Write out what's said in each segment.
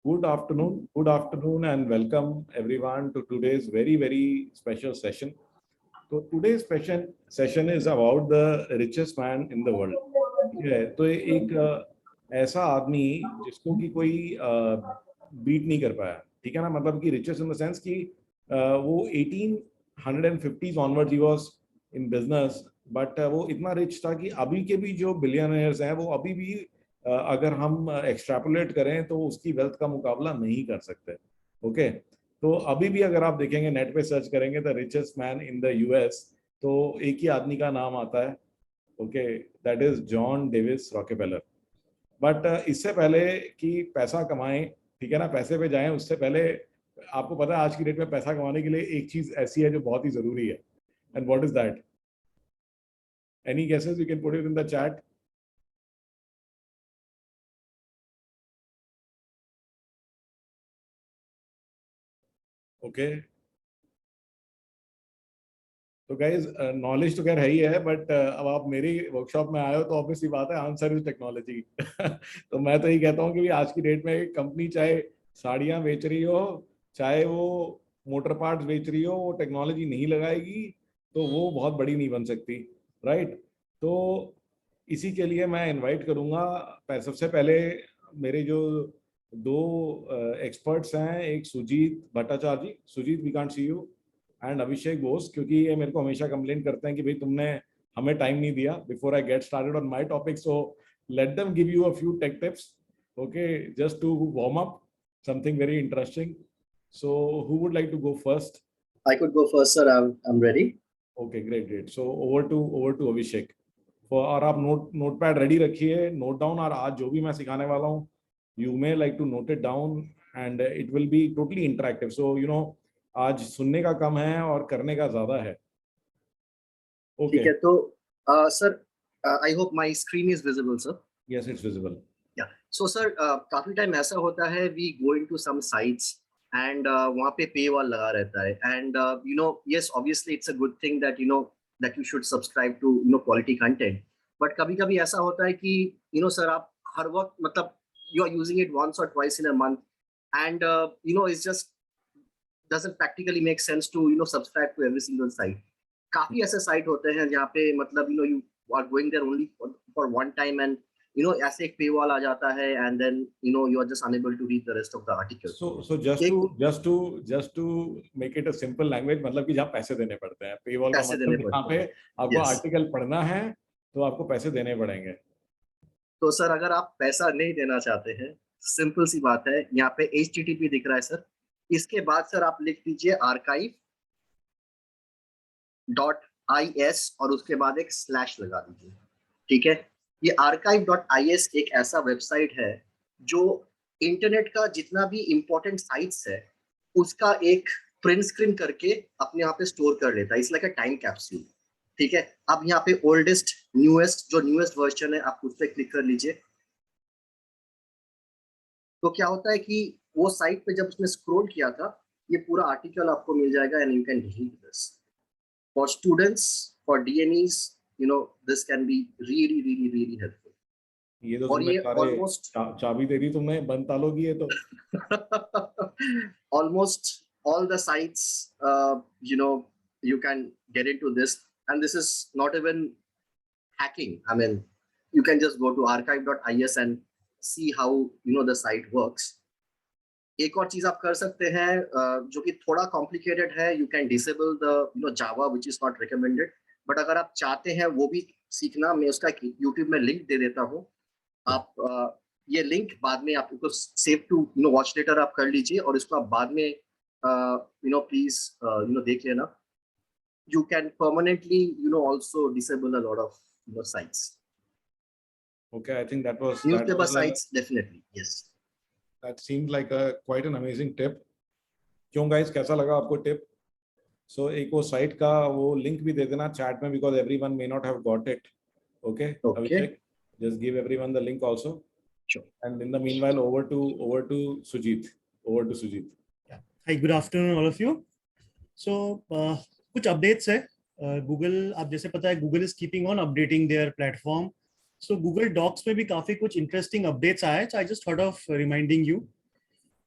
Good afternoon, and welcome everyone to today's very special session. So today's session is about the richest man in the world. ठीक है, तो एक ऐसा आदमी जिसको कि कोई बीट नहीं कर पाया, ठीक है ना, मतलब कि रिचेस्ट इन द सेंस कि वो 1850s onwards he was in business, but वो इतना रिच था कि अभी के भी जो बिलियनर्स हैं वो अभी भी अगर हम एक्सट्रैपोलेट करें तो उसकी वेल्थ का मुकाबला नहीं कर सकते. ओके, तो अभी भी अगर आप देखेंगे, नेट पे सर्च करेंगे the richest man in the US, तो एक ही आदमी का नाम आता है. Okay, that is John Davis Rockefeller. But इससे पहले कि पैसा कमाएं, ठीक है ना, पैसे पे जाएं, उससे पहले आपको पता है आज की डेट में पैसा कमाने के लिए एक चीज ऐसी है जो बहुत ही जरूरी है. And what is that? Any guesses? You can put it in the chat. Okay, तो गाइज नॉलेज तो खैर है ही है, बट अब आप मेरी वर्कशॉप में आए हो तो ऑब्वियसली बात है, आंसर इज टेक्नोलॉजी. तो मैं तो यही कहता हूँ कि आज की डेट में एक कंपनी चाहे साड़ियाँ बेच रही हो, चाहे वो मोटर पार्ट्स बेच रही हो, वो टेक्नोलॉजी नहीं लगाएगी तो वो बहुत बड़ी नहीं बन सकती. राइट? तो इसी के लिए मैं इनवाइट करूँगा सबसे पहले मेरे जो दो एक्सपर्ट्स हैं, एक Sujit Bhattacharya ji. Sujit, we can't see you. And Abhishek Bose, क्योंकि ये मेरे को हमेशा कंप्लेन करते हैं कि भाई तुमने हमें टाइम नहीं दिया before I get started on my topic. So let them give you a few tech tips, okay, just to warm up something very interesting. So who would like to go first? I could go first, sir. I'm ready. Okay, great. So over to Abhishek. और आप notepad ready रखिए, note down. और आज जो भी मैं सिखाने वाला हूँ, you may like to note it down and it will be totally interactive. So you know, आज सुनने का कम है और करने का ज्यादा है. ओके, ठीक है, तो sir, I hope my screen is visible, sir. yes, it's visible. Yeah. So, sir, काफी टाइम ऐसा होता है we go into some sites and वहाँ पे paywall लगा रहता है, and you know, yes, obviously it's a good thing that you know that you should subscribe to you know quality content. But कभी-कभी ऐसा होता है कि you know sir, आप हर वक्त मतलब you are using it once or twice in a month, and you know it's just doesn't practically make sense to you know subscribe to every single site. काफी ऐसे साइट होते हैं जहाँ पे मतलब you know you are going there only for one time, and you know ऐसे एक paywall आ जाता है, and then you know you are just unable to read the rest of the article. So just to make it a simple language, मतलब कि जहाँ पैसे देने पड़ते हैं, paywall का मतलब यहाँ पे आपको आर्टिकल पढ़ना है तो आपको पैसे देने पड़ेंगे. तो सर अगर आप पैसा नहीं देना चाहते हैं, सिंपल सी बात है, यहाँ पे HTTP दिख रहा है सर, इसके बाद सर आप लिख दीजिए archive.is और उसके बाद एक स्लैश लगा दीजिए. ठीक है, ये archive.is एक ऐसा वेबसाइट है जो इंटरनेट का जितना भी इंपॉर्टेंट साइट्स है उसका एक प्रिंट स्क्रीन करके अपने यहाँ पे स्टोर कर लेता है. It's like a time capsule. ठीक है, अब यहाँ पे ओल्डेस्ट जो न्यूएस्ट वर्जन है आप उस पर क्लिक कर लीजिए. तो क्या होता है कि वो साइट पे जब उसने स्क्रॉल किया था, ये पूरा आर्टिकल आपको मिल जाएगा, and you can read this. For students, for DMEs, you know this can be really helpful. ये तो तुमने ऑलमोस्ट चाबी दे दी तुमने बंद तालों की. ये तो almost all the sites you know you can get into this, and this is not even hacking. I mean, you can just go to archive.is and see how you know the site works. एक और चीज आप कर सकते हैं जो कि थोड़ा कॉम्प्लिकेटेड है. You can disable the you know Java which is not recommended, but अगर आप चाहते हैं वो भी सीखना, मैं उसका यूट्यूब में लिंक दे देता हूँ. आप ये लिंक बाद में आप उसको save to you know watch later आप कर लीजिए, और इसको आप बाद में you know please you know देख लेना. You can permanently you know also disable a lot of you know sites. Okay, I think that was newspaper sites. Definitely, yes. That seemed like a quite an amazing tip. क्यों guys, कैसा लगा आपको tip? So एक वो site का वो link भी दे देना चैट में, because everyone may not have got it. Okay. Abhishek, just give everyone the link also. Sure. And in the meanwhile, over to Sujit. Yeah. Hi, good afternoon all of you. So कुछ updates है. Google, आप जैसे पता है, Google is keeping on updating their platform. So Google Docs में भी काफी कुछ इंटरेस्टिंग अपडेट्स आए. So I just thought of reminding you.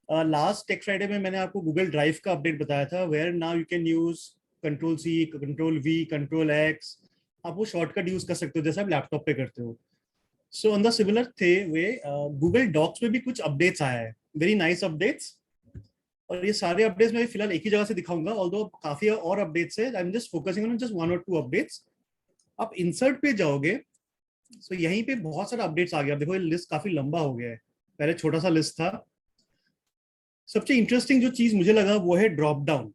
Last tech Friday में मैंने आपको गूगल ड्राइव का अपडेट बताया था, where now you can use Ctrl+C, Ctrl+V, Ctrl+X, आप वो शॉर्टकट यूज कर सकते हो जैसे आप लैपटॉप पे करते हो. सो ऑन द सिमिलर थे वे गूगल डॉक्स में भी कुछ अपडेट्स आया है, वेरी नाइस अपडेट्स. और ये सारे अपडेट्स मैं फिलहाल एक ही जगह से दिखाऊंगा, ऑल्दो काफी और अपडेट्स है. आई am just focusing on just 1 or 2 updates. आप इंसर्ट पे जाओगे, सो यहीं पे बहुत सारे अपडेट्स आ गया. देखो ये लिस्ट काफी लंबा हो गया है, पहले छोटा सा लिस्ट था. सबसे इंटरेस्टिंग जो चीज मुझे लगा वो है ड्रॉप डाउन.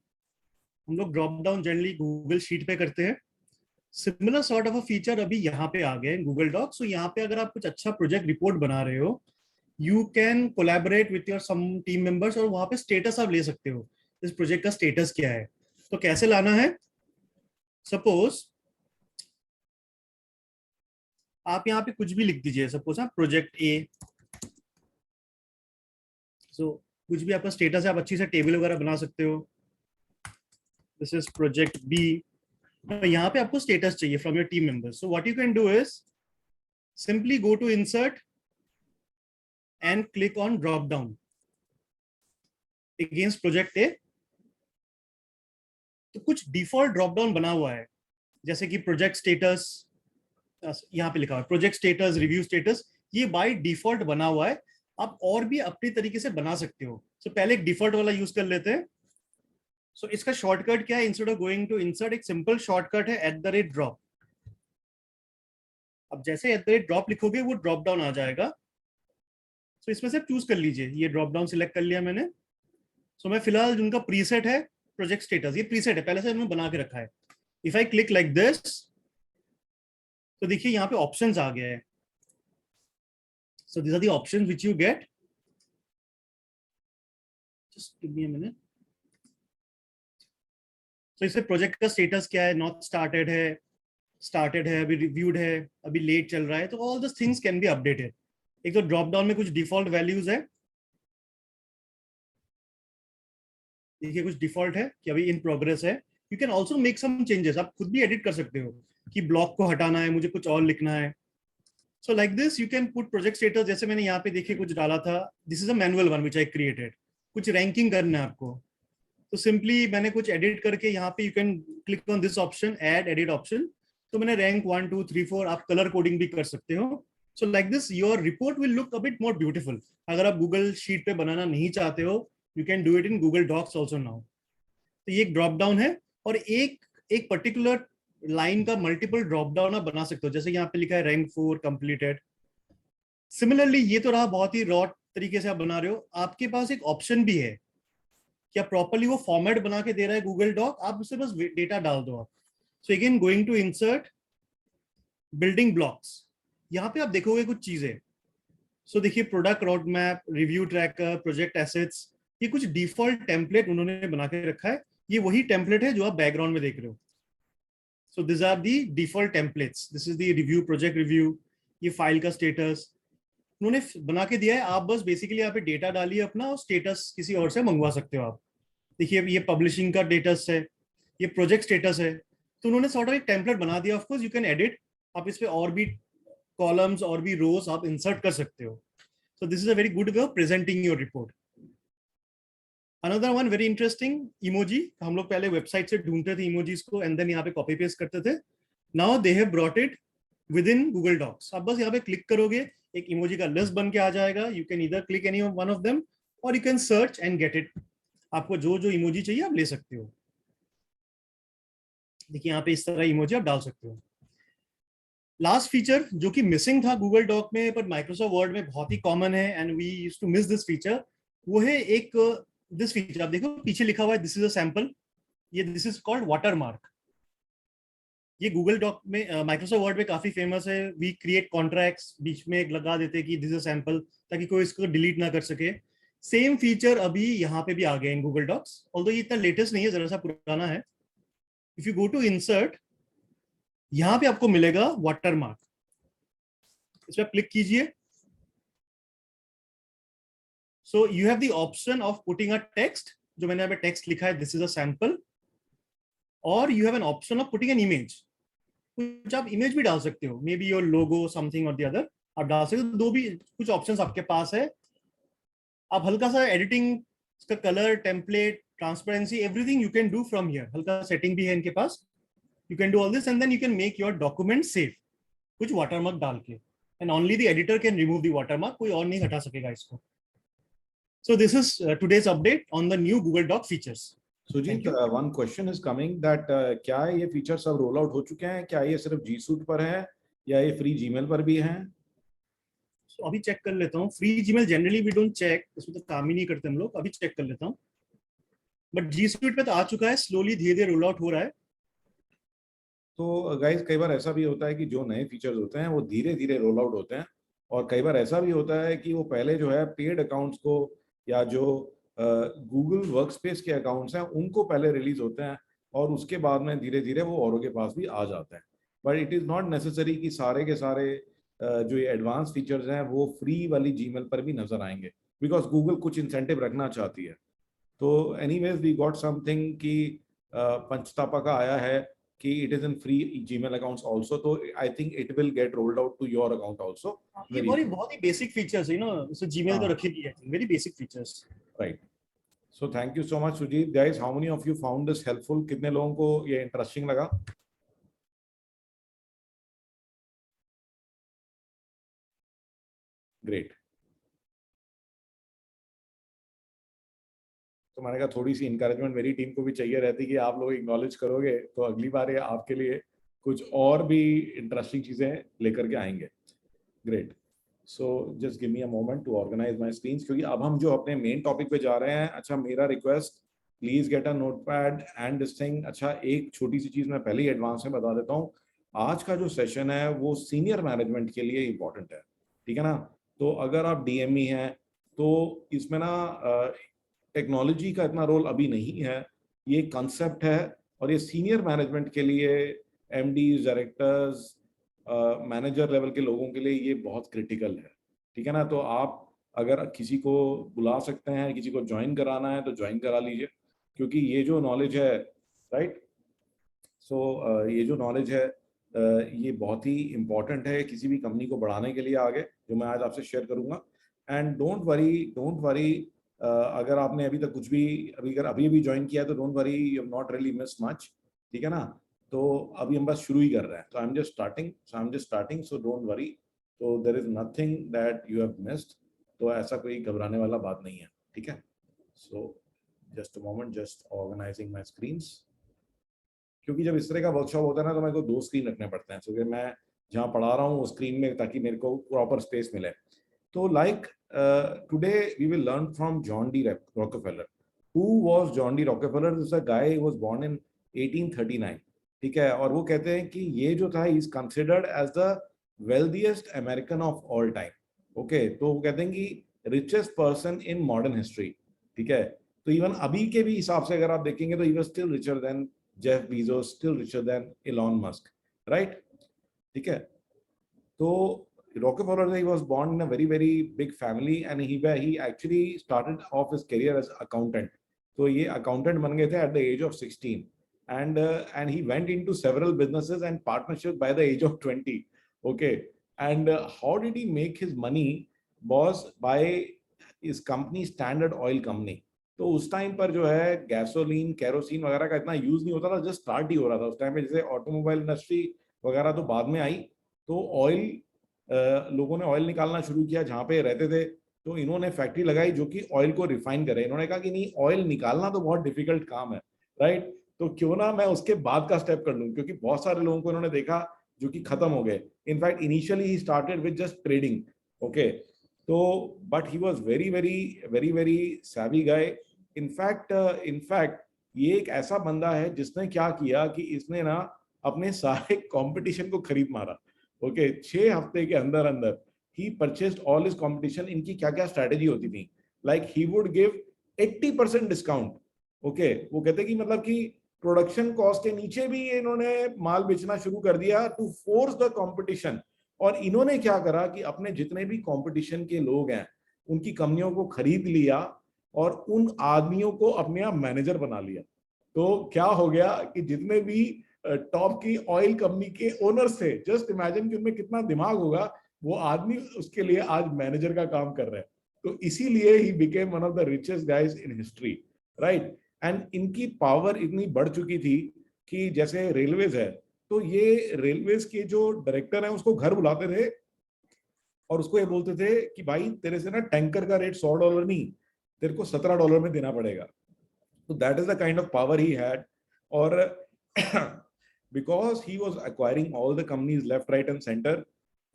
हम लोग drop down generally Google sheet पे करते हैं. Similar sort of a feature अभी यहाँ पे आ गए गूगल डॉक्स. तो यहाँ पे अगर आप कुछ अच्छा प्रोजेक्ट रिपोर्ट बना रहे हो, you can collaborate with your some team members, और वहां पे स्टेटस आप ले सकते हो, इस प्रोजेक्ट का स्टेटस क्या है. तो कैसे लाना है, सपोज आप यहाँ पे कुछ भी लिख दीजिए. सपोज आप प्रोजेक्ट ए, सो कुछ भी आपका स्टेटस है, आप अच्छी से टेबल वगैरह बना सकते हो. This is project B. यहाँ पे आपको स्टेटस चाहिए from your team members. So what you can do is simply go to insert and click on drop down against project A. तो कुछ डिफॉल्ट ड्रॉप डाउन बना हुआ है, जैसे कि प्रोजेक्ट स्टेटस, यहाँ पे लिखा हुआ है प्रोजेक्ट स्टेटस, रिव्यू स्टेटस. ये बाय डिफॉल्ट बना हुआ है, आप और भी अपने तरीके से बना सकते हो. सो पहले एक डिफॉल्ट वाला यूज कर लेते हैं. सो इसका शॉर्टकट क्या है, instead of going to insert एक सिंपल शॉर्टकट है @drop. अब जैसे @drop लिखोगे वो ड्रॉप डाउन आ जाएगा. सो इसमें से चूज कर लीजिए. ये ड्रॉप डाउन सिलेक्ट कर लिया मैंने. सो मैं फिलहाल जिनका प्रीसेट है प्रोजेक्ट स्टेटस, ये प्रीसेट है, पहले से मैंने बना के रखा है. If I click like this, तो देखिए यहाँ पे ऑप्शंस आ गया है. So these are the options which you get. Just give me a minute. तो इससे प्रोजेक्ट का स्टेटस क्या है, नॉट स्टार्टेड है, स्टार्टेड है, अभी रिव्यूड है, अभी लेट चल रहा है. तो all this things can be updated. एक तो ड्रॉप डाउन में कुछ डिफॉल्ट वैल्यूज है, देखिए कुछ डिफॉल्ट है कि अभी इन प्रोग्रेस है. You can also make some changes, आप खुद भी एडिट कर सकते हो कि ब्लॉक को हटाना है, मुझे कुछ और लिखना है. सो like this you can put project status. जैसे मैंने यहाँ पे देखिए कुछ डाला था, this is a manual one which I created. कुछ रैंकिंग करना है आपको, तो सिंपली मैंने कुछ एडिट करके यहाँ पे you can click on this option, add edit option. तो मैंने रैंक 1 2 3 4, आप कलर कोडिंग भी कर सकते हो. So like this your report will look a bit more beautiful. अगर आप गूगल शीट पे बनाना नहीं चाहते हो, यू कैन डू इट इन गूगल डॉक्स ऑल्सो नाउ. तो ये एक ड्रॉप डाउन है, और एक पर्टिकुलर लाइन का मल्टीपल ड्रॉप डाउन आप बना सकते हो. जैसे यहाँ पे लिखा है रैंक 4 कंप्लीटेड. सिमिलरली ये तो रहा बहुत ही रॉ तरीके से आप बना रहे हो. आपके पास एक ऑप्शन भी है, क्या प्रॉपर्ली वो फॉर्मेट बना के दे रहा है गूगल डॉक, आप उससे बस डेटा डाल दो आप. So again going to insert building blocks, यहाँ पे आप देखोगे कुछ चीजें. सो देखिए product road map, review tracker, project assets, ये कुछ डिफॉल्ट टेम्पलेट उन्होंने बना के रखा है. ये वही टेम्पलेट है जो आप बैकग्राउंड में देख रहे हो. So this are the default templates. This is the review, project review, ये फाइल का स्टेटस उन्होंने बना के दिया है. आप बस बेसिकली यहाँ पे डेटा डालिए अपना, और स्टेटस किसी और से मंगवा सकते हो आप. देखिए ये पब्लिशिंग का स्टेटस है, ये प्रोजेक्ट स्टेटस है. तो उन्होंने सॉर्ट ऑफ एक टेम्पलेट बना दिया. Of course you can edit, आप इस पे और भी कॉलम्स और भी रोज आप इंसर्ट कर सकते हो. So this is a very good way of presenting your report. Another one very interesting, emoji. हम लोग पहले वेबसाइट से ढूंढते थे इमोजीज को, एंड देन यहाँ पे कॉपी पेस्ट करते थे. Now they have brought it within Google docs. आप बस यहाँ पे क्लिक करोगे, एक इमोजी का लिस्ट बन के आ जाएगा. You can either click any one of them, और you can search and get it. आपको जो जो इमोजी चाहिए आप ले सकते हो. देखिए यहाँ पे इस तरह इमोजी आप डाल सकते हो. लास्ट फीचर जो कि मिसिंग था गूगल डॉक में, पर माइक्रोसॉफ्ट वर्ड में बहुत ही कॉमन है, and we used to miss this feature, वो है एक दिस फीचर. आप देखो पीछे लिखा हुआ है दिस इज अ सैंपल. ये दिस इज कॉल्ड वाटरमार्क. ये गूगल डॉक में, माइक्रोसॉफ्ट वर्ड में काफी फेमस है. वी क्रिएट कॉन्ट्रैक्ट्स, बीच में एक लगा देते हैं कि दिस इज अ सैंपल, ताकि कोई इसको डिलीट ना कर सके. सेम फीचर अभी यहाँ पे भी आ गया इन गूगल डॉक्स, ऑल्दो ये इतना लेटेस्ट नहीं है, जरा सा पुराना है. If you go to insert, यहाँ पे आपको मिलेगा वाटरमार्क. इस पर क्लिक कीजिए. So you have the option of putting a text, जो मैंने यहाँ पे टेक्स्ट लिखा है दिस इज अ सैंपल, और you have an option of putting an image. कुछ आप इमेज भी डाल सकते हो, may be your logo, something और द अदर आप डाल सकते हो. दो भी कुछ ऑप्शंस आपके पास है. आप हल्का सा एडिटिंग, इसका colour, template, transparency, everything you can do from here. हल्का सेटिंग भी है इनके पास. You can do all this and then you can make your document safe कुछ वाटरमार्क डाल के. And only the editor can remove the watermark, कोई और नहीं हटा सकेगा इसको. So this is today's update on the new Google Doc features. Sujit, one question is coming that क्या ये फीचर्स अब रोल आउट हो चुके हैं? क्या ये सिर्फ G Suite पर है या ये फ्री जीमेल पर भी हैं? So अभी चेक कर लेता हूँ. Free Gmail generally we don't check, इसमें तो काम ही नहीं करते हम लोग. अभी चेक कर लेता हूँ. बट G Suite पे तो आ चुका है, स्लोली धीरे धीरे रोल आउट हो रहा है. तो गाइस, कई बार ऐसा भी होता है कि जो नए फीचर्स होते हैं वो धीरे धीरे रोल आउट होते हैं, और कई बार ऐसा भी होता है कि वो पहले जो है पेड अकाउंट्स को या जो गूगल वर्कस्पेस के अकाउंट्स हैं उनको पहले रिलीज होते हैं, और उसके बाद में धीरे धीरे वो औरों के पास भी आ जाते हैं. But it is not necessary कि सारे के सारे जो ये एडवांस फीचर्स हैं वो फ्री वाली जीमेल पर भी नजर आएंगे, बिकॉज गूगल कुछ इंसेंटिव रखना चाहती है. तो एनीवेज वी गॉट समथिंग कि पंचतापा का आया है कि it is in free Gmail accounts also, तो I think it will get rolled out to your account also. ये बहुत ही बेसिक फीचर्स है, इसे जीमेल तो रखी है, very basic features. Right. So thank you so much Sujit. Guys, how many of you found this helpful? कितने लोगों को ये इंटरेस्टिंग लगा? ग्रेट. तो मैंने कहा थोड़ी सी इंकरेजमेंट मेरी टीम को भी चाहिए रहती कि आप लोग एक्नॉलेज करोगे तो अगली बार ये आपके लिए कुछ और भी इंटरेस्टिंग चीजें लेकर के आएंगे. Great. So just give me a moment to organise my screens, क्योंकि अब हम जो अपने मेन टॉपिक पे जा रहे हैं. अच्छा, मेरा request, please get a notepad and this thing. अच्छा, एक छोटी सी चीज मैं पहले ही एडवांस में बता देता हूँ. आज का जो सेशन है वो सीनियर मैनेजमेंट के लिए इंपॉर्टेंट है, ठीक है ना? तो अगर आप डीएमई हैं तो इसमें ना टेक्नोलॉजी का इतना रोल अभी नहीं है, ये कंसेप्ट है, और ये सीनियर मैनेजमेंट के लिए, एमडीज, डायरेक्टर्स, मैनेजर लेवल के लोगों के लिए ये बहुत क्रिटिकल है, ठीक है ना? तो आप अगर किसी को बुला सकते हैं, किसी को ज्वाइन कराना है तो ज्वाइन करा लीजिए, क्योंकि ये जो नॉलेज है, राइट, सो ये जो नॉलेज है ये बहुत ही इम्पॉर्टेंट है किसी भी कंपनी को बढ़ाने के लिए आगे, जो मैं आज आपसे शेयर करूंगा. एंड डोंट वरी, अगर आपने अभी तक कुछ भी अभी ज्वाइन किया है तो don't worry, you have not really missed much, ठीक है ना? तो अभी हम बस शुरू ही कर रहे हैं. तो I am just starting, so don't worry. तो there is nothing that you have missed, तो ऐसा कोई घबराने वाला बात नहीं है, ठीक है? So just a moment, just organising my screens, क्योंकि जब इस तरह का वर्कशॉप होता है ना तो मेरे को 2 स्क्रीन रखने पड़ते हैं, क्योंकि मैं जहाँ पढ़ा रहा हूँ उस स्क्रीन में, ताकि मेरे को प्रॉपर स्पेस मिले. तो like today we will learn from John D Rockefeller. Who was John D Rockefeller? This a guy was born in 1839, ठीक है? और वो कहते हैं कि ये जो था, is considered as the wealthiest American of all time. Okay, तो वो कहते हैं कि richest person in modern history, ठीक है? तो इवन अभी के भी हिसाब से अगर आप देखेंगे तो he was still richer than Jeff Bezos, still richer than Elon Musk, right? ठीक है? तो Rockefeller, he was born in a very very big family and he actually started off his career as accountant. तो ये accountant बन गए थे at the age of 16, and he went into several businesses and partnerships by the age of 20. Okay, and how did he make his money? Was by his company, Standard Oil Company. तो उस time पर जो है gasoline, kerosene वगैरह का इतना use नहीं होता था, जस्ट स्टार्ट ही हो रहा था उस टाइम पे. जैसे ऑटोमोबाइल इंडस्ट्री वगैरह तो बाद में आई, तो ऑयल, लोगों ने ऑयल निकालना शुरू किया जहाँ पे रहते थे. तो इन्होंने फैक्ट्री लगाई जो कि ऑयल को रिफाइन करे. इन्होंने कहा कि नहीं, ऑयल निकालना तो बहुत डिफिकल्ट काम है, राइट? तो क्यों ना मैं उसके बाद का स्टेप कर लूँ, क्योंकि बहुत सारे लोगों को इन्होंने देखा जो कि खत्म हो गए. इनफैक्ट इनिशियली ही started with just trading. Okay, तो but he was very very very very savvy guy. In fact ये एक ऐसा बंदा है जिसने क्या किया कि इसने ना अपने सारे कंपटीशन को खरीद मारा. ओके, 6 हफ्ते के अंदर अंदर ही परचेस्ड ऑल हिज कंपटीशन. इनकी क्या क्या स्ट्रेटेजी होती थी, like he would give 80% discount. Okay, वो कहते कि मतलब कि प्रोडक्शन कॉस्ट के नीचे भी इन्होंने माल बेचना शुरू कर दिया टू फोर्स द कंपटीशन. और इन्होंने क्या करा कि अपने जितने भी कंपटीशन के लोग हैं उनकी कंपनियों को खरीद लिया और उन आदमियों को अपने आप मैनेजर बना लिया. तो क्या हो गया कि जितने भी टॉप की ऑयल कंपनी के ओनर्स थे, जस्ट इमेजिन कि उनमें कितना दिमाग होगा, वो आदमी उसके लिए आज मैनेजर का काम कर रहे हैं. तो इसीलिए he became one of the richest guys in history, right. And इनकी पावर इतनी बढ़ चुकी थी कि जैसे रेलवेज है, तो ये रेलवेज के जो डायरेक्टर हैं उसको घर बुलाते थे और उसको ये बोलते थे कि भाई तेरे से ना टैंकर का रेट $100 नहीं, तेरे को $17 में देना पड़ेगा। तो that is the kind of power he had. और because he was acquiring all the companies left, right and center,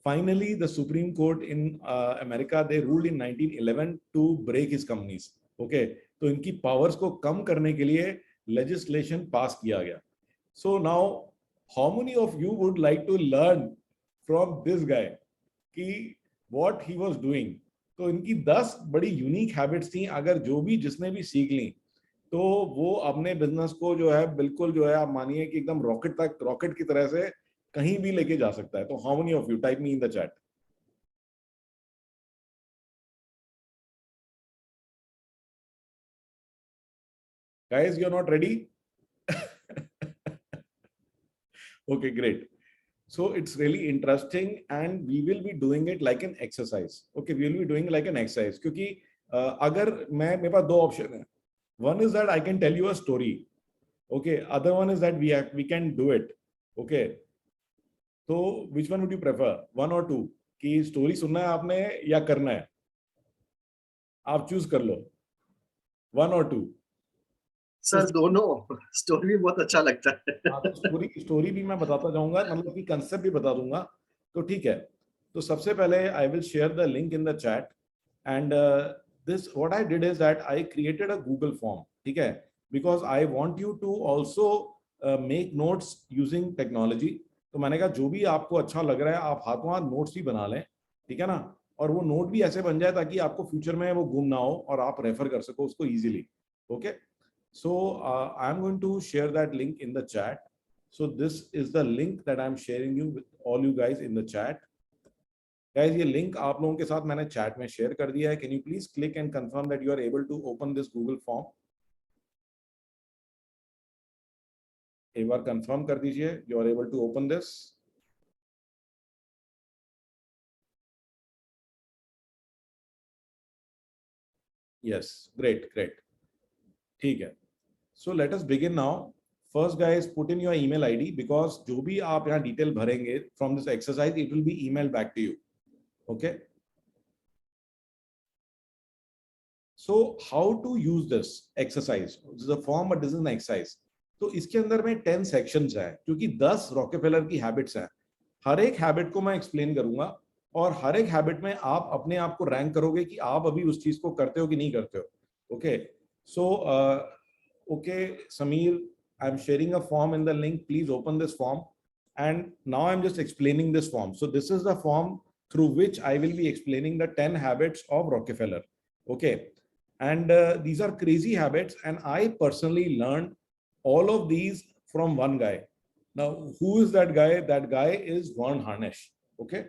finally the Supreme Court in America, they ruled in 1911 to break his companies. Okay, तो इनकी powers को कम करने के लिए legislation पास किया गया। So now how many of you would like to learn from this guy कि what he was doing? तो इनकी 10 बड़ी यूनिक हैबिट्स थी, अगर जो भी जिसने भी सीख ली तो वो अपने बिजनेस को जो है बिल्कुल जो है आप मानिए कि एकदम रॉकेट की तरह से कहीं भी लेके जा सकता है। तो how many of you, type me in the chat. Guys, you are not ready? Okay, great. So it's really interesting and we will be doing it like an exercise. Okay, we will be doing it like an exercise क्योंकि अगर मेरे पास दो option है। One is that I can tell you a story. Okay, other one is that we can do it. Okay, so which one would you prefer, one or two? कि story सुनना है आपने या करना है? आप चूज कर लो, वन और टू। सर दोनों, स्टोरी बहुत अच्छा लगता है। तो स्टोरी भी मैं बताता जाऊंगा, मतलब कि कंसेप्ट भी बता दूंगा। तो ठीक है, तो सबसे पहले I will share the link in the chat and this what I did is that I created a Google form, ठीक है, because I want you to also make notes using technology। तो मैंने कहा जो भी आपको अच्छा लग रहा है आप हाथों हाथ नोट्स भी बना लें, ठीक है ना, और वो नोट भी ऐसे बन जाए ताकि आपको फ्यूचर में वो गुम ना हो और आप रेफर कर सको उसको easily. Okay, so I am going to share that link in the chat. So this is the link that I am sharing you with all you guys in the chat. Guys, ये link आप लोगों के साथ मैंने chat में share कर दिया है। Can you please click and confirm that you are able to open this Google form? एक बार कंफर्म कर दीजिए you are able to open this. Yes, great great, ठीक है। So let us begin now. First guys, put in your email ID because जो भी आप यहाँ डिटेल भरेंगे from this exercise it will be email back to you. Okay, so how to use this exercise? This is a form but this is an exercise। तो इसके अंदर में 10 sections है क्योंकि 10 रॉकेफेलर की हैबिट्स हैं। हर एक हैबिट को मैं एक्सप्लेन करूंगा और हर एक हैबिट में आप अपने आप को रैंक करोगे कि आप अभी उस चीज को करते हो कि नहीं करते हो। Okay, so okay Sameer, I am sharing a form in the link, please open this form and now I am just explaining this form. So this is the form through which I will be explaining the 10 habits of Rockefeller. Okay, and these are crazy habits and I personally learned all of these from one guy. Now who is that guy? That guy is Vern Harnish. Okay,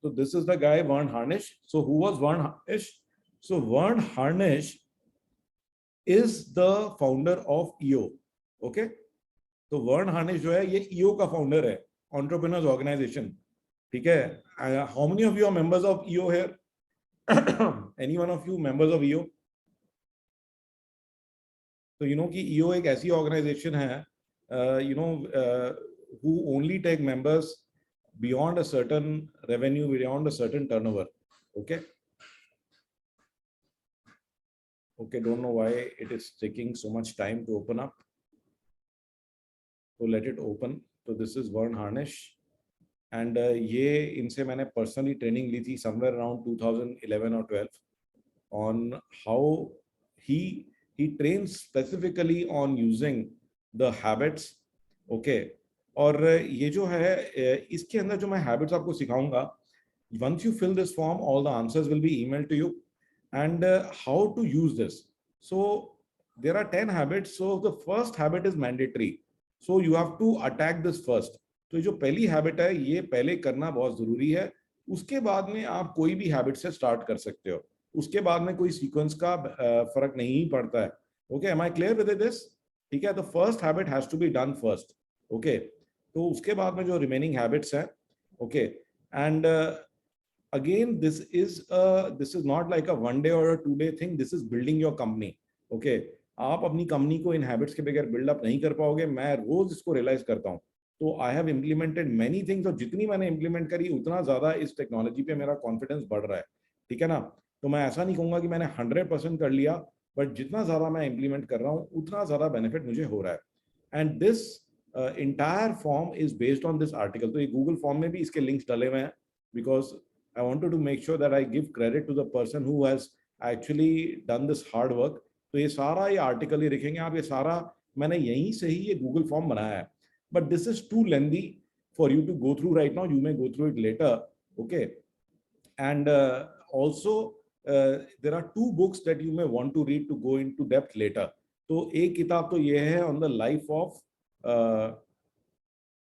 so this is the guy Vern Harnish. So who was Vern Harnish? So Vern Harnish is the founder of EO. Okay, तो Vern Harnish जो है ये EO का founder है, Entrepreneurs Organization, ठीक है। How many of you are members of EO here? Any one of you members of EO? तो you know कि EO एक ऐसी ऑर्गेनाइजेशन है you know who only take members beyond a certain revenue, beyond a certain turnover. Okay, okay, don't know why it is taking so much time to open up, so let it open. So this is Vern Harnish and ये इनसे मैंने personally training ली थी somewhere around 2011 or 12 on how he trains specifically on using the habits. Okay, और ये जो है इसके अंदर जो मैं habits आपको सिखाऊंगा, once you fill this form all the answers will be emailed to you and how to use this. So there are 10 habits. So the first habit is mandatory, so you have to attack this first. तो जो पहली habit है ये पहले करना बहुत जरूरी है, उसके बाद में आप कोई भी हैबिट से स्टार्ट कर सकते हो, उसके बाद में कोई सीक्वेंस का फर्क नहीं पड़ता है। Okay, am I clear with this? ठीक है, तो first habit has to be done first. Okay, तो उसके बाद में जो रिमेनिंग हैबिट्स हैं, okay, and again, this is not like a 1 day or a 2 day thing. This is building your company. Okay, आप अपनी कंपनी को इन हैबिट्स के बगैर बिल्डअप नहीं कर पाओगे. मैं रोज इसको रियलाइज करता हूँ. तो I have implemented many things, और जितनी मैंने इम्प्लीमेंट करी उतना ज्यादा इस टेक्नोलॉजी पे मेरा कॉन्फिडेंस बढ़ रहा है. ठीक है ना. तो मैं ऐसा नहीं कहूंगा कि मैंने 100% कर लिया, बट जितना ज्यादा मैं इम्प्लीमेंट कर रहा हूँ उतना ज्यादा बेनिफिट मुझे हो रहा है. And this entire form is based on this article. तो ये गूगल फॉर्म में भी इसके लिंक्स डले हुए हैं, because I wanted to make sure that I give credit to the person who has actually done this hard work. तो ये सारा ये आर्टिकल ही लिखेंगे आप, ये सारा मैंने यहीं से ही ये गूगल फॉर्म बनाया है. But this is too lengthy for you to go through right now. You may go through it later. Okay. And also there are 2 books that you may want to read to go into depth later. तो एक किताब तो ये है on the life of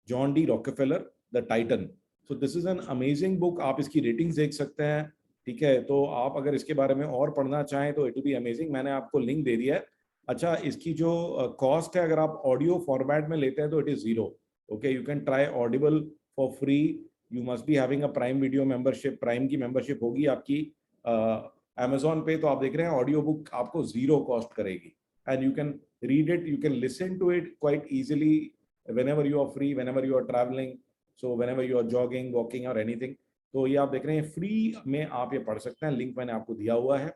John D. Rockefeller, the Titan. So this is an amazing book. आप इसकी ratings देख सकते हैं. ठीक है, तो आप अगर इसके बारे में और पढ़ना चाहें तो इट विल बी अमेजिंग. मैंने आपको लिंक दे दिया है. अच्छा, इसकी जो कॉस्ट है, अगर आप ऑडियो फॉर्मेट में लेते हैं तो it is 0. Okay, you can try Audible for free. You must be having a prime video membership. Prime की मेंबरशिप होगी आपकी अमेजोन पे. तो आप देख रहे हैं ऑडियो बुक आपको 0 कॉस्ट करेगी. And you can read it, you can listen to it quite easily whenever you are free, whenever you are traveling. So whenever you are jogging, walking or anything. तो ये आप देख रहे हैं free में आप ये पढ़ सकते हैं. लिंक मैंने आपको दिया हुआ है.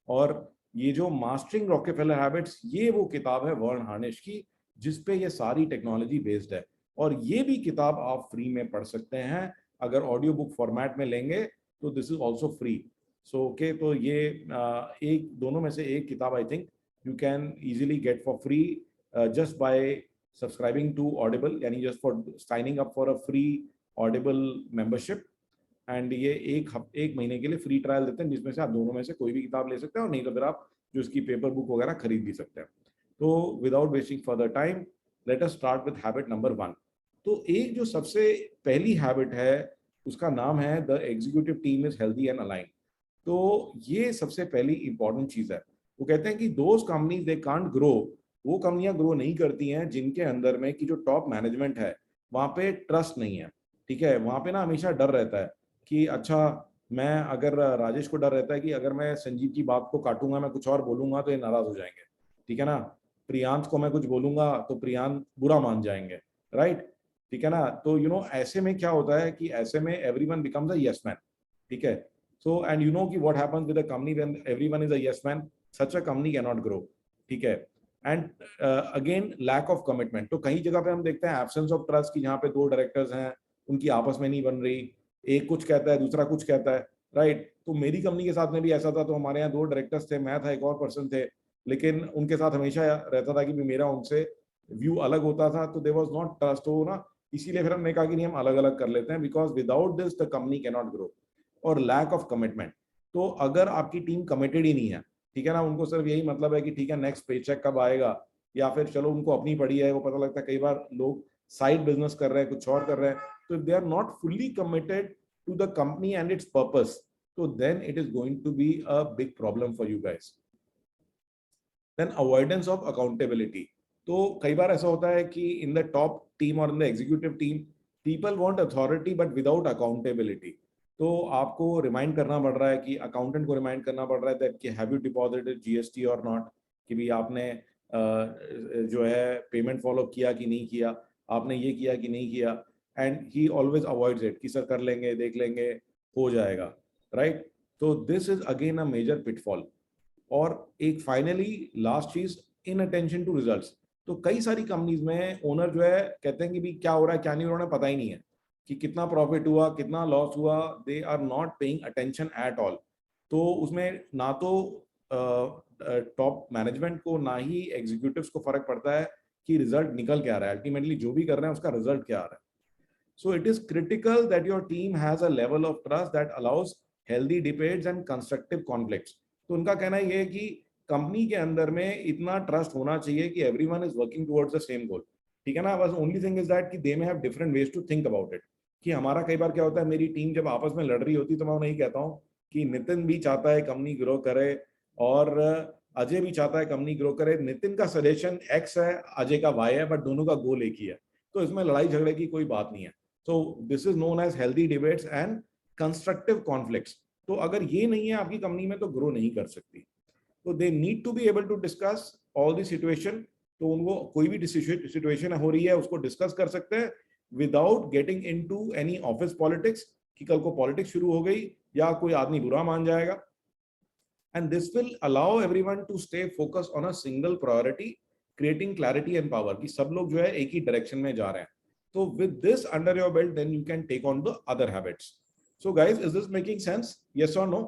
और ये जो मास्टरिंग रॉकेफेलर हैबिट्स, ये वो किताब है वर्न हार्निश की, जिसपे ये सारी टेक्नोलॉजी बेस्ड है. और ये भी किताब आप फ्री में पढ़ सकते हैं. अगर ऑडियो बुक फॉर्मेट में लेंगे तो this is also free. So okay, तो ये एक दोनों में से एक किताब I think you can easily get for free just by subscribing to Audible, यानी just for signing up for a free Audible membership. And ये एक महीने के लिए फ्री ट्रायल देते हैं, जिसमें से आप दोनों में से कोई भी किताब ले सकते हैं, और नहीं तो फिर आप जो इसकी पेपर बुक वगैरह खरीद भी सकते हैं. तो without wasting further time, let us start with habit number 1. तो एक जो सबसे पहली हैबिट है उसका नाम है the executive team is healthy and align. तो ये सबसे पहली इंपॉर्टेंट चीज है. वो कहते हैं कि those companies they can't grow, वो कंपनियां ग्रो नहीं करती हैं जिनके अंदर में कि जो टॉप मैनेजमेंट है वहां पे ट्रस्ट नहीं है. ठीक है, वहां पे ना हमेशा डर रहता है कि अच्छा, मैं अगर राजेश को डर रहता है कि अगर मैं संजीव की बात को काटूंगा, मैं कुछ और बोलूंगा तो ये नाराज हो जाएंगे. ठीक है ना. प्रियांश को मैं कुछ बोलूंगा तो प्रियांश बुरा मान जाएंगे. राइट. ठीक है ना. तो ऐसे में क्या होता है कि ऐसे में everyone becomes a yes man. ठीक है. सो एंड कि what happens with a company when everyone is a yes man, such a company can not grow. ठीक है. And again lack of commitment. तो कई जगह पे हम देखते हैं एब्सेंस ऑफ ट्रस्ट, की जहाँ पे 2 डायरेक्टर्स हैं, उनकी आपस में नहीं बन रही, एक कुछ कहता है दूसरा कुछ कहता है. राइट. तो मेरी कंपनी के साथ में भी ऐसा था. तो हमारे यहाँ 2 डायरेक्टर्स थे, मैं था, एक और पर्सन थे, लेकिन उनके साथ हमेशा रहता था कि मेरा उनसे व्यू अलग होता था. तो देयर वाज नॉट ट्रस्ट. हो ना, इसीलिए फिर हमने कहा कि नहीं, हम अलग अलग कर लेते हैं, because without this the company can not grow. और लैक ऑफ कमिटमेंट. तो अगर आपकी टीम कमिटेड ही नहीं है, ठीक है ना, उनको सिर्फ यही मतलब है कि ठीक है नेक्स्ट पे चेक कब आएगा, या फिर चलो उनको अपनी पड़ी है, वो पता लगता है कई बार लोग साइड बिजनेस कर रहे हैं, कुछ और कर रहे हैं. तो they are not fully committed to the company and its purpose, तो then it is going to be a big problem for you guys. Then avoidance of accountability. तो कई बार ऐसा होता है कि इन द टॉप टीम और in the executive team, people want authority but without accountability. तो आपको रिमाइंड करना पड़ रहा है, कि अकाउंटेंट को रिमाइंड करना पड़ रहा है दैट कि हैव यू डिपॉजिटेड जीएसटी और नॉट, कि भी आपने जो है पेमेंट फॉलो किया कि नहीं किया, आपने ये किया कि नहीं किया. And he always avoids it कि सर कर लेंगे, देख लेंगे, हो जाएगा. राइट. तो this is again a major pitfall. और एक फाइनली लास्ट चीज, इन अटेंशन टू रिजल्ट्स. तो कई सारी कंपनीज में ओनर जो है कहते हैं कि भी क्या हो रहा है क्या नहीं हो रहा है पता ही नहीं है, कि कितना प्रॉफिट हुआ कितना लॉस हुआ. They are not paying attention at all. तो उसमें ना तो टॉप मैनेजमेंट को ना ही एग्जीक्यूटिव्स को फर्क पड़ता है कि रिजल्ट निकल क्या रहा है, अल्टीमेटली जो भी कर रहे हैं उसका रिजल्ट क्या आ रहा है. So it is critical that your team has a level of trust that allows healthy debates and constructive conflicts. तो उनका कहना ये है कि कंपनी के अंदर में इतना ट्रस्ट होना चाहिए कि everyone is working towards the same goal. ठीक है ना. बस ओनली थिंग इज दैट कि they may have different ways to think about it. कि हमारा कई बार क्या होता है, मेरी टीम जब आपस में लड़ रही होती तो मैं उन्हें कहता हूँ कि नितिन भी चाहता है कंपनी ग्रो करे और अजय भी चाहता है कंपनी ग्रो करे. नितिन का सजेशन एक्स है, अजय का वाई है, बट दोनों का गोल एक ही है. तो इसमें लड़ाई झगड़े की कोई बात नहीं है. So this is known as healthy debates and constructive conflicts. तो अगर ये नहीं है आपकी कंपनी में तो ग्रो नहीं कर सकती। तो they need to be able to discuss all the situation. तो उनको कोई भी सिचुएशन हो रही है उसको डिस्कस कर सकते हैं without getting into any office politics, कि कल को पॉलिटिक्स शुरू हो गई या कोई आदमी बुरा मान जाएगा। And this will allow everyone to stay focused on a single priority, creating clarity and power कि सब लोग जो है एक ही डायरेक्शन में जा रहे हैं। तो with this under your belt, then you can take on the other habits. So guys, is this making sense? Yes or no?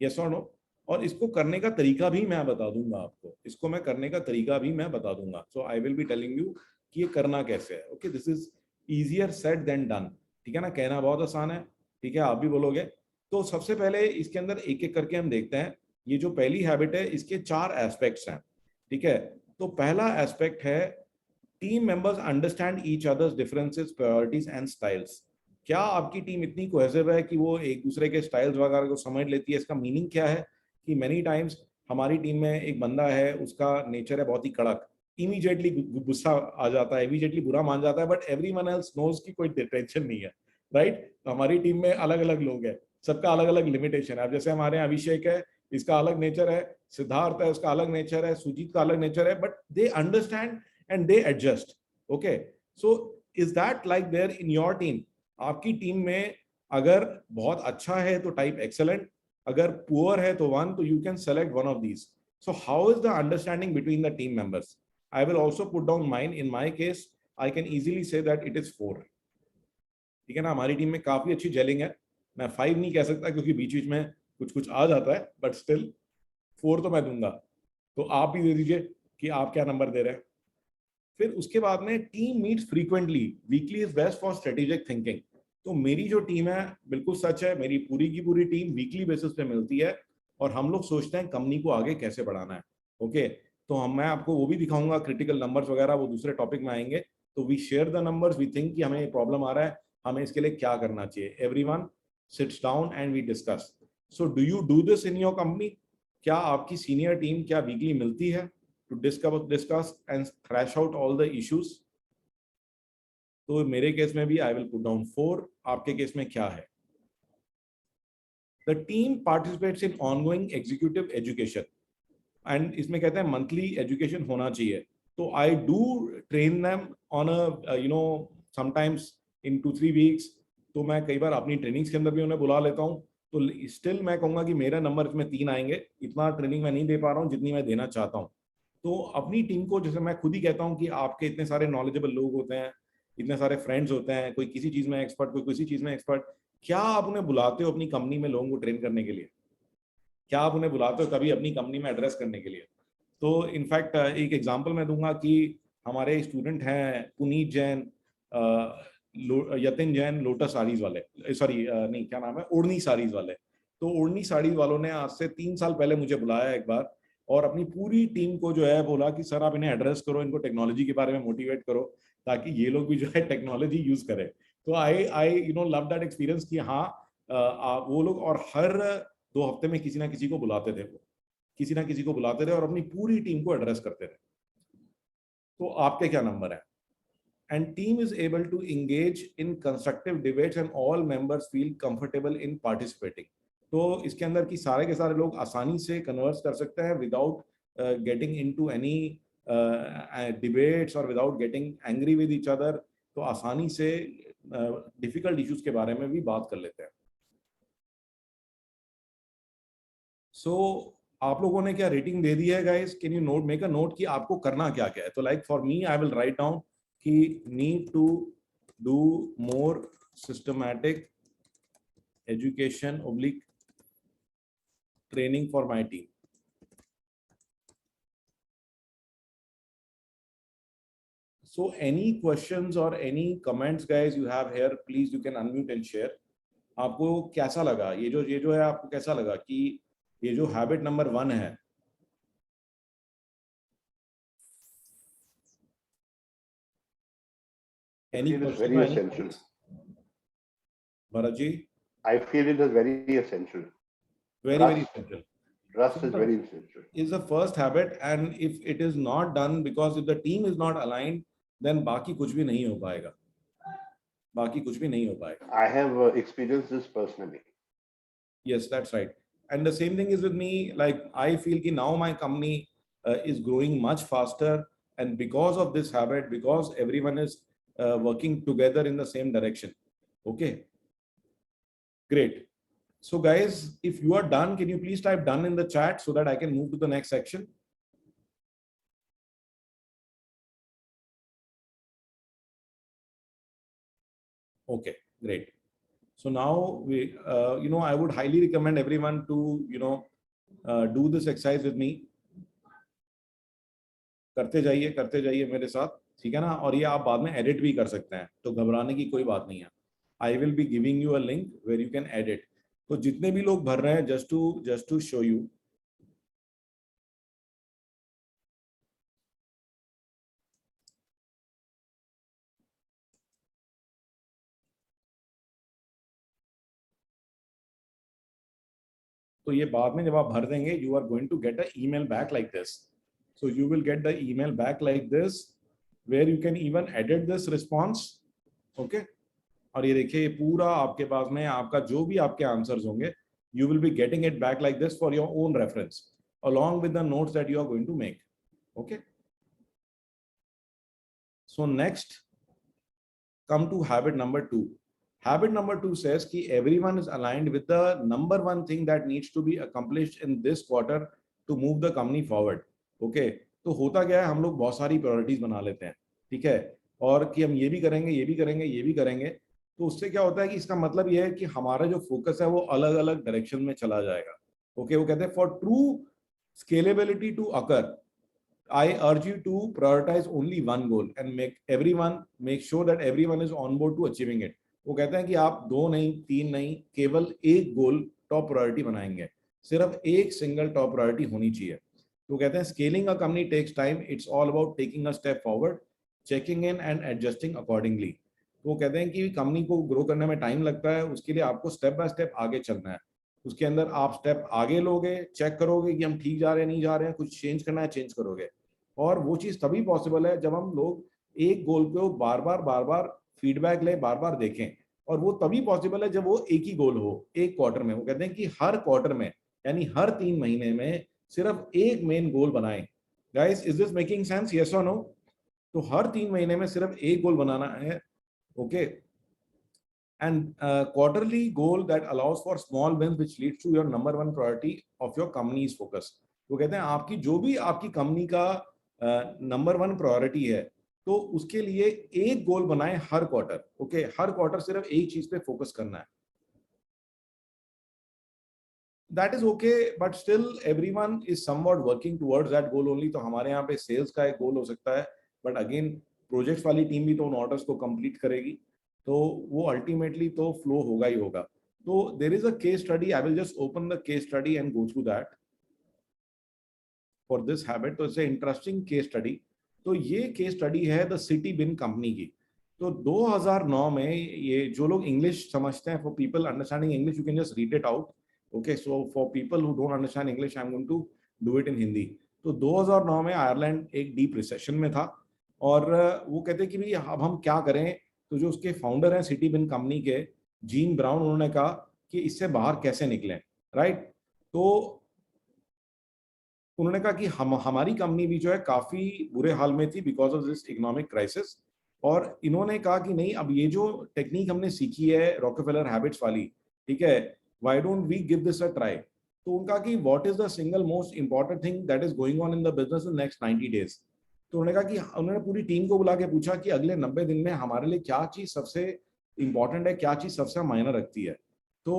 Yes or no? और इसको करने का तरीका भी मैं बता दूंगा आपको, इसको मैं करने का तरीका भी मैं बता दूंगा। So I will be telling you कि ये करना कैसे है। Okay, this is easier said than done। ठीक है ना, कहना बहुत आसान है, ठीक है, आप भी बोलोगे। तो सबसे पहले इसके अंदर एक एक करके हम देखते हैं। ये जो पहली हैबिट है इसके 4 एस्पेक्ट्स हैं, ठीक है। तो पहला एस्पेक्ट है team members understand each others differences, priorities and styles. क्या आपकी टीम इतनी कोहेसिव है कि वो एक दूसरे के स्टाइल्स वगैरह को समझ लेती है? इसका मीनिंग क्या है कि मेनी टाइम्स हमारी टीम में एक बंदा है, उसका नेचर है बहुत ही कड़क, इमीडिएटली गुस्सा आ जाता है, इमीडिएटली बुरा मान जाता है, बट एवरीवन एल्स नोज की कोई टेंशन नहीं है, राइट। तो हमारी टीम में अलग अलग लोग हैं, सबका अलग अलग लिमिटेशन है। अब जैसे हमारे यहाँ अभिषेक है, इसका अलग नेचर है, सिद्धार्थ है, उसका अलग नेचर है, सुजीत का अलग नेचर है, but they understand and they adjust. Okay, so is that like there in your team? आपकी टीम में अगर बहुत अच्छा है तो टाइप एक्सेलेंट, अगर पुअर है तो 1, तो you can select one of these. So how is the understanding between the team members? I will also put down mine. In my case I can easily say that it is 4। ठीक है ना, हमारी team में काफी अच्छी gelling है। मैं 5 नहीं कह सकता क्योंकि बीच बीच में कुछ कुछ आ जाता है, बट स्टिल 4 तो मैं दूंगा। तो आप भी दे दीजिए कि आप क्या नंबर दे रहे हैं। फिर उसके बाद में team meets frequently, weekly is best for strategic thinking. तो मेरी जो टीम है, बिल्कुल सच है, मेरी पूरी की पूरी टीम वीकली बेसिस पे मिलती है और हम लोग सोचते हैं कंपनी को आगे कैसे बढ़ाना है। ओके, तो मैं आपको वो भी दिखाऊंगा, क्रिटिकल नंबर्स वगैरह वो दूसरे टॉपिक में आएंगे। तो we share the numbers, we think कि हमें प्रॉब्लम आ रहा है, हमें इसके लिए क्या करना चाहिए। Everyone sits down and we discuss. So do you do this in your company? क्या आपकी सीनियर टीम क्या वीकली मिलती है to discuss and thrash out all the issues? तो मेरे केस में भी आई विल पुट डाउन 4। आपके केस में क्या है? The team participates in ongoing executive education, and इसमें कहते हैं मंथली एजुकेशन होना चाहिए। तो I do train them on a sometimes in 2-3 weeks. तो मैं कई बार अपनी ट्रेनिंग्स के अंदर भी उन्हें बुला लेता हूँ। तो स्टिल मैं कहूँगा कि मेरा नंबर इसमें 3 आएंगे। इतना ट्रेनिंग मैं नहीं दे पा रहा हूँ जितनी मैं देना चाहता हूँ। तो अपनी टीम को, जैसे मैं खुद ही कहता हूँ कि आपके इतने सारे नॉलेजेबल लोग होते हैं, इतने सारे फ्रेंड्स होते हैं, कोई किसी चीज में एक्सपर्ट, कोई किसी चीज में एक्सपर्ट, क्या आप उन्हें बुलाते हो अपनी कंपनी में लोगों को ट्रेन करने के लिए? क्या आप उन्हें बुलाते हो कभी अपनी कंपनी में एड्रेस करने के लिए? तो इनफैक्ट एक एग्जांपल मैं दूंगा कि हमारे स्टूडेंट हैं पुनीत जैन, यतिन जैन, लोटस साड़ीज वाले, सॉरी नहीं क्या नाम है, ओढ़नी साड़ीज वाले। तो ओढ़नी साड़ीज वालों ने आज से 3 साल पहले मुझे बुलाया एक बार और अपनी पूरी टीम को जो है बोला कि सर आप इन्हें एड्रेस करो, इनको टेक्नोलॉजी के बारे में मोटिवेट करो ताकि ये लोग भी जो है टेक्नोलॉजी यूज करें। तो आई लव दैट एक्सपीरियंस कि हाँ वो लोग, और हर 2 हफ्ते में किसी ना किसी को बुलाते थे, वो किसी ना किसी को बुलाते थे और अपनी पूरी टीम को एड्रेस करते थे। तो आपके क्या नंबर है? And team is able to engage in constructive debates and all members feel comfortable in participating. तो इसके अंदर की सारे के सारे लोग आसानी से कन्वर्स कर सकते हैं without getting into any debates or without getting angry with each other. तो आसानी से difficult issues के बारे में भी बात कर लेते हैं। So आप लोगों ने क्या रेटिंग दे दी है guys? Can you note, make a note कि आपको करना क्या क्या है? तो like for me, I will write down कि need to do more systematic education / training for my team. So any questions or any comments guys you have here, please you can unmute and share. आपको कैसा लगा ये जो है, आपको कैसा लगा कि ये जो हैबिट नंबर 1 है? Any it is question? very essential. Bharat ji? I feel it is very essential. Very essential. Trust is very essential. Is the first habit, and if it is not done, because if the team is not aligned, then बाकी कुछ भी नहीं हो पाएगा। बाकी कुछ भी नहीं हो पाएगा. I have experienced this personally. Yes, that's right. And the same thing is with me. Like I feel कि now my company is growing much faster, and because of this habit, because everyone is working together in the same direction. Okay, great. So guys, if you are done, can you please type done in the chat so that I can move to the next section? Okay, great. So now we, I would highly recommend everyone to, do this exercise with me. करते जाइए मेरे साथ, ठीक है ना. और ये आप बाद में एडिट भी कर सकते हैं, तो घबराने की कोई बात नहीं है. I will be giving you a link where you can edit. तो जितने भी लोग भर रहे हैं, जस्ट टू शो यू, तो ये बाद में जब आप भर देंगे, you are going to get a email back like this. So you will get the email back like this where you can even edit this response. Okay, और ये देखिए, ये पूरा आपके पास में आपका जो भी आपके आंसर्स होंगे, you will be getting it back like this for your own reference along with the notes that you are going to make. Okay, so next, come to habit number 2. Habit number 2 says ki everyone is aligned with the number one thing that needs to be accomplished in this quarter to move the company forward. Okay, तो होता क्या है, हम लोग बहुत सारी priorities बना लेते हैं, ठीक है, और कि हम ये भी करेंगे, ये भी करेंगे, ये भी करेंगे. तो उससे क्या होता है कि इसका मतलब ये है कि हमारा जो फोकस है वो अलग अलग डायरेक्शन में चला जाएगा. ओके, वो कहते हैं for true scalability to occur, I urge you to prioritize only one goal and make sure that everyone is on board to achieving it. वो कहते हैं कि आप 2 नहीं, 3 नहीं, केवल एक गोल टॉप प्रायोरिटी बनाएंगे. सिर्फ एक सिंगल टॉप प्रायोरिटी होनी चाहिए. तो कहते हैं scaling a company takes time, it's all about taking a step forward, checking in and adjusting accordingly. तो कहते हैं कि कंपनी को ग्रो करने में टाइम लगता है, उसके लिए आपको स्टेप बाय स्टेप आगे चलना है. उसके अंदर आप स्टेप आगे लोगे, चेक करोगे कि हम ठीक जा रहे हैं, नहीं जा रहे हैं, कुछ चेंज करना है, चेंज करोगे. और वो चीज तभी पॉसिबल है जब हम लोग एक गोल को बार बार फीडबैक ले, बार बार देखें. और वो तभी पॉसिबल है जब वो एक ही गोल हो एक क्वार्टर में. वो कहते हैं कि हर क्वार्टर में, यानी हर 3 महीने में सिर्फ एक मेन गोल बनाएं. Guys, is this making sense? Yes और नो? तो हर 3 महीने में सिर्फ एक गोल बनाना है. Okay, and quarterly goal that allows for small wins which leads to your number one priority of your company's focus. वो कहते हैं आपकी जो भी आपकी कंपनी का नंबर 1 प्रायोरिटी है, तो उसके लिए एक गोल बनाएं हर क्वार्टर. ओके, हर क्वार्टर सिर्फ एक चीज पे फोकस करना है. That is okay, but still everyone is somewhat working towards that goal only. तो हमारे यहाँ पे सेल्स का एक गोल हो सकता है, बट अगेन प्रोजेक्ट्स वाली टीम भी तो उन ऑर्डर्स को कंप्लीट करेगी, तो वो अल्टीमेटली तो फ्लो होगा ही होगा. तो there is a case study. I will just open the case study and go through that for this habit. तो it's a interesting case study. तो ये केस स्टडी है द सिटी बिन कंपनी की. तो 2009 में, ये जो लोग इंग्लिश समझते हैं, for people understanding English, you can just read it out. Okay, so for people who don't understand English, I'm going to do it in Hindi. तो 2009 में आयरलैंड एक डीप रिसेशन में था, और वो कहते कि भाई अब हम क्या करें. तो जो उसके फाउंडर हैं सिटी बिन कंपनी के, जीन ब्राउन, उन्होंने कहा कि इससे बाहर कैसे निकलें, राइट. तो उन्होंने कहा कि हमारी कंपनी भी जो है काफी बुरे हाल में थी because of this economic crisis. और इन्होंने कहा कि नहीं, अब ये जो टेक्निक हमने सीखी है रॉकफेलर हैबिट्स वाली, ठीक है, why don't we give this a try. तो उनका कि what is the single most important thing that is going on in the business in the next 90 days. तो उन्होंने कहा कि उन्होंने पूरी टीम को बुला के पूछा कि अगले 90 दिन में हमारे लिए क्या चीज सबसे इंपॉर्टेंट है, क्या चीज सबसे मायने रखती है. तो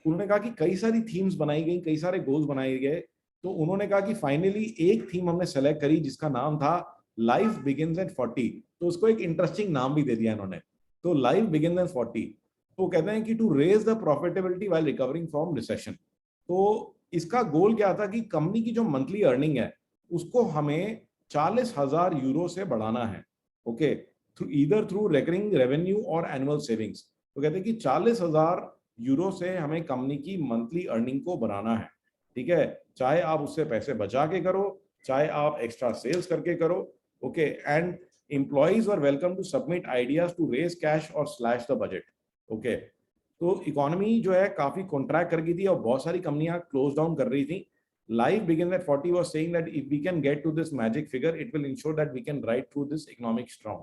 उन्होंने कहा कि कई सारी थीम्स बनाई गई, कई सारे गोल्स बनाए गए. तो उन्होंने कहा कि फाइनली एक थीम हमने सेलेक्ट करी जिसका नाम था लाइफ बिगिंस एट 40. तो उसको एक इंटरेस्टिंग नाम भी दे दिया इन्होंने. तो लाइफ बिगिंस एट 40. तो कहते हैं कि to raise the profitability while recovering from recession. तो इसका गोल क्या था कि कंपनी की जो मंथली अर्निंग है उसको हमें 40,000 यूरो से बढ़ाना है. ओके, थ्रू रिकरिंग रेवेन्यू और एनुअल सेविंग्स. तो कहते हैं कि 40,000 यूरो से हमें कंपनी की मंथली अर्निंग को बढ़ाना है, ठीक है, चाहे आप उससे पैसे बचा के करो, चाहे आप एक्स्ट्रा सेल्स करके करो. Okay, and employees were welcome to submit ideas to raise cash or slash the budget. Okay, तो इकोनॉमी जो है काफी कॉन्ट्रैक्ट कर गई थी और बहुत सारी कंपनियां क्लोज डाउन कर रही थी. Live begins at 40 was saying that if we can get to this magic figure, it will ensure that we can ride through this economic storm.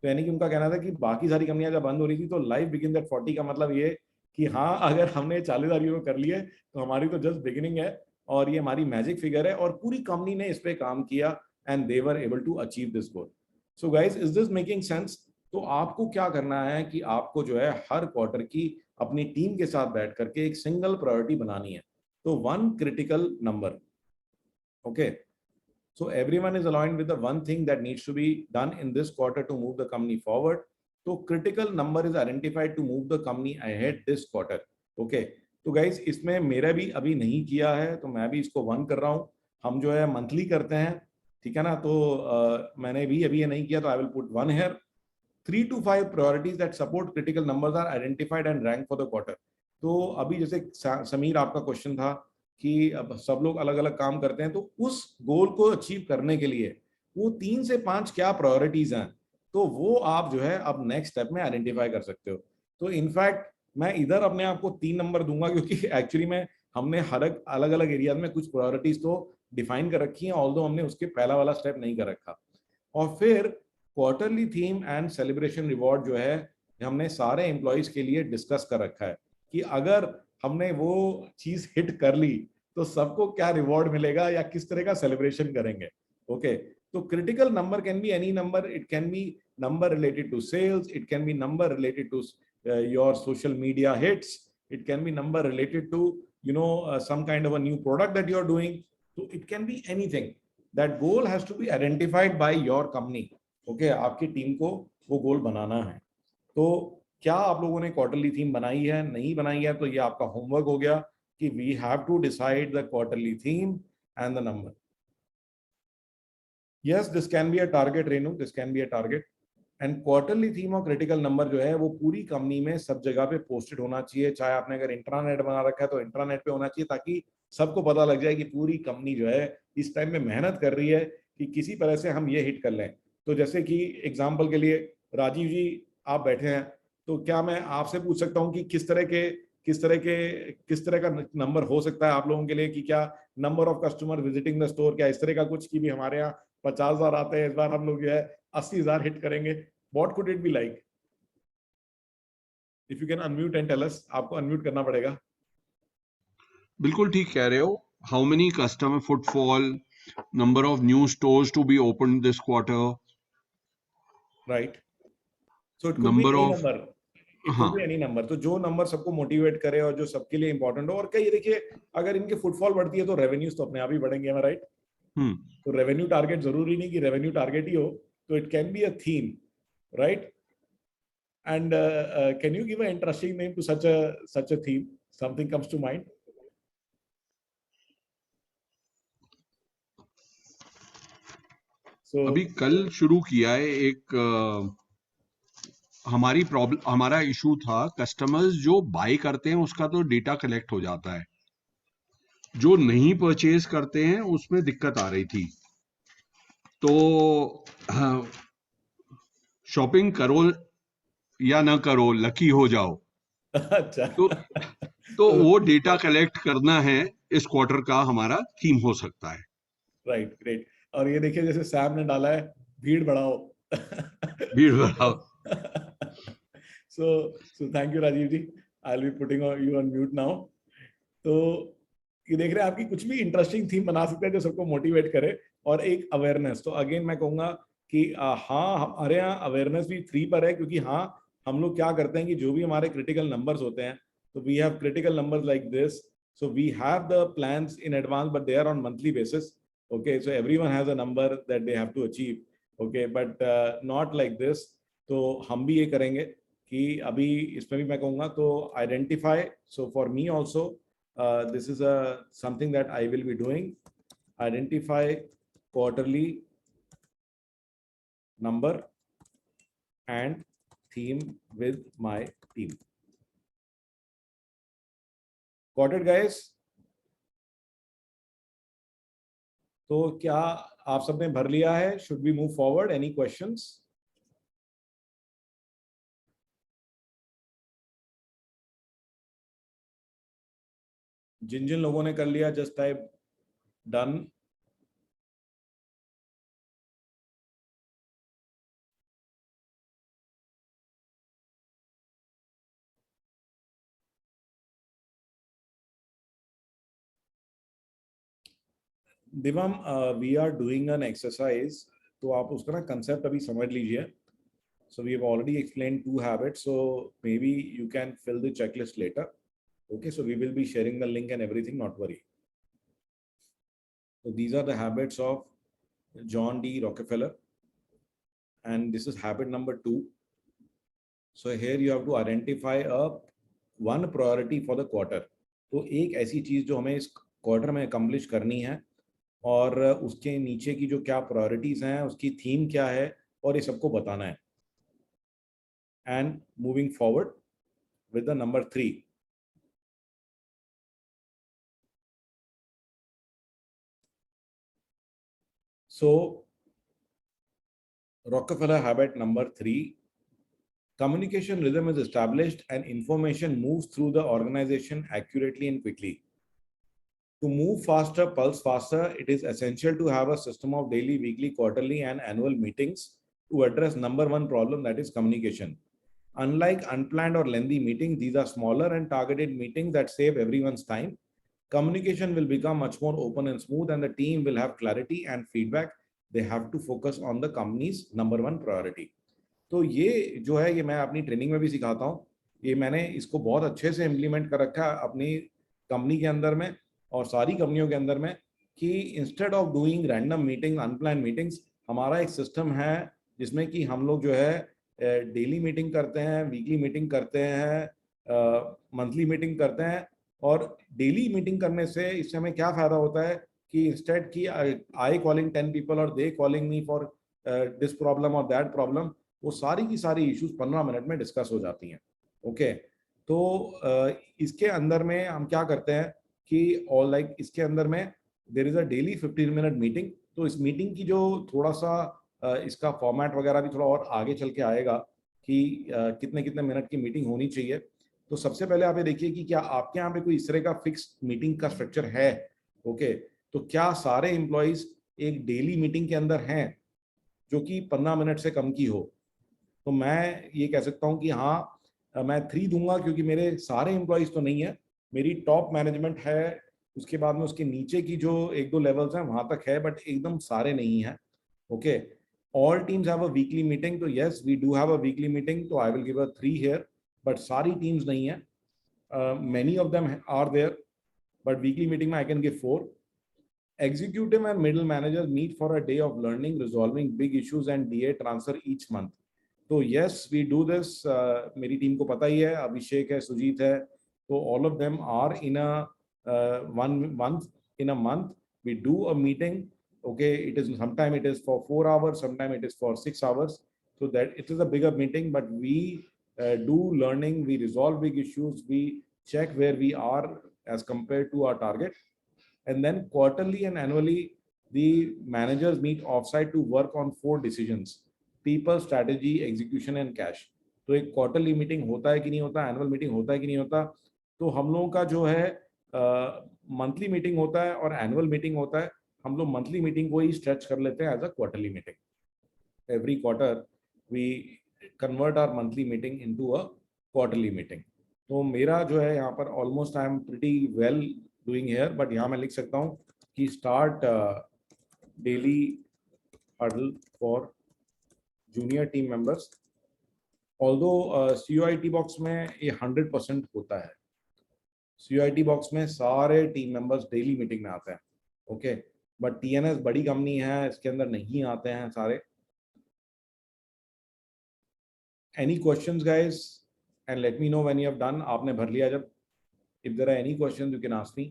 तो यानी कि उनका कहना था कि बाकी सारी कंपनियां जब बंद हो रही थी तो लाइव बिगिन एट 40 का मतलब ये कि हाँ, अगर हमने 40,000 यूरो कर लिए तो हमारी तो जस्ट बिगिनिंग है और ये हमारी मैजिक फिगर है. और पूरी कंपनी ने इस पे काम किया and they were able to achieve this goal. So guys, is this making sense? तो आपको क्या करना है कि आपको जो है हर क्वार्टर की अपनी टीम के साथ बैठ करके एक सिंगल प्रायोरिटी बनानी है. तो one critical number. Okay, so everyone is aligned with the one thing that needs to be done in this quarter to move the company forward. So critical number is identified to move the company ahead this quarter. Okay, तो guys, इसमें मेरा भी अभी नहीं किया है तो मैं भी इसको 1 कर रहा हूँ. हम जो है मंथली करते हैं, ठीक है ना? तो मैंने भी अभी ये नहीं किया तो I will put 1 here. 3 to 5 priorities that support critical numbers are identified and ranked for the quarter. तो अभी जैसे समीर आपका क्वेश्चन था कि अब सब लोग अलग अलग काम करते हैं, तो उस गोल को अचीव करने के लिए वो 3 से 5 क्या प्रायोरिटीज हैं, तो वो आप जो है अब नेक्स्ट स्टेप में आइडेंटिफाई कर सकते हो. तो इनफैक्ट मैं इधर अपने आप को 3 नंबर दूंगा क्योंकि एक्चुअली में हमने हर अलग अलग एरियाज में कुछ प्रायोरिटीज तो डिफाइन कर रखी हैं, ऑल्दो हमने उसके पहला वाला स्टेप नहीं कर रखा. और फिर quarterly theme and celebration reward जो है हमने सारे एम्प्लॉइज के लिए डिस्कस कर रखा है कि अगर हमने वो चीज हिट कर ली तो सबको क्या रिवॉर्ड मिलेगा या किस तरह का सेलिब्रेशन करेंगे. ओके, तो critical number can be any number. It can be number related to sales, it can be number related to your social media hits, it can be number related to some kind of a new product that you're doing. So it can be anything. That goal has to be identified by your company. Okay, आपकी team को वो गोल बनाना है. तो क्या आप लोगों ने quarterly theme बनाई है? नहीं बनाई है तो ये आपका होमवर्क हो गया कि we have to decide the quarterly theme and the number. Yes, this can be a target Renu, this can be a target. And quarterly theme और क्रिटिकल नंबर जो है वो पूरी कंपनी में सब जगह पे पोस्टेड होना चाहिए. चाहे आपने अगर इंट्रानेट बना रखा है तो इंट्रानेट पे होना चाहिए ताकि सबको पता लग जाए कि पूरी कंपनी जो है इस टाइम में मेहनत कर रही है कि किसी तरह से हम ये हिट कर लें. तो जैसे कि एग्जाम्पल के लिए राजीव जी आप बैठे हैं, तो क्या मैं आपसे पूछ सकता हूं कि किस तरह का नंबर हो सकता है आप लोगों के लिए कि क्या number of customer visiting the store, क्या इस तरह का कुछ कि भी हमारे यहाँ 50,000 आते हैं, इस बार हम लोग जो है 80,000 हिट करेंगे. What could it be like? If you can unmute and tell us. आपको अनम्यूट करना पड़ेगा. बिल्कुल ठीक कह रहे हो. How many customer footfall, number of new stores to be open this quarter, right? So it could be number any of, number. It could be any number. तो जो नंबर सबको मोटिवेट करे और जो सबके लिए इंपॉर्टेंट हो. और क्या ये देखिए, अगर इनके फुटफॉल बढ़ती है तो रेवेन्यूज तो अपने आप ही बढ़ेंगे, राइट? तो रेवेन्यू टारगेट जरूरी नहीं कि रेवेन्यू टारगेट ही हो, तो it can be a theme, right? And can you give a interesting name to such a theme? Something comes to mind? अभी कल शुरू किया है एक हमारा इशू था, कस्टमर्स जो बाय करते हैं उसका तो डेटा कलेक्ट हो जाता है, जो नहीं परचेज करते हैं उसमें दिक्कत आ रही थी. तो शॉपिंग करो या ना करो, लकी हो जाओ. अच्छा. तो वो डेटा कलेक्ट करना है, इस क्वार्टर का हमारा थीम हो सकता है. Right, great. और ये देखिए जैसे सैम ने डाला है, भीड़ बढ़ाओ. भीड़ बढ़ाओ. so thank you Rajiv ji. I'll be putting you on mute now. तो ये देख रहे हैं आपकी कुछ भी इंटरेस्टिंग थीम बना सकते हैं जो सबको मोटिवेट करे. और एक अवेयरनेस, तो अगेन मैं कहूंगा कि हाँ, हमारे यहाँ अवेयरनेस भी 3 पर है क्योंकि हाँ, हम लोग क्या करते हैं कि जो भी हमारे क्रिटिकल नंबर्स होते हैं, तो we have critical numbers like this. So we have the plans in advance, but they are on monthly basis. Okay, so everyone has a number that they have to achieve. Okay, but not like this. तो हम भी ये करेंगे कि अभी इसमें भी मैं कहूँगा तो identify. So for me also, this is something that I will be doing. Identify quarterly number and theme with my team. Got it, guys? तो क्या आप सबने भर लिया है? Should we move forward? Any questions? जिन जिन लोगों ने कर लिया just type done. Divam, we are doing an exercise, तो आप उसका ना कंसेप्ट अभी समझ लीजिए. So we have already explained 2 habits, so maybe you can fill the checklist later. Okay, so we will be sharing the link and everything, not worry. So these are the habits of John D. Rockefeller, and this is habit number 2. So here you have to identify one priority for the quarter. तो एक ऐसी चीज जो हमें इस quarter में accomplish करनी है और उसके नीचे की जो क्या प्रायोरिटीज हैं, उसकी थीम क्या है, और ये सबको बताना है. And moving forward with the number 3. So Rockefeller habit number 3, communication rhythm is established and information moves through the organization accurately and quickly. To move faster, pulse faster, it is essential to have a system of daily, weekly, quarterly and annual meetings to address number 1 problem, that is communication. Unlike unplanned or lengthy meetings, these are smaller and targeted meetings that save everyone's time. Communication will become much more open and smooth, and the team will have clarity and feedback. They have to focus on the company's number 1 priority. तो ये जो है, ये मैं अपनी training में भी सिखाता हूँ. ये मैंने इसको बहुत अच्छे से इम्प्लीमेंट कर रखा है अपनी कंपनी के अंदर में और सारी कंपनियों के अंदर में, कि instead of doing random meeting, unplan meetings, हमारा एक सिस्टम है जिसमें कि हम लोग जो है डेली मीटिंग करते हैं, वीकली मीटिंग करते हैं, मंथली मीटिंग करते हैं. और डेली मीटिंग करने से इससे हमें क्या फायदा होता है कि इंस्टेड की आई कॉलिंग 10 पीपल और दे calling me for this problem और दैट प्रॉब्लम, वो सारी की सारी इश्यूज 15 मिनट में डिस्कस हो जाती हैं. ओके, तो इसके अंदर में हम क्या करते हैं कि ऑल लाइक इसके अंदर में there is a daily 15 minute meeting. तो इस मीटिंग की जो थोड़ा सा इसका फॉर्मेट वगैरह भी थोड़ा और आगे चल के आएगा कि कितने कितने मिनट की मीटिंग होनी चाहिए. तो सबसे पहले आप ये देखिए कि क्या आपके यहाँ पे कोई इस तरह का फिक्स मीटिंग का स्ट्रक्चर है. ओके, तो क्या सारे एम्प्लॉइज एक डेली मीटिंग के अंदर हैं जो कि 15 मिनट से कम की हो? तो मैं ये कह सकता हूँ कि हाँ, मैं 3 दूंगा, क्योंकि मेरे सारे एम्प्लॉइज तो नहीं है. मेरी टॉप मैनेजमेंट है, उसके बाद में उसके नीचे की जो 1-2 लेवल्स हैं वहां तक है, बट एकदम सारे नहीं है. Okay, all teams have a weekly meeting. तो yes, we do have a weekly meeting, तो I will give a 3 here, but सारी टीम्स नहीं है. Many of them are there, but weekly meeting में I can give 4. Executive and middle managers meet for a day of learning, resolving big issues and DA transfer each month. तो yes, we do this. मेरी team को पता ही है, अभिषेक है, सुजीत है, तो all of them are in a in a month we do a meeting. Okay, it is sometime it is for 4 hours, sometime it is for 6 hours, so that it is a bigger meeting, but we do learning, we resolve big issues, we check where we are as compared to our target. And then quarterly and annually the managers meet offsite to work on 4 decisions: people, strategy, execution and cash. तो एक quarterly meeting होता है कि नहीं होता, annual meeting होता है कि नहीं होता. तो हम लोगों का जो है मंथली मीटिंग होता है और एनुअल मीटिंग होता है. हम लोग मंथली मीटिंग को ही स्ट्रेच कर लेते हैं as a quarterly meeting. Every quarter we convert our monthly meeting into a quarterly meeting. तो मेरा जो है यहाँ पर almost I am pretty well doing here, but यहाँ मैं लिख सकता हूँ कि start daily huddle for junior team members. Although COIT box में ये 100% होता है. COIT बॉक्स में सारे टीम मेंबर्स डेली मीटिंग में आते हैं. ओके, बट TNS बड़ी कंपनी है, इसके अंदर नहीं आते हैं सारे. Any questions guys, and let me know when you have done. आपने भर लिया जब. If there are any questions you can ask me.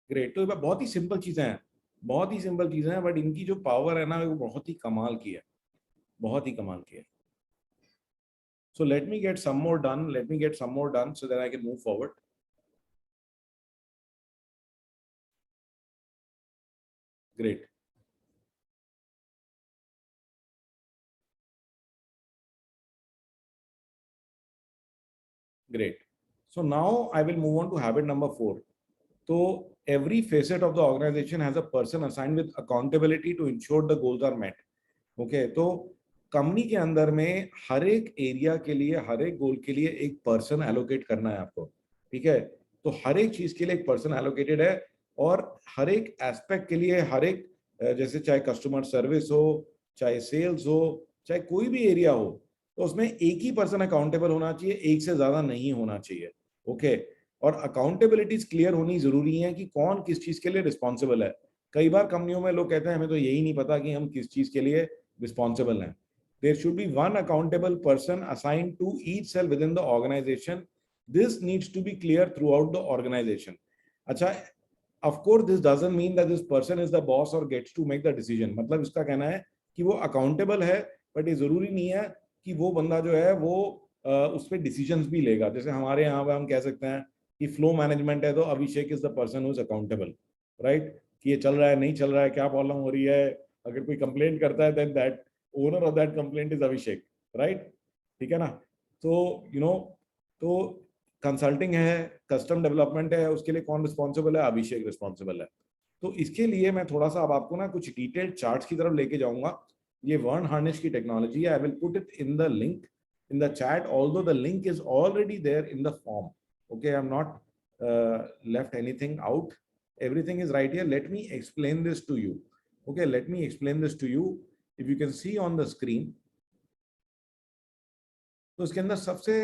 Great. तो बहुत ही सिंपल चीजें हैं, बहुत ही सिंपल चीजें हैं, बट इनकी जो पावर है ना वो बहुत ही कमाल की है, बहुत ही कमाल की है. So let me get some more done. Let me get some more done so that I can move forward. Great. Great. So now I will move on to habit number 4. So every facet of the organization has a person assigned with accountability to ensure the goals are met. Okay, तो company के अंदर में हर एक area के लिए, हर एक गोल के लिए एक पर्सन एलोकेट करना है आपको, ठीक है? तो हर एक चीज के लिए एक पर्सन एलोकेटेड है और हर एक एस्पेक्ट के लिए, हर एक जैसे चाहे कस्टमर सर्विस हो, चाहे सेल्स हो, चाहे कोई भी एरिया हो, तो उसमें एक ही पर्सन अकाउंटेबल होना चाहिए, एक से ज्यादा नहीं होना चाहिए। ओके, और अकाउंटेबिलिटीज क्लियर होनी जरूरी है कि कौन किस चीज के लिए रिस्पॉन्सिबल है। कई बार कंपनियों में लोग कहते हैं हमें तो यही नहीं पता कि हम किस चीज के लिए रिस्पॉन्सिबल हैं। There should be one accountable person assigned to each cell within the organization. This needs to be clear throughout the organization. अच्छा, of course this doesn't mean that this person is the boss or gets to make the decision. मतलब इसका कहना है कि वो accountable है, but ये जरूरी नहीं है कि वो बंदा जो है वो उस पर डिसीजंस भी लेगा। जैसे हमारे यहाँ पे हम कह सकते हैं कि फ्लो मैनेजमेंट है तो Abhishek is the person who is accountable, right? कि ये चल रहा है, नहीं चल रहा है, क्या प्रॉब्लम हो रही है, अगर कोई कंप्लेंट करता है then that owner of that complaint is Abhishek, right? ठीक है ना? तो तो कंसल्टिंग है, कस्टम डेवलपमेंट है, उसके लिए कौन रिस्पॉन्सिबल है? अभिषेक रिस्पॉन्सिबल है। तो इसके लिए मैं थोड़ा सा अब आपको ना कुछ डिटेल्ड चार्ट्स की तरफ लेके जाऊंगा। ये वर्न हार्नेस की टेक्नोलॉजी है। I will put it in the link in the chat, although the link is already there in the form. Okay, I'm not left anything out. Everything is right here. Let me explain this to you. Okay, let me explain this to you. If you can see on the screen, तो इसके अंदर सबसे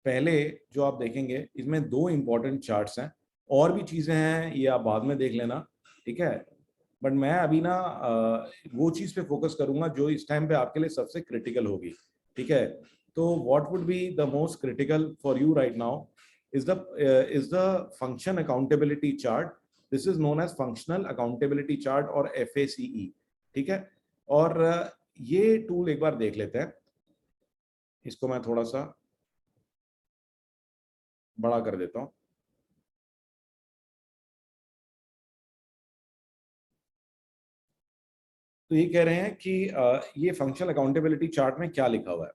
पहले जो आप देखेंगे इसमें 2 important charts हैं। और भी चीजें हैं, ये आप बाद में देख लेना, ठीक है? बट मैं अभी ना वो चीज पे फोकस करूंगा जो इस टाइम पे आपके लिए सबसे क्रिटिकल होगी, ठीक है? तो what would be the most critical for you right now is the function accountability chart. This is known as functional accountability chart और FACE, ठीक है? और ये टूल एक बार देख लेते हैं। इसको मैं थोड़ा सा बड़ा कर देता हूं। तो ये कह रहे हैं कि ये फंक्शनल अकाउंटेबिलिटी चार्ट में क्या लिखा हुआ है।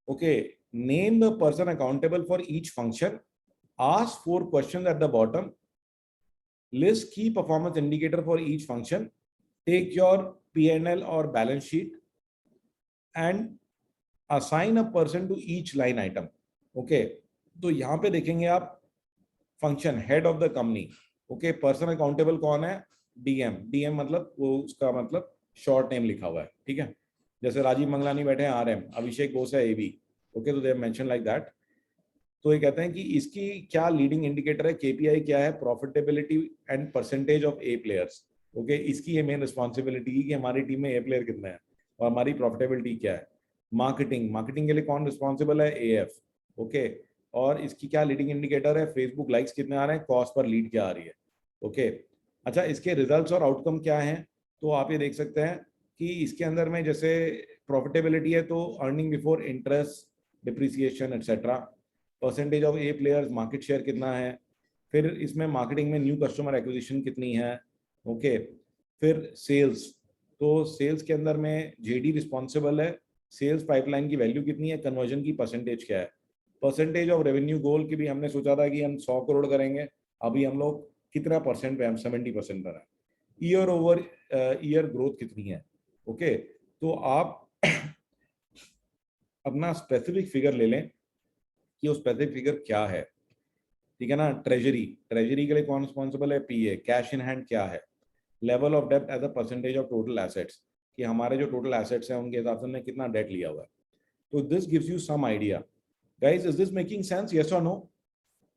Okay, name the person accountable for each function, ask 4 questions at the bottom, list key performance indicator for each function, take your P&L और balance sheet and assign a person to each line item. Okay, तो यहां पे देखेंगे आप function head of the company. Okay, person accountable कौन है? DM मतलब वो उसका मतलब शॉर्ट नेम लिखा हुआ है, ठीक है? जैसे राजीव मंगलानी बैठे हैं RM, अभिषेक बोस है AB। ओके, तो they have mention like that. तो ये कहते हैं कि इसकी क्या लीडिंग इंडिकेटर है, KPI क्या है? Profitability and percentage of A players. Okay, इसकी ये मेन रिस्पॉन्सिबिलिटी कि हमारी टीम में A प्लेयर कितने हैं और हमारी प्रॉफिटेबिलिटी क्या है। मार्केटिंग के लिए कौन रिस्पॉन्सिबल है? AF। ओके, और इसकी क्या लीडिंग इंडिकेटर है? फेसबुक लाइक्स कितने आ रहे हैं, कॉस्ट पर लीड क्या आ रही है। ओके, अच्छा, इसके रिजल्ट्स और आउटकम क्या हैं? तो आप ये देख सकते हैं कि इसके अंदर में जैसे प्रॉफिटेबिलिटी है तो earning before interest, depreciation etcetera, percentage of A players, market share कितना है, फिर इसमें मार्केटिंग में न्यू कस्टमर एक्विजिशन कितनी है। ओके, फिर सेल्स, तो सेल्स के अंदर में JD रिस्पॉन्सिबल है, सेल्स पाइपलाइन की वैल्यू कितनी है, कन्वर्जन की परसेंटेज क्या है, परसेंटेज ऑफ रेवेन्यू गोल की भी हमने सोचा था कि हम 100 करोड़ करेंगे, अभी हम लोग कितना परसेंट पे, हम 70% पर है। ईयर ओवर ईयर ग्रोथ कितनी है। ओके, तो आप अपना स्पेसिफिक फिगर ले लें कि वो स्पेसिफिक फिगर क्या है, ठीक है ना? ट्रेजरी के लिए कौन रिस्पॉन्सिबल है? PA। कैश इन हैंड क्या है? लेवल ऑफ डेब्ट as a percentage of total assets, कि हमारे जो टोटल एसेट्स हैं उनके हिसाब से हमने कितना डेट लिया हुआ है। तो this gives you some idea. Guys, is this making sense? Yes और नो?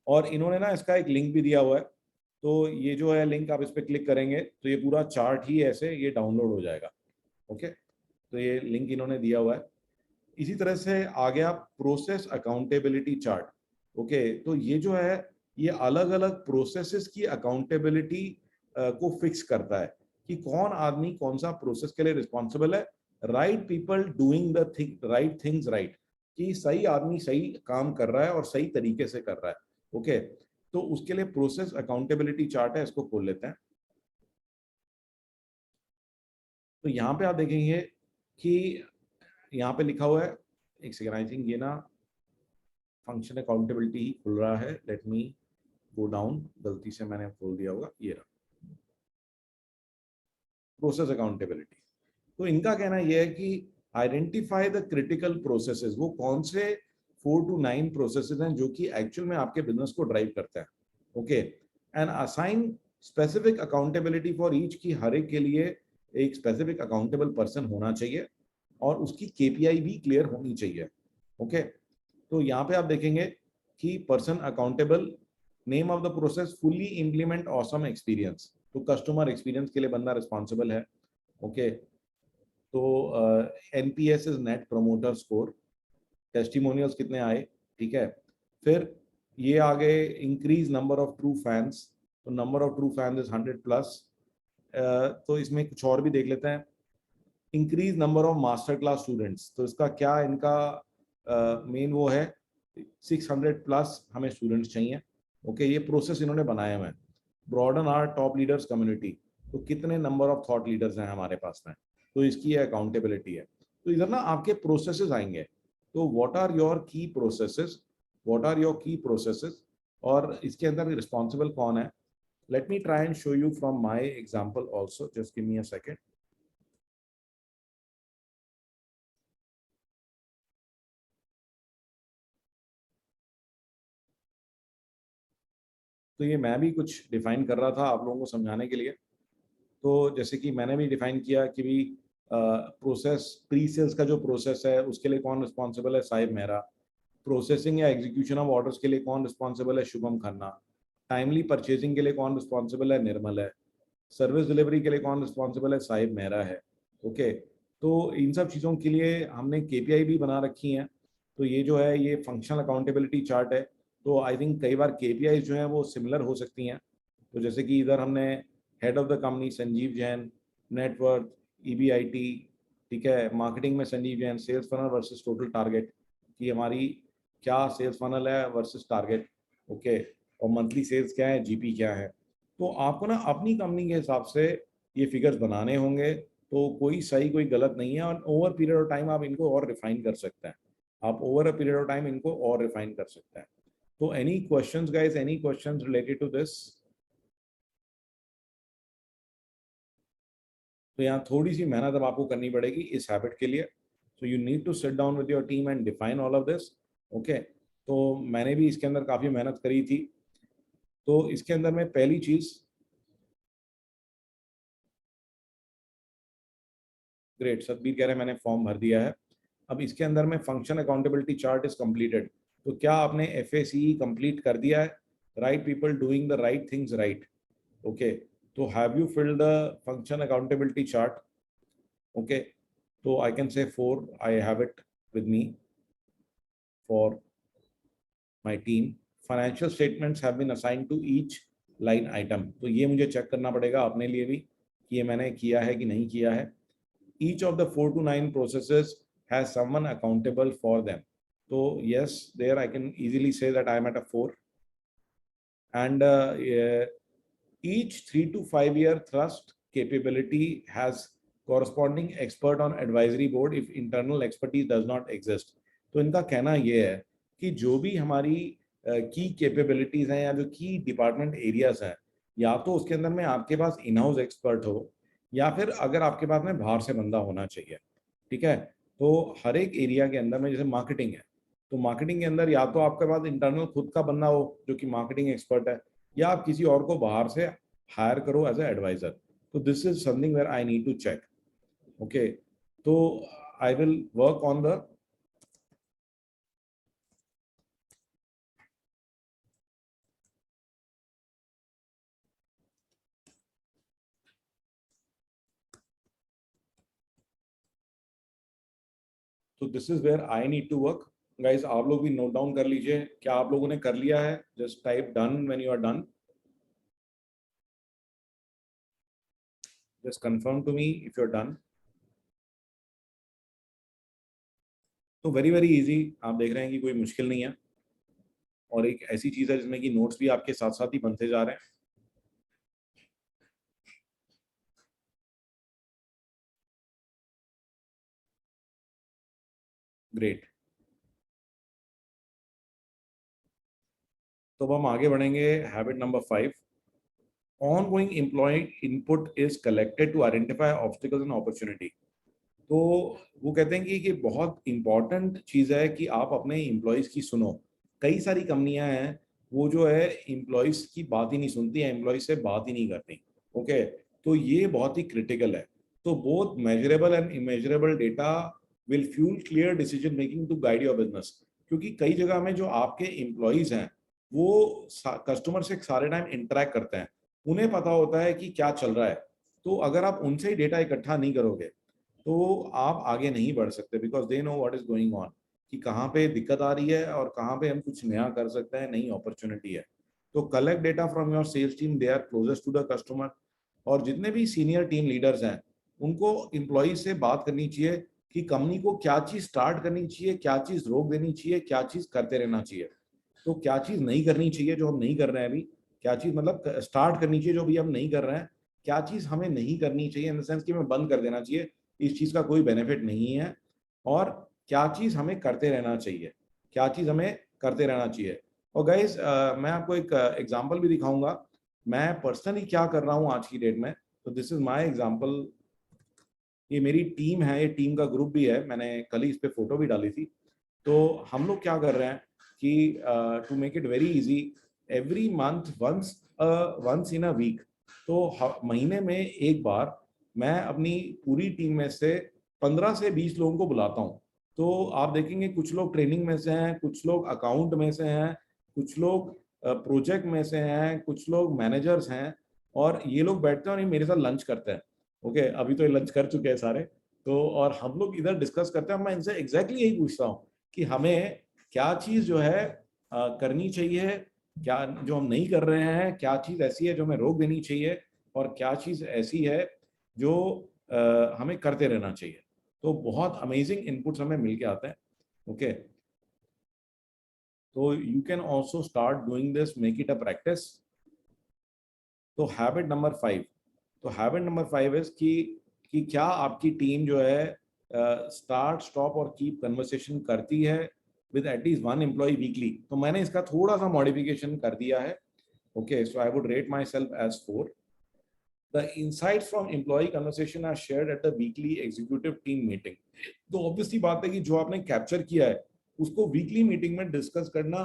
और इन्होंने ना इसका एक लिंक भी दिया हुआ है, तो ये जो है लिंक, आप इस पर क्लिक करेंगे तो ये पूरा चार्ट ही ऐसे ये डाउनलोड हो जाएगा। ओके, तो ये लिंक इन्होंने दिया हुआ है। इसी तरह से आ गया प्रोसेस अकाउंटेबिलिटी चार्ट। ओके, तो ये जो है ये अलग अलग प्रोसेसेस की अकाउंटेबिलिटी को फिक्स करता है कि कौन आदमी कौन सा प्रोसेस के लिए रिस्पॉन्सिबल है right people doing the right things right, कि सही आदमी सही काम कर रहा है और सही तरीके से कर रहा है। ओके, तो उसके लिए प्रोसेस अकाउंटेबिलिटी चार्ट है, इसको खोल लेते हैं। तो यहाँ पे आप देखेंगे कि यहाँ पे लिखा हुआ है, एक सेकेंड, आई थिंक ये ना फंक्शन अकाउंटेबिलिटी ही खुल रहा है, लेट मी गो डाउन, गलती से मैंने खोल दिया होगा, ये रहा प्रोसेस अकाउंटेबिलिटी। तो इनका कहना यह है कि आइडेंटिफाई द क्रिटिकल प्रोसेसेस, वो कौन से 4 to 9 प्रोसेसेस हैं जो कि एक्चुअल में आपके बिजनेस को ड्राइव करते हैं। Okay, and assign specific accountability for each, की हर एक के लिए एक स्पेसिफिक अकाउंटेबल पर्सन होना चाहिए और उसकी केपीआई भी क्लियर होनी चाहिए। ओके, तो यहाँ पे आप देखेंगे कि person accountable, name of the process, fully implement awesome experience, तो कस्टमर एक्सपीरियंस के लिए बंदा रिस्पॉन्सिबल है। ओके, तो NPS is net promoter score, testimonials कितने आए, ठीक है। फिर ये आ गए increase number of true fans, तो number of true fans is 100+। तो इसमें कुछ और भी देख लेते हैं, increase number of master class students, तो इसका क्या इनका मेन वो है 600+ हमें स्टूडेंट्स चाहिए। ओके, ये प्रोसेस इन्होंने बनाया हुआ है। Broaden our top leaders community, तो कितने नंबर ऑफ थॉट लीडर्स हैं हमारे पास में, तो इसकी अकाउंटेबिलिटी है। तो इधर ना आपके प्रोसेसेस आएंगे, तो व्हाट आर योर की प्रोसेसेस, व्हाट आर योर की प्रोसेसेस, और इसके अंदर रिस्पॉन्सिबल कौन है। Let me try and show you from my example also, just give me a second. तो ये मैं भी कुछ डिफाइन कर रहा था आप लोगों को समझाने के लिए। तो जैसे कि मैंने भी डिफाइन किया कि भी प्रोसेस, प्री सेल्स का जो प्रोसेस है उसके लिए कौन रिस्पॉन्सिबल है, साहिब मेहरा। प्रोसेसिंग या एग्जीक्यूशन ऑफ ऑर्डर्स के लिए कौन रिस्पॉन्सिबल है, शुभम खन्ना। टाइमली परचेजिंग के लिए कौन रिस्पॉन्सिबल है, निर्मल है। सर्विस डिलीवरी के लिए कौन रिस्पॉन्सिबल है, साहिब मेहरा है। ओके, तो इन सब चीज़ों के लिए हमने केपीआई भी बना रखी हैं। तो ये जो है ये फंक्शनल अकाउंटेबिलिटी चार्ट है। तो आई थिंक कई बार केपीआई जो है वो सिमिलर हो सकती हैं। तो जैसे कि इधर हमने head of the company Sanjeev Jain, net worth, EBIT, ठीक है, मार्केटिंग में Sanjeev Jain, sales funnel versus total target, कि हमारी क्या सेल्स फनल है वर्सेस टारगेट। ओके, और मंथली सेल्स क्या है, जीपी क्या है। तो आपको ना अपनी कंपनी के हिसाब से ये फिगर्स बनाने होंगे, तो कोई सही कोई गलत नहीं है, और ओवर पीरियड ऑफ टाइम आप इनको और रिफाइन कर सकते हैं। आप over a period of time इनको और रिफाइन कर सकते हैं। तो any questions guys, any questions related to this. तो यहाँ थोड़ी सी मेहनत अब आपको करनी पड़ेगी इस हैबिट के लिए। So you need to sit down with your team and define all of this. Okay, तो मैंने भी इसके अंदर काफी मेहनत करी थी। तो इसके अंदर में पहली चीज, ग्रेट, सतबीर कह रहे हैं मैंने फॉर्म भर दिया है। अब इसके अंदर में function accountability chart is completed, तो क्या आपने FACE कंप्लीट कर दिया है, right people doing the right things right. Okay, तो have you filled the function accountability chart. Okay, तो I can say 4, I have it with me for my team. Financial statements have been assigned to each line item, तो ये मुझे check करना पड़ेगा अपने लिए भी कि ये मैंने किया है कि नहीं किया है। Each of the 4 to 9 processes has someone accountable for them. So yes, there I can easily say that I am at a 4. And each 3 to 5 year thrust capability has corresponding expert on advisory board if internal expertise does not exist. तो इनका कहना ये है कि जो भी हमारी की कैपेबिलिटीज हैं या जो की डिपार्टमेंट एरियाज हैं, या तो उसके अंदर में आपके पास इन हाउस एक्सपर्ट हो, या फिर अगर आपके पास में बाहर से बंदा होना चाहिए। ठीक है, तो हर एक एरिया के अंदर में, जैसे मार्केटिंग है, तो मार्केटिंग के अंदर या तो आपके पास इंटरनल खुद का बंदा हो जो कि मार्केटिंग एक्सपर्ट है, या आप किसी और को बाहर से हायर करो एज ए एडवाइजर। तो this is something where I need to check. Okay, तो I will work on the तो this is where I need to work. Guys, आप लोग भी नोट डाउन कर लीजिए, क्या आप लोगों ने कर लिया है? Just type done when you are done. Just confirm to me if you are done. तो वेरी वेरी इजी, आप देख रहे हैं कि कोई मुश्किल नहीं है, और एक ऐसी चीज है जिसमें कि नोट्स भी आपके साथ साथ ही बनते जा रहे हैं। ग्रेट। तो अब हम आगे बढ़ेंगे। Habit number 5, ongoing employee input is collected to identify obstacles and opportunity। तो वो कहते हैं कि बहुत इंपॉर्टेंट चीज़ है कि आप अपने एम्प्लॉयज़ की सुनो। कई सारी कंपनियां हैं वो जो है एम्प्लॉयज़ की बात ही नहीं सुनती हैं, एम्प्लॉयज़ से बात ही नहीं करती। ओके, तो ये बहुत ही क्रिटिकल है। तो both measurable and immeasurable data will fuel clear decision making to guide your business. क्योंकि कई जगह में जो आपके एम्प्लॉयज़ हैं वो कस्टमर से सारे टाइम इंटरेक्ट करते हैं, उन्हें पता होता है कि क्या चल रहा है। तो अगर आप उनसे ही डेटा इकट्ठा नहीं करोगे तो आप आगे नहीं बढ़ सकते, because they know what is going on, कि कहाँ पे दिक्कत आ रही है और कहाँ पे हम कुछ नया कर सकते हैं, नई अपॉर्चुनिटी है। तो collect data from your sales team, they are closest to the customer. और जितने भी सीनियर टीम लीडर्स हैं उनको एम्प्लॉय से बात करनी चाहिए कि कंपनी को क्या चीज स्टार्ट करनी चाहिए, क्या चीज रोक देनी चाहिए, क्या चीज करते रहना चाहिए। तो क्या चीज नहीं करनी चाहिए जो हम नहीं कर रहे हैं अभी, क्या चीज मतलब स्टार्ट करनी चाहिए जो अभी हम नहीं कर रहे हैं, क्या चीज हमें नहीं करनी चाहिए इन द सेंस कि हमें बंद कर देना चाहिए, इस चीज का कोई बेनिफिट नहीं है, और क्या चीज हमें करते रहना चाहिए, क्या चीज हमें करते रहना चाहिए। और गाइस मैं आपको एक एग्जांपल भी दिखाऊंगा, मैं पर्सनली क्या कर रहा हूँ आज की डेट में। तो दिस इज माय एग्जांपल। ये मेरी टीम है, ये टीम का ग्रुप भी है, मैंने कल ही इस पे फोटो भी डाली थी। तो हम लोग क्या कर रहे हैं कि to make it very easy, every month once in a week, तो महीने में एक बार मैं अपनी पूरी टीम में से 15 से 20 लोगों को बुलाता हूँ। तो आप देखेंगे कुछ लोग ट्रेनिंग में से हैं, कुछ लोग अकाउंट में से हैं, कुछ लोग प्रोजेक्ट में से हैं, कुछ लोग मैनेजर्स हैं, और ये लोग बैठते हैं और ये मेरे साथ लंच करते हैं। ओके, अभी तो ये लंच कर चुके हैं सारे। तो और हम लोग इधर डिस्कस करते हैं, मैं इनसे एग्जैक्टली यही पूछता हूँ कि हमें क्या चीज़ जो है करनी चाहिए, क्या जो हम नहीं कर रहे हैं, क्या चीज़ ऐसी है जो हमें रोक देनी चाहिए, और क्या चीज़ ऐसी है जो हमें करते रहना चाहिए। तो बहुत अमेजिंग इनपुट्स हमें मिल के आते हैं। ओके, तो you can also start doing this, make it a practice. तो हैबिट नंबर 5, तो हैबिट नंबर 5 इज कि क्या आपकी टीम जो है स्टार्ट स्टॉप और कीप कन्वर्सेशन करती है विद एटलीस्ट 1 एम्प्लॉय वीकली। तो मैंने इसका थोड़ा सा मॉडिफिकेशन कर दिया है। Okay, so I would rate my self as 4। The insights from employee conversation are shared at the weekly executive team meeting। तो ऑब्वियसली बात है कि जो आपने कैप्चर किया है उसको वीकली मीटिंग में डिस्कस करना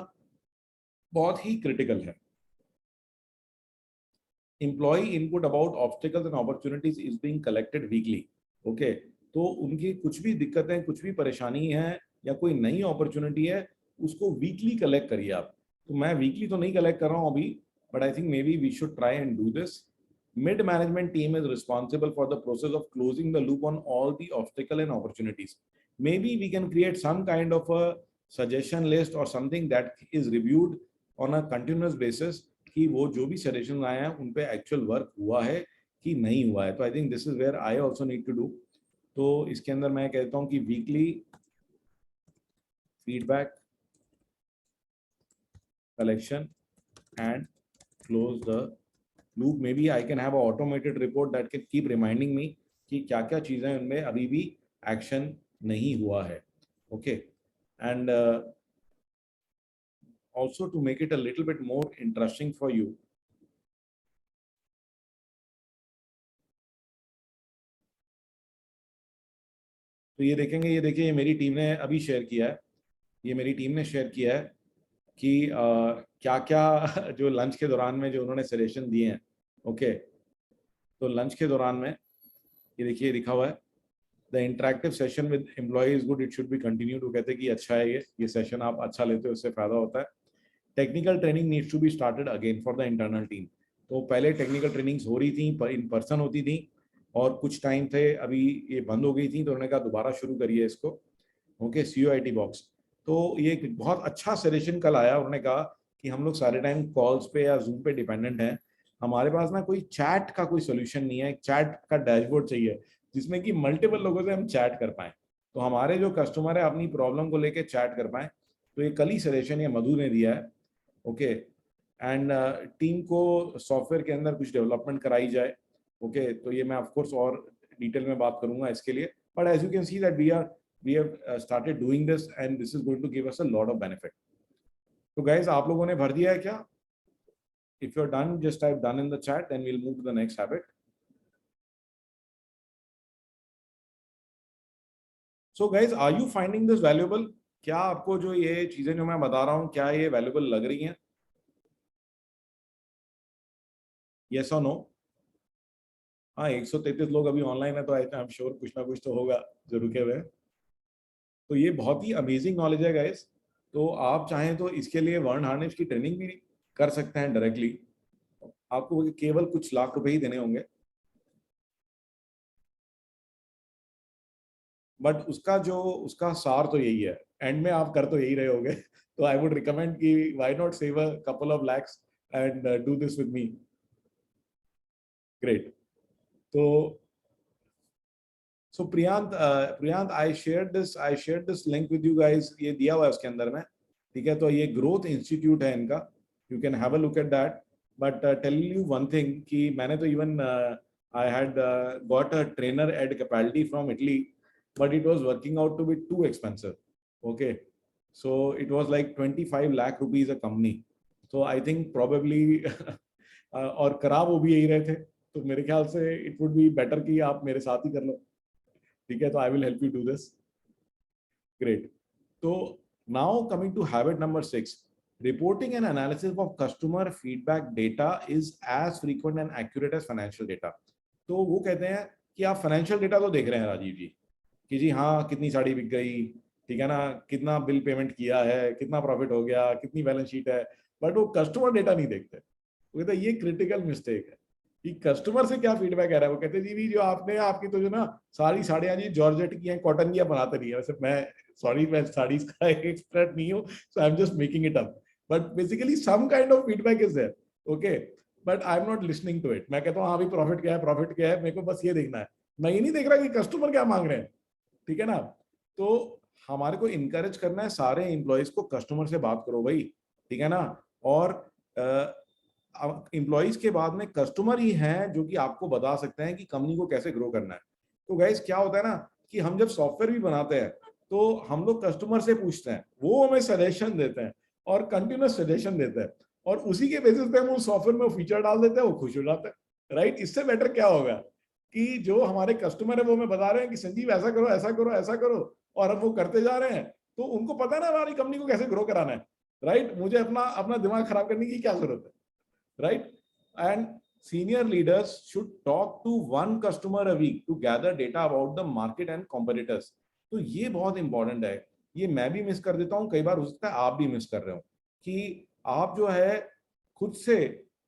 बहुत ही क्रिटिकल है। employee input about obstacles and opportunities is being collected weekly। Okay, तो उनकी कुछ भी दिक्कतें, कुछ भी परेशानी है या कोई नई अपॉर्चुनिटी है, उसको वीकली कलेक्ट करिए आप। तो मैं वीकली तो नहीं कलेक्ट कर रहा हूँ अभी, but I think may be we should try and do this. Mid management team is responsible for the process of closing the loop on all the obstacle and opportunities। Maybe we can create some kind of a suggestion list or something that is reviewed on a continuous basis कि वो जो भी suggestion आए हैं उन पे actual work हुआ है कि नहीं हुआ है। तो I think this is where I also need to do. तो इसके अंदर मैं कहता हूँ कि weekly feedback collection and close the loop। Maybe I can have an automated report that can keep reminding me कि क्या क्या चीजें उनमें अभी भी एक्शन नहीं हुआ है। Okay, and also to make it a little bit more interesting for you, तो ये देखेंगे, ये देखिए, ये मेरी टीम ने अभी शेयर किया है, ये मेरी टीम ने शेयर किया है कि क्या क्या जो लंच के दौरान में जो उन्होंने सजेशन दिए हैं। ओके, तो लंच के दौरान में ये देखिए लिखा हुआ है, the interactive session with employ is good, it should be continue. तो कहते हैं कि अच्छा है ये सेशन आप अच्छा लेते हो, उससे फायदा होता है। Technical training needs to be started again for the internal team. तो पहले टेक्निकल ट्रेनिंग्स हो रही थी, इन पर्सन होती थी, और कुछ टाइम थे अभी ये बंद हो गई थी, तो उन्होंने कहा दोबारा शुरू करिए इसको। Okay, COIT box. तो ये एक बहुत अच्छा सजेशन कल आया, उन्होंने कहा कि हम लोग सारे टाइम कॉल्स पे या जूम पे डिपेंडेंट हैं, हमारे पास ना कोई चैट का कोई सोल्यूशन नहीं है, एक चैट का डैशबोर्ड चाहिए जिसमें कि मल्टीपल लोगों से हम चैट कर पाए। तो हमारे जो कस्टमर है अपनी प्रॉब्लम को लेके चैट कर पाए। तो ये कल ही सजेशन ये मधु ने दिया है। ओके, एंड टीम को सॉफ्टवेयर के अंदर कुछ डेवलपमेंट कराई जाए। ओके, तो ये मैं ऑफ कोर्स और डिटेल में बात करूंगा इसके लिए, but as you can see that we have started doing this and this is going to give us a lot of benefit. तो गाइस, आप लोगों ने भर दिया है क्या? If you're done, just type done in the chat, then we'll move to the next habit. So guys, are you finding this valuable? क्या आपको जो ये चीजें जो मैं बता रहा हूँ, क्या ये valuable लग रही हैं? Yes or no? हाँ, 133 लोग अभी ऑनलाइन है, तो आई एम श्योर कुछ ना कुछ तो होगा जो रुके हुए। तो ये बहुत ही अमेजिंग नॉलेज है गाइस। तो आप चाहें तो इसके लिए वर्ण हार्नेस की ट्रेनिंग भी कर सकते हैं डायरेक्टली। आपको केवल कुछ लाख रुपए ही देने होंगे, बट उसका सार तो यही है। एंड में आप कर तो यही रहे होगे। तो आई वुड रिकमेंड कि why not save a couple of lakhs and do this with me. Great. So Priyant, I shared this link with you guys. ये दिया हुआ है उसके अंदर में, ठीक है? तो ये ग्रोथ इंस्टीट्यूट है इनका, you can have a look at that. But tell you one thing कि मैंने तो even I had got a trainer at Capaldi from Italy, but it was working out to be too expensive. Okay, so it was like 25 lakh rupees a company. So I think probably और करा वो भी यही रहे थे, तो मेरे ख्याल से it would be better कि आप मेरे साथ ही कर लो, ठीक है? तो I will help you do this. Great. तो now coming to habit number 6, reporting and analysis of customer feedback data is as frequent and accurate as financial data. तो वो कहते हैं कि आप फाइनेंशियल डेटा तो देख रहे हैं राजीव जी, कि जी हाँ कितनी साड़ी बिक गई, ठीक है ना, कितना बिल पेमेंट किया है, कितना प्रॉफिट हो गया, कितनी बैलेंस शीट है, बट वो कस्टमर डेटा नहीं देखते। वो कहते हैं ये क्रिटिकल मिस्टेक है कि कस्टमर से क्या फीडबैक आ रहा है। वो कहते जी जो आपकी तो जो ना सारी साड़ियां जी जॉर्जेट की हैं, कॉटन की बनाते नहीं है। वैसे मैं साड़ीज का एक्सपर्ट नहीं हूँ, so I am just making it up, but basically some kind of feedback is there. Okay, but I am not listening to it. मैं कहता हूँ हाँ भाई प्रॉफिट क्या है, मेरे को बस ये देखना है, मैं ये नहीं देख रहा कि कस्टमर क्या मांग रहे हैं, ठीक है ना? तो हमारे को इनकरेज करना है सारे एम्प्लॉयज को, कस्टमर से बात करो भाई, ठीक है ना? और एम्प्लॉइज के बाद में कस्टमर ही हैं जो कि आपको बता सकते हैं कि कंपनी को कैसे ग्रो करना है। तो गाइस क्या होता है ना कि हम जब सॉफ्टवेयर भी बनाते हैं तो हम लोग कस्टमर से पूछते हैं, वो हमें सजेशन देते हैं और कंटिन्यूस सजेशन देते हैं, और उसी के बेसिस पे हम उस सॉफ्टवेयर में फीचर डाल देते हैं, वो खुश हो जाते हैं, राइट? इससे बेटर क्या होगा कि जो हमारे कस्टमर है वो हमें बता रहे हैं कि संजीव ऐसा करो ऐसा करो ऐसा करो, और हम वो करते जा रहे हैं, तो उनको पता है ना हमारी कंपनी को कैसे ग्रो कराना है, राइट? मुझे अपना दिमाग खराब करने की क्या जरूरत है, right? And senior leaders should talk to one customer a week to gather data about the market and competitors. तो ये बहुत इंपॉर्टेंट है। ये मैं भी मिस कर देता हूँ कई बार, हो सकता है आप भी मिस कर रहे हो, कि आप जो है खुद से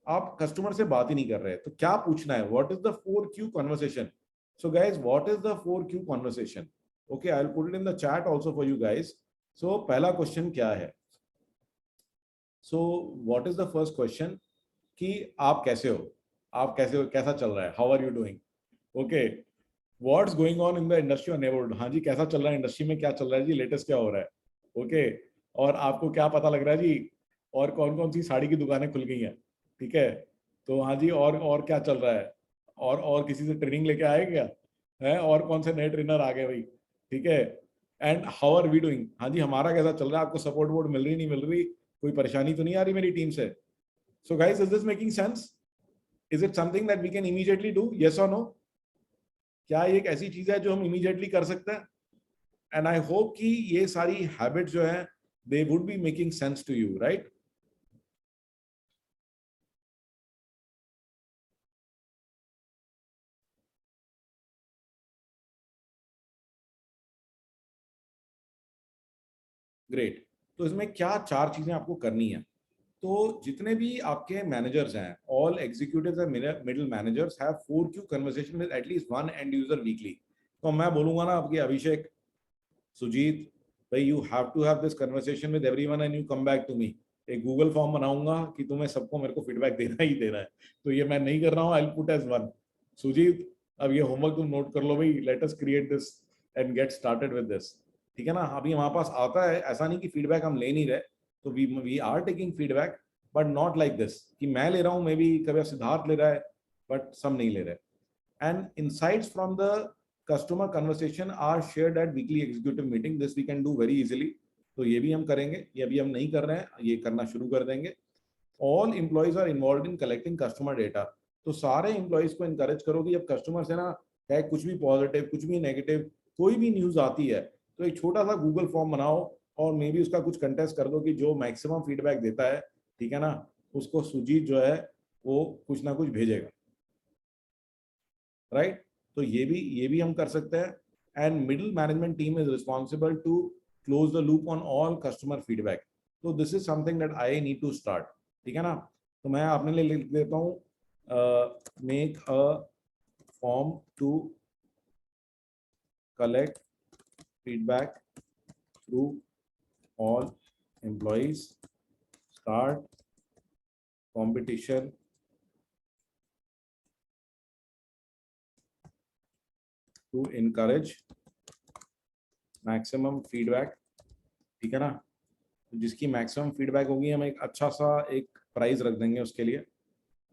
आप कस्टमर से बात ही नहीं कर रहे। तो क्या पूछना है, what is the 4Q conversation? So guys, what is the 4Q conversation? Okay, I will put it in the chat also for you guys. So पहला क्वेश्चन क्या है? So what is the first question कि आप कैसे हो, कैसा चल रहा है, how are you doing? Okay, what's going on in the industry और नेबरहुड? हाँ जी, कैसा चल रहा है इंडस्ट्री में, क्या चल रहा है जी, लेटेस्ट क्या हो रहा है? ओके, और आपको क्या पता लग रहा है जी, और कौन कौन सी साड़ी की दुकानें खुल गई हैं, ठीक है? तो हाँ जी, और क्या चल रहा है, और किसी से ट्रेनिंग लेके आए क्या है, और कौन से नए ट्रेनर आ गए भाई, ठीक है? And how are we doing? हाँ जी, हमारा कैसा चल रहा है, आपको सपोर्ट वोर्ट मिल रही नहीं मिल रही, कोई परेशानी तो नहीं आ रही मेरी टीम से? So guys, is this making sense? Is it something that we can immediately do? Yes or no? क्या ये एक ऐसी चीज है जो हम immediately कर सकते हैं? And I hope कि ये सारी habits जो हैं, they would be making sense to you, right? Great. तो इसमें क्या 4 चीजें आपको करनी है? तो जितने भी आपके मैनेजर्स हैं, all executives and middle managers have 4Q conversation with at least one end user weekly. तो मैं बोलूंगा ना आपके अभिषेक, सुजीत भाई, you have to have this conversation with everyone and you come back to me. एक गूगल फॉर्म बनाऊंगा कि तुम्हें सबको मेरे को फीडबैक देना ही देना है। तो ये मैं नहीं कर रहा हूँ, I will put as one. Sujit, अब ये होमवर्क तुम नोट कर लो भाई, let us create this and get started with this. ठीक है ना, अभी हमारे पास आता है, ऐसा नहीं कि फीडबैक हम ले नहीं रहे, तो we are taking feedback, but not like this कि मैं ले रहा हूँ, मे बी कभी सिद्धार्थ ले रहा है, but सब नहीं ले रहे. And insights from the customer conversation are shared at weekly executive meeting. This we can do very easily. तो ये भी हम करेंगे, ये अभी हम नहीं कर रहे हैं, ये करना शुरू कर देंगे. All employees are involved in collecting customer data. तो सारे एम्प्लॉइज को इनकरेज करो कि जब कस्टमर से ना चाहे कुछ भी पॉजिटिव कुछ भी नेगेटिव कोई भी न्यूज आती है, तो एक छोटा सा गूगल फॉर्म बनाओ और मे बी उसका कुछ कंटेस्ट कर दो कि जो मैक्सिमम फीडबैक देता है, ठीक है ना, उसको सुजीत जो है वो कुछ ना कुछ भेजेगा, राइट. तो ये भी हम कर सकते हैं. And middle management team is responsible to close the loop on all customer feedback. तो this is something that I need to start. ठीक है ना, तो मैं अपने लिए लिख देता हूँ, make a form to collect feedback through all employees, start competition to encourage maximum feedback. ठीक है ना, तो जिसकी मैक्सिमम फीडबैक होगी हम एक अच्छा सा एक प्राइज रख देंगे उसके लिए,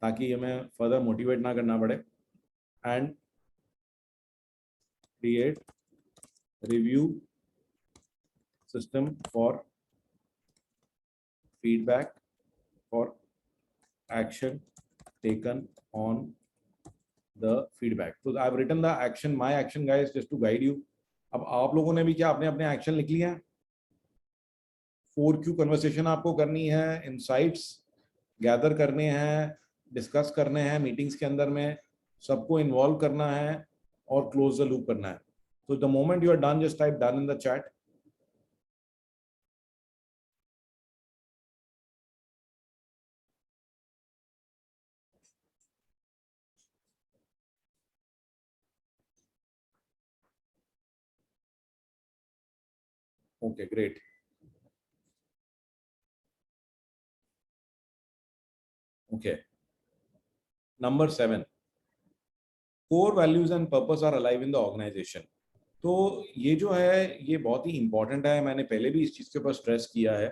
ताकि हमें फर्दर मोटिवेट ना करना पड़े. And create review system for feedback for action taken on the feedback. So I've written the action, my action guys, just to guide you. अब आप लोगों ने भी क्या अपने अपने एक्शन लिख लिए हैं. 4Q कन्वर्सेशन आपको करनी है, इनसाइट्स गैदर करने हैं, डिस्कस करने हैं मीटिंग्स के अंदर में, सबको इन्वॉल्व करना है और क्लोज द लूप करना है. So the moment you are done, just type done in the chat. Okay, great. Okay. Number 7. Core values and purpose are alive in the organization. तो ये जो है ये बहुत ही इंपॉर्टेंट है. मैंने पहले भी इस चीज के ऊपर स्ट्रेस किया है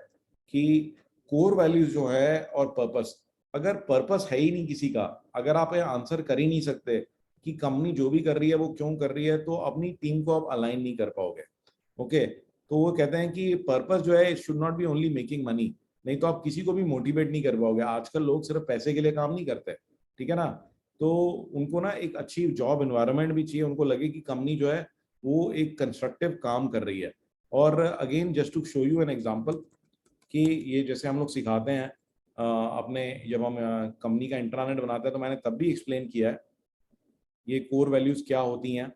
कि कोर वैल्यूज जो है और पर्पस, अगर पर्पस है ही नहीं किसी का, अगर आप ये आंसर कर ही नहीं सकते कि कंपनी जो भी कर रही है वो क्यों कर रही है, तो अपनी टीम को आप अलाइन नहीं कर पाओगे. ओके, तो वो कहते हैं कि पर्पस जो है should not be only making money, नहीं तो आप किसी को भी मोटिवेट नहीं कर पाओगे. आजकल लोग सिर्फ पैसे के लिए काम नहीं करते, ठीक है ना. तो उनको ना एक अच्छी जॉब एनवायरनमेंट भी चाहिए, उनको लगे कि कंपनी जो है वो एक कंस्ट्रक्टिव काम कर रही है. और again just to show you an example कि ये जैसे हम लोग सिखाते हैं अपने, जब हम कंपनी का इंट्रानेट बनाते हैं तो मैंने तब भी एक्सप्लेन किया है ये कोर वैल्यूज क्या होती हैं.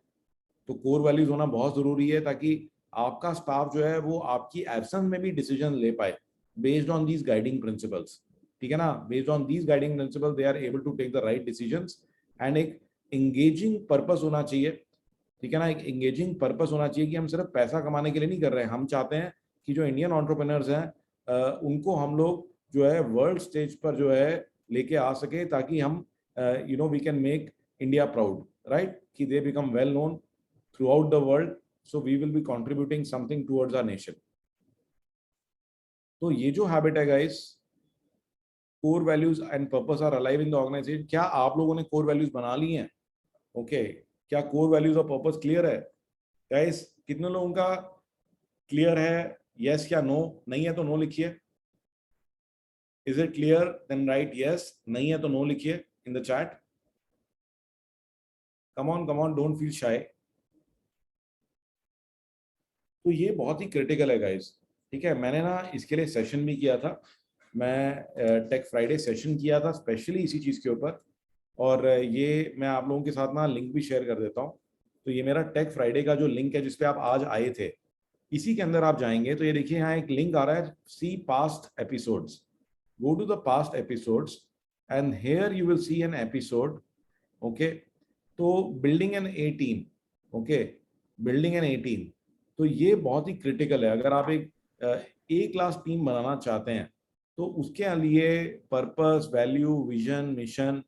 तो कोर वैल्यूज होना बहुत जरूरी है ताकि आपका स्टाफ जो है वो आपकी एब्सेंस में भी डिसीजन ले पाए based on these guiding principles. ठीक है ना, based on these guiding principle they are able to take the right decisions. And एक एंगेजिंग पर्पस होना चाहिए. ठीक है ना, एक एंगेजिंग पर्पस होना चाहिए कि हम सिर्फ पैसा कमाने के लिए नहीं कर रहे हैं. हम चाहते हैं कि जो इंडियन एंटरप्रेन्योर्स हैं उनको हम लोग जो है वर्ल्ड स्टेज पर जो है लेके आ सके, ताकि हम you know we can make India proud, right, कि they become well known throughout the world. So we will be contributing something towards our nation. तो ये जो हैबिट है guys, core values and purpose are alive in the organisation. क्या आप लोगों ने core values बना ली हैं? ओके, क्या कोर वैल्यूज और पर्पस क्लियर है गाइस? कितने लोगों का क्लियर है? यस या नो? नहीं है तो नो लिखिए. Is it clear? Then write yes. नहीं है तो नो लिखिए in the chat. Come on, don't feel shy. तो ये बहुत ही क्रिटिकल है गाइस. ठीक है, मैंने ना इसके लिए सेशन भी किया था. मैं टेक फ्राइडे सेशन किया था स्पेशली इसी चीज के ऊपर, और ये मैं आप लोगों के साथ ना लिंक भी शेयर कर देता हूँ. तो ये मेरा टेक फ्राइडे का जो लिंक है जिसपे आप आज आए थे, इसी के अंदर आप जाएंगे तो ये देखिए यहाँ एक लिंक आ रहा है, see past episodes. Go to the past episodes and here you will see an episode. Okay, तो building an A team. Okay, building an A team. तो ये बहुत ही क्रिटिकल है. अगर आप एक ए क्लास टीम बनाना चाहते हैं तो उसके लिए पर्पस, वैल्यू, विजन, मिशन,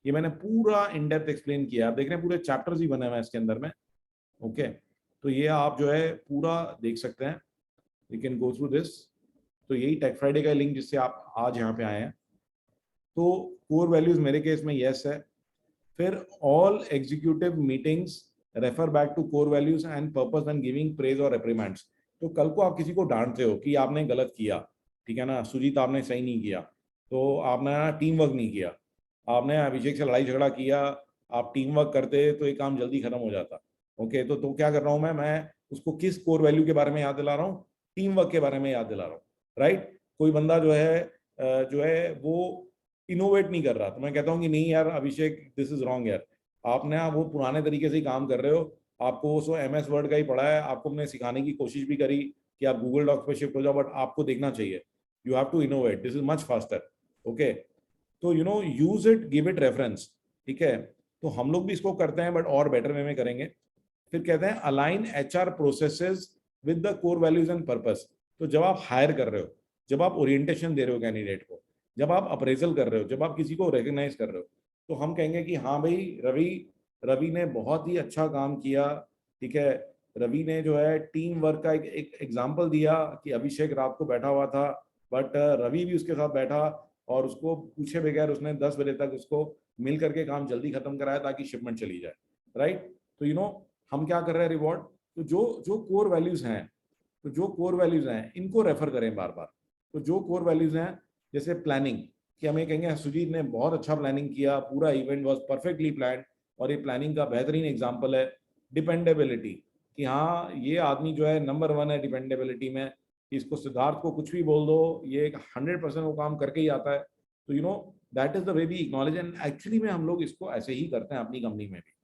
ये मैंने पूरा इन डेप्थ एक्सप्लेन किया. आप देख रहे हैं पूरे चैप्टर्स ही बने हुए हैं इसके अंदर में. ओके, तो ये आप जो है पूरा देख सकते हैं, you can go through this. तो यही टेक फ्राइडे का लिंक जिससे आप आज यहाँ पे आए हैं। तो कोर वैल्यूज मेरे केस में यस है। फिर all executive meetings refer back to core values and purpose and giving praise और रिप्रीमेंड्स। तो कल को आप किसी को डांटते हो कि आपने गलत किया, ठीक है ना, सुजीत आपने सही नहीं किया, तो आपने टीम वर्क नहीं किया, आपने अभिषेक से लड़ाई झगड़ा किया, आप टीम वर्क करते तो ये काम जल्दी खत्म हो जाता। ओके, तो क्या कर रहा हूँ मैं उसको किस कोर वैल्यू के बारे में याद दिला रहा हूँ? टीम वर्क के बारे में याद दिला रहा हूँ, राइट। कोई बंदा जो है वो इनोवेट नहीं कर रहा, तो मैं कहता हूँ कि नहीं यार अभिषेक, दिस इज रॉन्ग यार, आपने वो पुराने तरीके से ही काम कर रहे हो, आपको वो MS वर्ड का ही पढ़ा है, आपको हमने सिखाने की कोशिश भी करी कि आप गूगल डॉक्स पे शिफ्ट हो जाओ, बट आपको देखना चाहिए, you have to innovate, this is much faster. Okay, तो use it, give it reference, ठीक है। तो हम लोग भी इसको करते हैं, बट और बेटर वे में करेंगे। फिर कहते हैं align HR processes with the core values and purpose. तो जब आप हायर कर रहे हो, जब आप ओरिएंटेशन दे रहे हो कैंडिडेट को, जब आप अप्रेजल कर रहे हो, जब आप किसी को रिकग्नाइज कर रहे हो, तो हम कहेंगे कि हाँ भाई रवि ने बहुत ही अच्छा काम किया, ठीक है। रवि ने जो है टीम वर्क का एक एग्जाम्पल दिया कि अभिषेक रात को बैठा हुआ था, बट रवि भी उसके साथ बैठा और उसको पूछे बगैर उसने 10 बजे तक उसको मिल करके काम जल्दी खत्म कराया ताकि शिपमेंट चली जाए, राइट। तो हम क्या कर रहे हैं, रिवॉर्ड। तो जो जो कोर वैल्यूज हैं, तो जो कोर वैल्यूज हैं इनको रेफर करें बार बार। तो जो कोर वैल्यूज हैं, जैसे प्लानिंग, कि हमें कहेंगे सुजीत ने बहुत अच्छा प्लानिंग किया, पूरा इवेंट वाज परफेक्टली प्लान्ड, और ये प्लानिंग का बेहतरीन एग्जांपल है। डिपेंडेबिलिटी, कि हाँ ये आदमी जो है नंबर 1 है डिपेंडेबिलिटी में, कि इसको सिद्धार्थ को कुछ भी बोल दो, ये 100% वो काम करके ही आता है। तो that is the way we acknowledge, and actually में हम लोग इसको ऐसे ही करते हैं अपनी कंपनी में भी।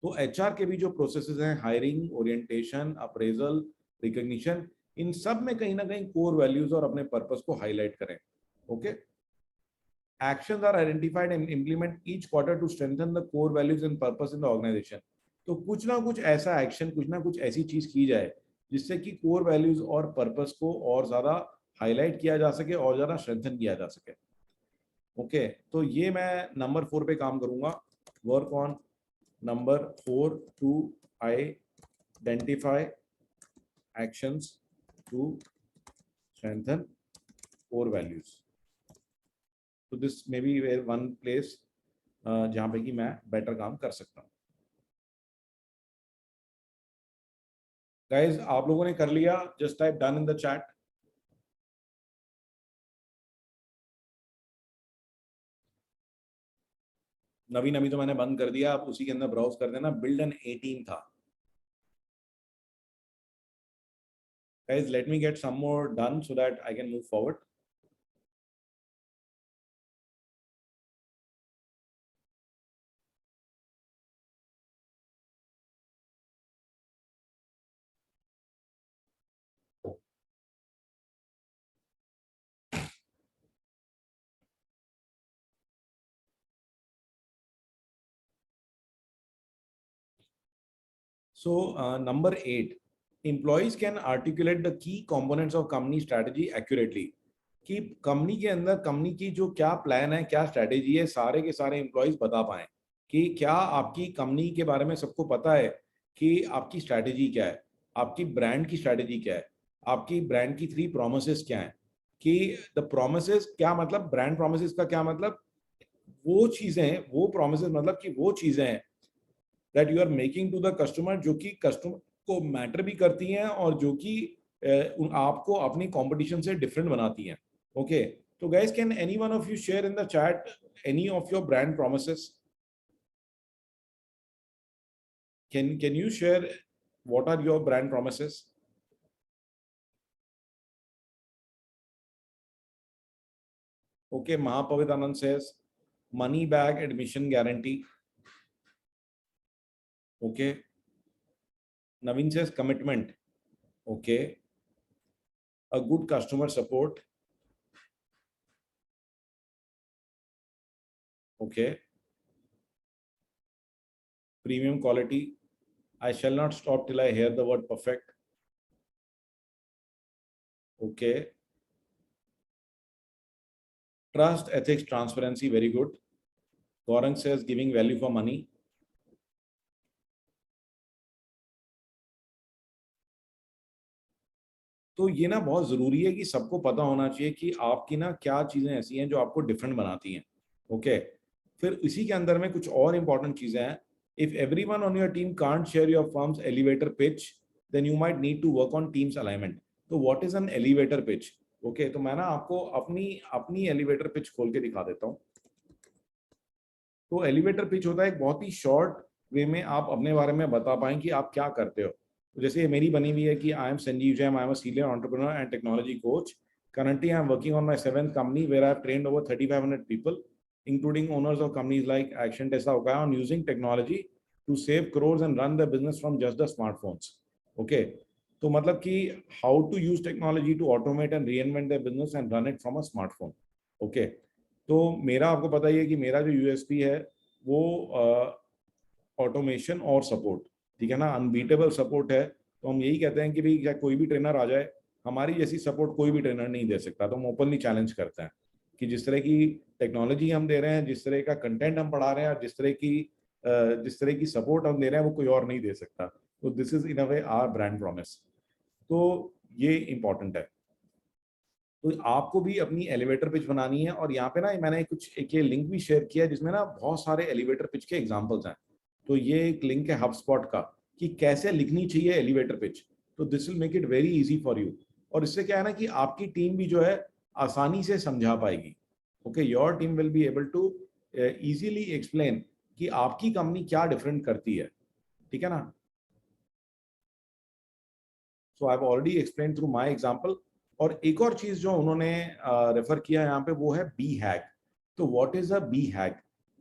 तो HR के भी जो प्रोसेसेस हैं, हायरिंग, ओरिएंटेशन, अप्रेजल, रिकॉग्निशन, इन सब में कहीं ना कहीं कोर वैल्यूज और अपने पर्पस को हाईलाइट करें। Okay, actions are identified and implement each quarter to strengthen the core values and purpose in the organization। तो कुछ ना कुछ ऐसा एक्शन, कुछ ना कुछ ऐसी चीज की जाए जिससे कि कोर वैल्यूज और पर्पस को और ज्यादा हाईलाइट किया जा सके और ज्यादा स्ट्रेंथन किया जा सके। ओके, तो ये मैं नंबर 4 पे काम करूंगा, work on number 4 to identify actions to strengthen core values। तो this may be one place जहां पे कि मैं बेटर काम कर सकता हूँ। गाइज, आप लोगों ने कर लिया? Just type done in the chat. Naveen अभी तो मैंने बंद कर दिया, आप उसी के अंदर ब्राउज कर देना, बिल्ड एन 18 था। Guys, let me get some more done so that I can move forward. So, number 8, employees can articulate the key components of company strategy accurately। कि कंपनी के अंदर कंपनी की जो क्या प्लान है, क्या स्ट्रेटेजी है, सारे के सारे एम्प्लॉयज बता पाएं कि क्या आपकी कंपनी के बारे में सबको पता है कि आपकी स्ट्रेटेजी क्या है, आपकी ब्रांड की स्ट्रेटेजी क्या है, आपकी ब्रांड की 3 प्रोमिसेस क्या है। कि द प्रोमिसेस क्या मतलब, ब्रांड प्रोमिसेस का क्या मतलब, वो चीजें, वो प्रोमिसेस मतलब कि वो चीजें हैं that you are making to the customer, जो कि कस्टमर को मैटर भी करती हैं और जो कि आपको अपनी कंपटीशन से डिफरेंट बनाती हैं। ओके, तो guys, can any one of you share in the chat any of your brand promises? Can you share what are your brand promises? Okay, Mahapavit Anand says money back admission guarantee. Okay, Naveen says commitment. Okay, a good customer support. Okay, premium quality. I shall not stop till I hear the word perfect. Okay, trust, ethics, transparency, very good. Gaurang says giving value for money. तो ये ना बहुत जरूरी है कि सबको पता होना चाहिए कि आपकी ना क्या चीजें ऐसी हैं जो आपको डिफरेंट बनाती हैं। ओके, फिर इसी के अंदर में कुछ और इंपॉर्टेंट चीजें हैं। If everyone on your team can't share your firm's elevator pitch, then you might need to work on team's alignment. तो what is an elevator pitch? Okay, तो मैं ना आपको अपनी अपनी एलिवेटर पिच खोल के दिखा देता हूँ। तो एलिवेटर पिच होता है एक बहुत ही शॉर्ट वे में आप अपने बारे में बता पाएं कि आप क्या करते हो। तो जैसे ये मेरी बनी हुई है कि I am Sanjeev Jain, I am a senior entrepreneur and technology coach. Currently, I am working on my 7th company where I have trained over 3,500 people, including owners of companies like Action, Tesla, Okaya, on using technology to save crores and run the business from just the smartphones. Okay, तो मतलब कि how to use technology to automate and reinvent their business and run it from a smartphone. Okay, तो मेरा आपको पता ही है कि मेरा जो USP है वो ऑटोमेशन और सपोर्ट, ठीक है ना, अनबीटेबल सपोर्ट है। तो हम यही कहते हैं कि भाई क्या कोई भी ट्रेनर आ जाए, हमारी जैसी सपोर्ट कोई भी ट्रेनर नहीं दे सकता। तो हम ओपनली चैलेंज करते हैं कि जिस तरह की टेक्नोलॉजी हम दे रहे हैं, जिस तरह का कंटेंट हम पढ़ा रहे हैं और जिस तरह की सपोर्ट हम दे रहे हैं वो कोई और नहीं दे सकता। तो this is in a way our brand promise. तो ये इंपॉर्टेंट है। तो आपको भी अपनी एलिवेटर पिच बनानी है, और यहाँ पे ना मैंने एक ये लिंक भी शेयर किया है जिसमें ना बहुत सारे एलिवेटर पिच के एग्जांपल्स हैं। तो ये एक लिंक है HubSpot का कि कैसे लिखनी चाहिए एलिवेटर पिच। तो this will make it very easy for you. और इससे क्या है ना कि आपकी टीम भी जो है आसानी से समझा पाएगी। Okay, your team will be able to easily explain कि आपकी कंपनी क्या डिफरेंट करती है, ठीक है ना। So I have already explain through my example. और एक और चीज जो उन्होंने रेफर किया यहाँ पे वो है बी हैक। तो what is a BHAG?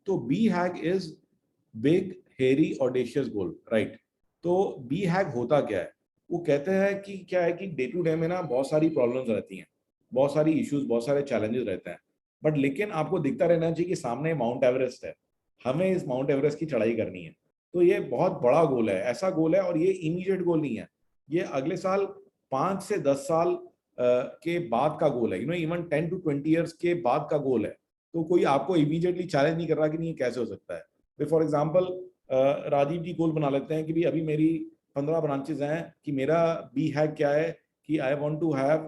तो BHAG is big hairy audacious goal, right. तो बी हैक होता क्या है? वो कहते हैं कि क्या है कि डे टू डे में ना बहुत सारी प्रॉब्लम्स रहती हैं, बहुत सारी इश्यूज, बहुत सारे चैलेंजेस रहते हैं, बट लेकिन आपको दिखता रहना चाहिए कि सामने माउंट एवरेस्ट है, हमें इस माउंट एवरेस्ट की चढ़ाई करनी है। तो ये बहुत बड़ा गोल है, ऐसा गोल है, और ये इमीडिएट गोल नहीं है, ये अगले साल 5 से 10 साल के बाद का गोल है, इवन 10 to 20 ईयर्स के बाद का गोल है। तो कोई आपको इमीडिएटली चैलेंज नहीं कर रहा कि नहीं कैसे हो सकता है। फॉर एग्जाम्पल राजीव जी गोल बना लेते हैं कि भाई अभी मेरी 15 ब्रांचेज हैं, कि मेरा बी हैक क्या है कि I want to have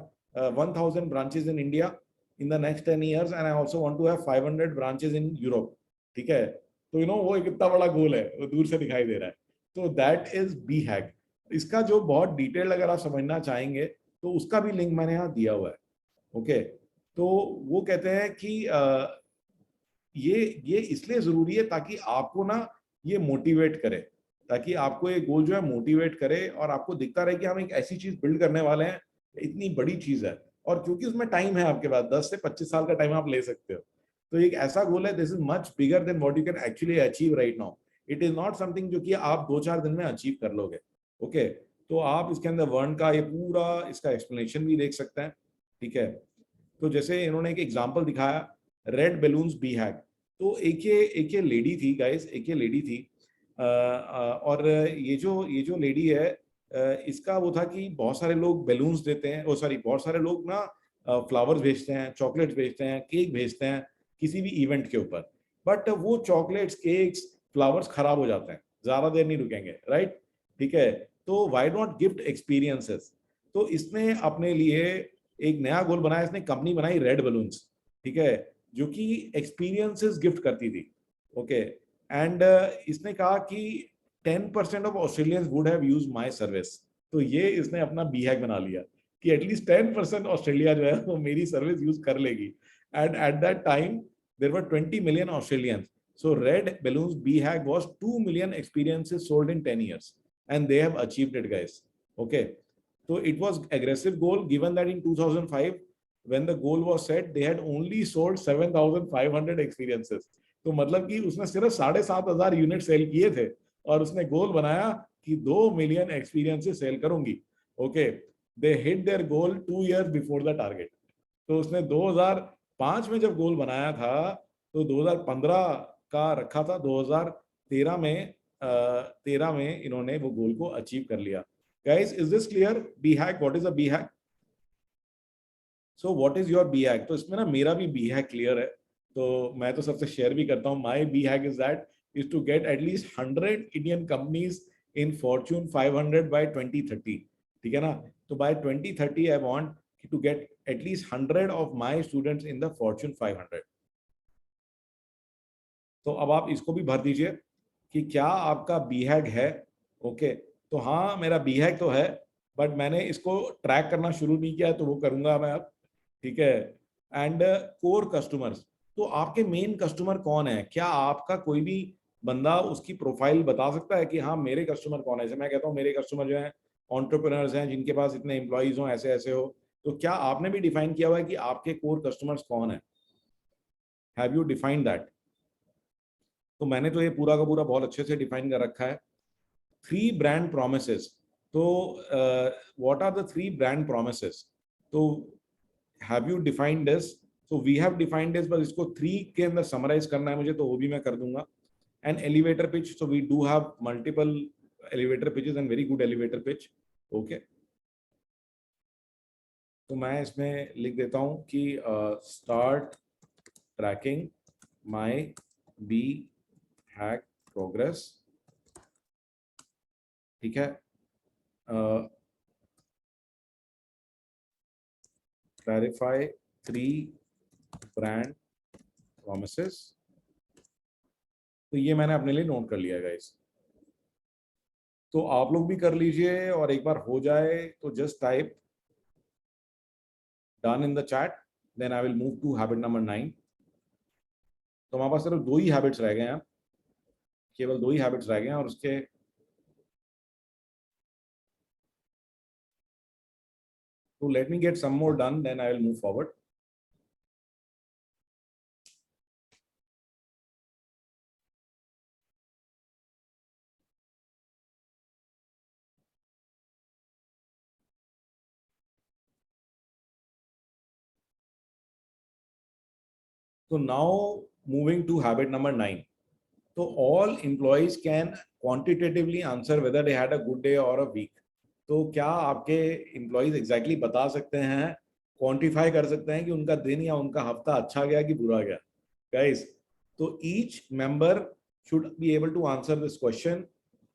1000 branches in India in the next 10 years and I also want to have 500 branches in Europe, ठीक है। तो वो एक इतना बड़ा गोल है, वो दूर से दिखाई दे रहा है। तो दैट इज बी हैक। इसका जो बहुत डिटेल अगर आप समझना चाहेंगे तो उसका भी लिंक मैंने यहाँ दिया हुआ है। ओके, तो वो कहते हैं कि ये इसलिए जरूरी है ताकि आपको ना ये मोटिवेट करे, ताकि आपको ये गोल जो है मोटिवेट करे और आपको दिखता रहे कि हम एक ऐसी चीज बिल्ड करने वाले हैं, इतनी बड़ी चीज है। और क्योंकि उसमें टाइम है आपके पास, 10 से 25 साल का टाइम आप ले सकते हो। तो एक ऐसा गोल है, this is much bigger than what you can actually achieve right now. It is not something जो कि आप 2-4 दिन में अचीव कर लोगे। ओके, तो आप इसके अंदर वर्ण का ये पूरा इसका एक्सप्लेनेशन भी देख सकते हैं, ठीक है। तो जैसे इन्होंने एक एग्जांपल दिखाया, रेड बैलून्स बी हैक। तो एक ये लेडी थी गाइस, एक ये लेडी थी और ये जो लेडी है, इसका वो था कि बहुत सारे लोग बैलून्स देते हैं, वो सॉरी बहुत सारे लोग ना फ्लावर्स भेजते हैं, चॉकलेट्स भेजते हैं, केक भेजते हैं किसी भी इवेंट के ऊपर, बट वो चॉकलेट्स, केक्स, फ्लावर्स खराब हो जाते हैं, ज्यादा देर नहीं रुकेंगे, राइट, ठीक है। तो व्हाई नॉट गिफ्ट एक्सपीरियंसेस? तो इसने अपने लिए एक नया गोल बनाया, इसने कंपनी बनाई रेड बलून्स, ठीक है, जो कि एक्सपीरियंसेस गिफ्ट करती थी। ओके, एंड इसने कहा कि 10% of Australians would have used my service. तो ये इसने अपना बी हैक बना लिया कि एटलीस्ट 10% ऑस्ट्रेलिया जो है वो मेरी सर्विस यूज कर लेगी। And at that time there were 20 million Australians. So red balloons B hack was 2 million experiences sold in 10 years, and they have achieved it, guys. Okay, so it was aggressive goal given that in 2005 when the goal was set they had only sold 7,500 experiences. तो मतलब कि उसने सिर्फ 7,500 unit cell किए थे और उसने गोल बनाया कि 2 मिलियन एक्सपीरियंसेस सेल करूंगी। Okay, they hit there goal 2 years before the target. तो उसने 2005 में जब गोल बनाया था तो 2015 का रखा था, 2013 में इन्होंने वो गोल को अचीव कर लिया। Guys, is this clear? BHAG, what is a BHAG? So what is your BHAG? तो इसमें ना मेरा भी बी हैक क्लियर है, तो मैं तो सबसे शेयर भी करता हूँ। My BHAG is that is to get at least 100 Indian companies in Fortune 500 by 2030, ठीक है ना। तो by 2030 I want to get at least 100 of my students in the Fortune 500. तो अब आप इसको भी भर दीजिए कि क्या आपका BHAG है. ओके, तो हाँ मेरा BHAG तो है, बट मैंने इसको ट्रैक करना शुरू नहीं किया, तो वो करूंगा मैं अब. ठीक है. एंड कोर कस्टमर्स, तो आपके मेन कस्टमर कौन है? क्या आपका कोई भी बंदा उसकी प्रोफाइल बता सकता है कि हाँ मेरे कस्टमर कौन है? जैसे मैं कहता हूँ मेरे कस्टमर जो है एंटरप्रेन्योर्स हैं, जिनके पास इतने एम्प्लॉइज हो, ऐसे ऐसे हो. तो क्या आपने भी डिफाइन किया हुआ है कि आपके कोर कस्टमर्स कौन है? Have you defined that? तो मैंने तो ये पूरा का पूरा बहुत अच्छे से डिफाइन कर रखा है. 3 ब्रांड प्रोमिसेस. तो what are the 3 brand promises? तो have you defined this? So we have defined this, but इसको 3 के अंदर समराइज करना है मुझे, तो वो भी मैं कर दूंगा. And elevator pitch, so we do have multiple elevator pitches and very good elevator pitch. Okay. तो मैं इसमें लिख देता हूं कि start tracking my BHAG progress. ठीक है. Clarify 3 brand promises. तो ये मैंने अपने लिए नोट कर लिया गाइस. तो आप लोग भी कर लीजिए, और एक बार हो जाए तो just type done in the chat, then I will move to habit number 9. तो हमारे पास सिर्फ 2 ही हैबिट्स रह गए हैं, केवल 2 ही हैबिट्स रह गए हैं, और उसके तो let me get some more done, then I will move forward. So now moving to habit number 9. So all employees can quantitatively answer whether they had a good day or a week. तो क्या आपके employees exactly बता सकते हैं, quantify कर सकते हैं कि उनका दिन या उनका हफ्ता अच्छा गया कि बुरा गया? Guys, तो each member should be able to answer this question.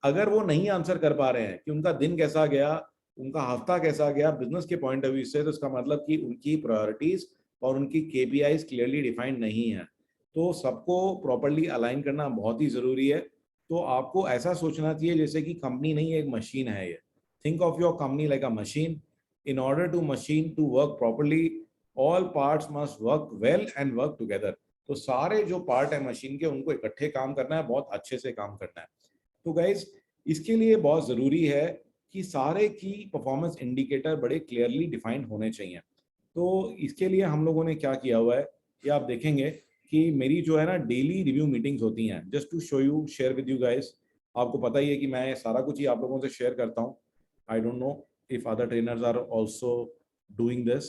अगर वो नहीं आंसर कर पा रहे हैं कि उनका दिन कैसा गया, उनका हफ्ता कैसा गया बिजनेस के पॉइंट ऑफ व्यू से, तो इसका मतलब कि उनकी प्रायोरिटीज और उनकी KPIs क्लियरली डिफाइंड नहीं है. तो सबको प्रॉपर्ली अलाइन करना बहुत ही जरूरी है. तो आपको ऐसा सोचना चाहिए जैसे कि कंपनी नहीं, एक मशीन है ये. Think of your company like a machine. In order to machine to work properly, all parts must work well and work together. तो सारे जो पार्ट है मशीन के, उनको इकट्ठे काम करना है, बहुत अच्छे से काम करना है. तो गाइज इसके लिए बहुत जरूरी है कि सारे की परफॉर्मेंस इंडिकेटर बड़े क्लियरली डिफाइंड होने चाहिए. तो इसके लिए हम लोगों ने क्या किया हुआ है, कि आप देखेंगे कि मेरी जो है ना डेली रिव्यू मीटिंग्स होती हैं. Just to show you, share with you guys. आपको पता ही है कि मैं सारा कुछ ही आप लोगों से शेयर करता हूँ. I don't know if other trainers are also doing this.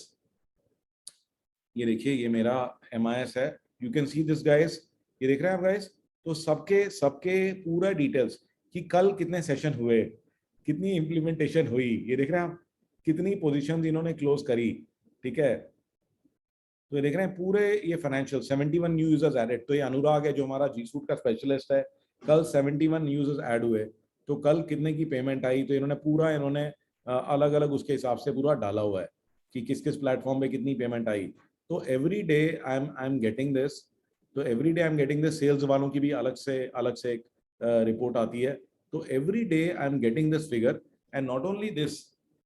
ये देखिए, ये मेरा MIS है. You can see this guys. ये देख रहे हैं आप गाइस? तो सबके पूरा डिटेल्स कि कल कितने सेशन हुए, कितनी इम्प्लीमेंटेशन हुई. ये देख रहे हैं आप, कितनी पोजीशंस इन्होंने क्लोज करी. ठीक है. तो ये देख रहे हैं पूरे ये फाइनेंशियल. 71 new users added. तो ये अनुराग है जो हमारा जी सूट का स्पेशलिस्ट है. कल 71 न्यू यूजर्स ऐड हुए. तो कल कितने की पेमेंट आई, तो इन्होंने अलग अलग उसके हिसाब से पूरा डाला हुआ है कि किस किस प्लेटफॉर्म पे कितनी पेमेंट आई. तो every day I am getting this. तो every day I am getting this. Sales वालों की भी अलग से एक रिपोर्ट आती है. तो every day I am getting this figure. And not only this,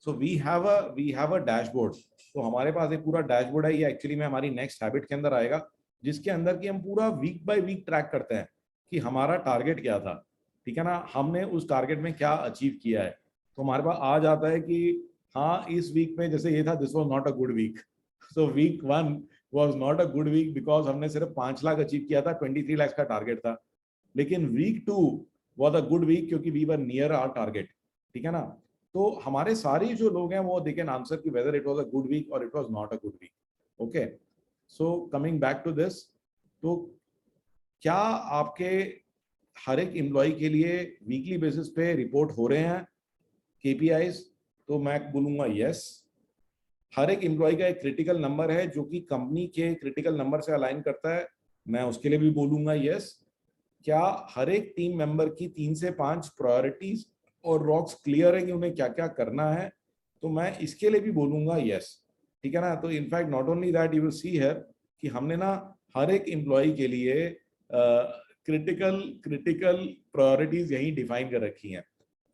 so we have a dashboard. तो हमारे पास एक पूरा डैशबोर्ड है. ये एक्चुअली में हमारी नेक्स्ट हैबिट के अंदर आएगा, जिसके अंदर कि हम पूरा वीक बाय वीक ट्रैक करते हैं कि हमारा टारगेट क्या था. ठीक है ना, हमने उस टारगेट में क्या अचीव किया है. तो हमारे पास आ जाता है कि हाँ इस वीक में जैसे ये था, this was not a good week. So week 1 was not a good week because हमने सिर्फ 5 लाख अचीव किया था, 23 लाख का टारगेट था. लेकिन week 2 was a good week क्योंकि we were near our target. ठीक है ना. तो हमारे सारी जो लोग हैं वो दे कैन आंसर कि whether it was a good week और it was not a good week. Okay. So coming back to this, तो क्या आपके हर एक एम्प्लॉय के लिए वीकली बेसिस पे रिपोर्ट हो रहे हैं KPIs? तो मैं बोलूंगा यस. हर एक एम्प्लॉय का एक क्रिटिकल नंबर है जो कि कंपनी के क्रिटिकल नंबर से अलाइन करता है. मैं उसके लिए भी बोलूंगा यस. क्या हर एक टीम मेंबर की 3 से 5 प्रायोरिटीज और रॉक्स क्लियर है कि उन्हें क्या क्या करना है? तो मैं इसके लिए भी बोलूंगा यस, ठीक है ना। तो in fact not only that, you will see here कि हमने ना हर एक एम्प्लॉय के लिए क्रिटिकल प्रायोरिटीज यही डिफाइन कर रखी हैं।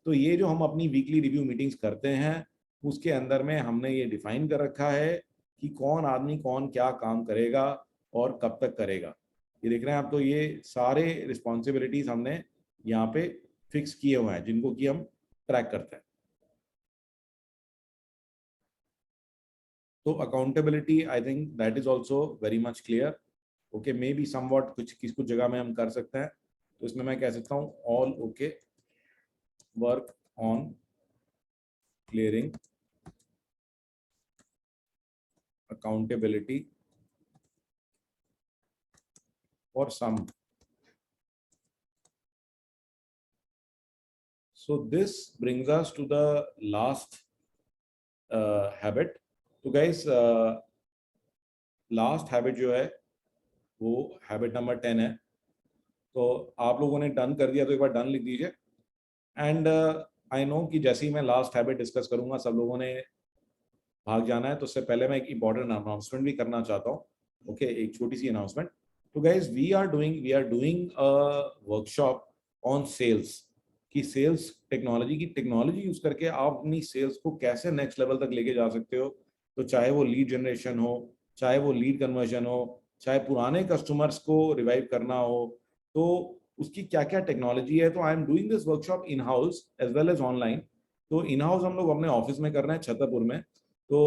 तो ये जो हम अपनी वीकली रिव्यू मीटिंग्स करते हैं उसके अंदर में हमने ये डिफाइन कर रखा है कि कौन आदमी कौन क्या काम करेगा और कब तक करेगा। ये देख रहे हैं आप, तो ये सारे रिस्पॉन्सिबिलिटीज हमने यहाँ पे फिक्स किए हुए हैं जिनको कि हम ट्रैक करते हैं। तो accountability, I think that is also very much clear. Okay, may be somewhat कुछ जगह में हम कर सकते हैं। तो इसमें मैं कह सकता हूँ all okay, work on clearing accountability for some. So this brings us to the last habit. तो guys, last habit जो है वो habit number 10 है। तो आप लोगों ने डन कर दिया तो एक बार डन लिख दीजिए। एंड आई नो कि जैसे ही मैं लास्ट हैबिट डिस्कस करूंगा सब लोगों ने भाग जाना है, तो उससे पहले मैं एक इंपॉर्टेंट अनाउंसमेंट भी करना चाहता हूँ। ओके, एक छोटी सी अनाउंसमेंट। तो guys we are doing a workshop on sales, कि सेल्स टेक्नोलॉजी यूज करके आप अपनी सेल्स को कैसे नेक्स्ट लेवल तक लेके जा सकते हो। तो चाहे वो लीड जनरेशन हो, चाहे वो लीड कन्वर्जन हो, चाहे पुराने कस्टमर्स को रिवाइव करना हो, तो उसकी क्या क्या टेक्नोलॉजी है। तो I am doing this workshop in house as well as online. तो इन हाउस हम लोग अपने ऑफिस में कर रहे हैं छतरपुर में। तो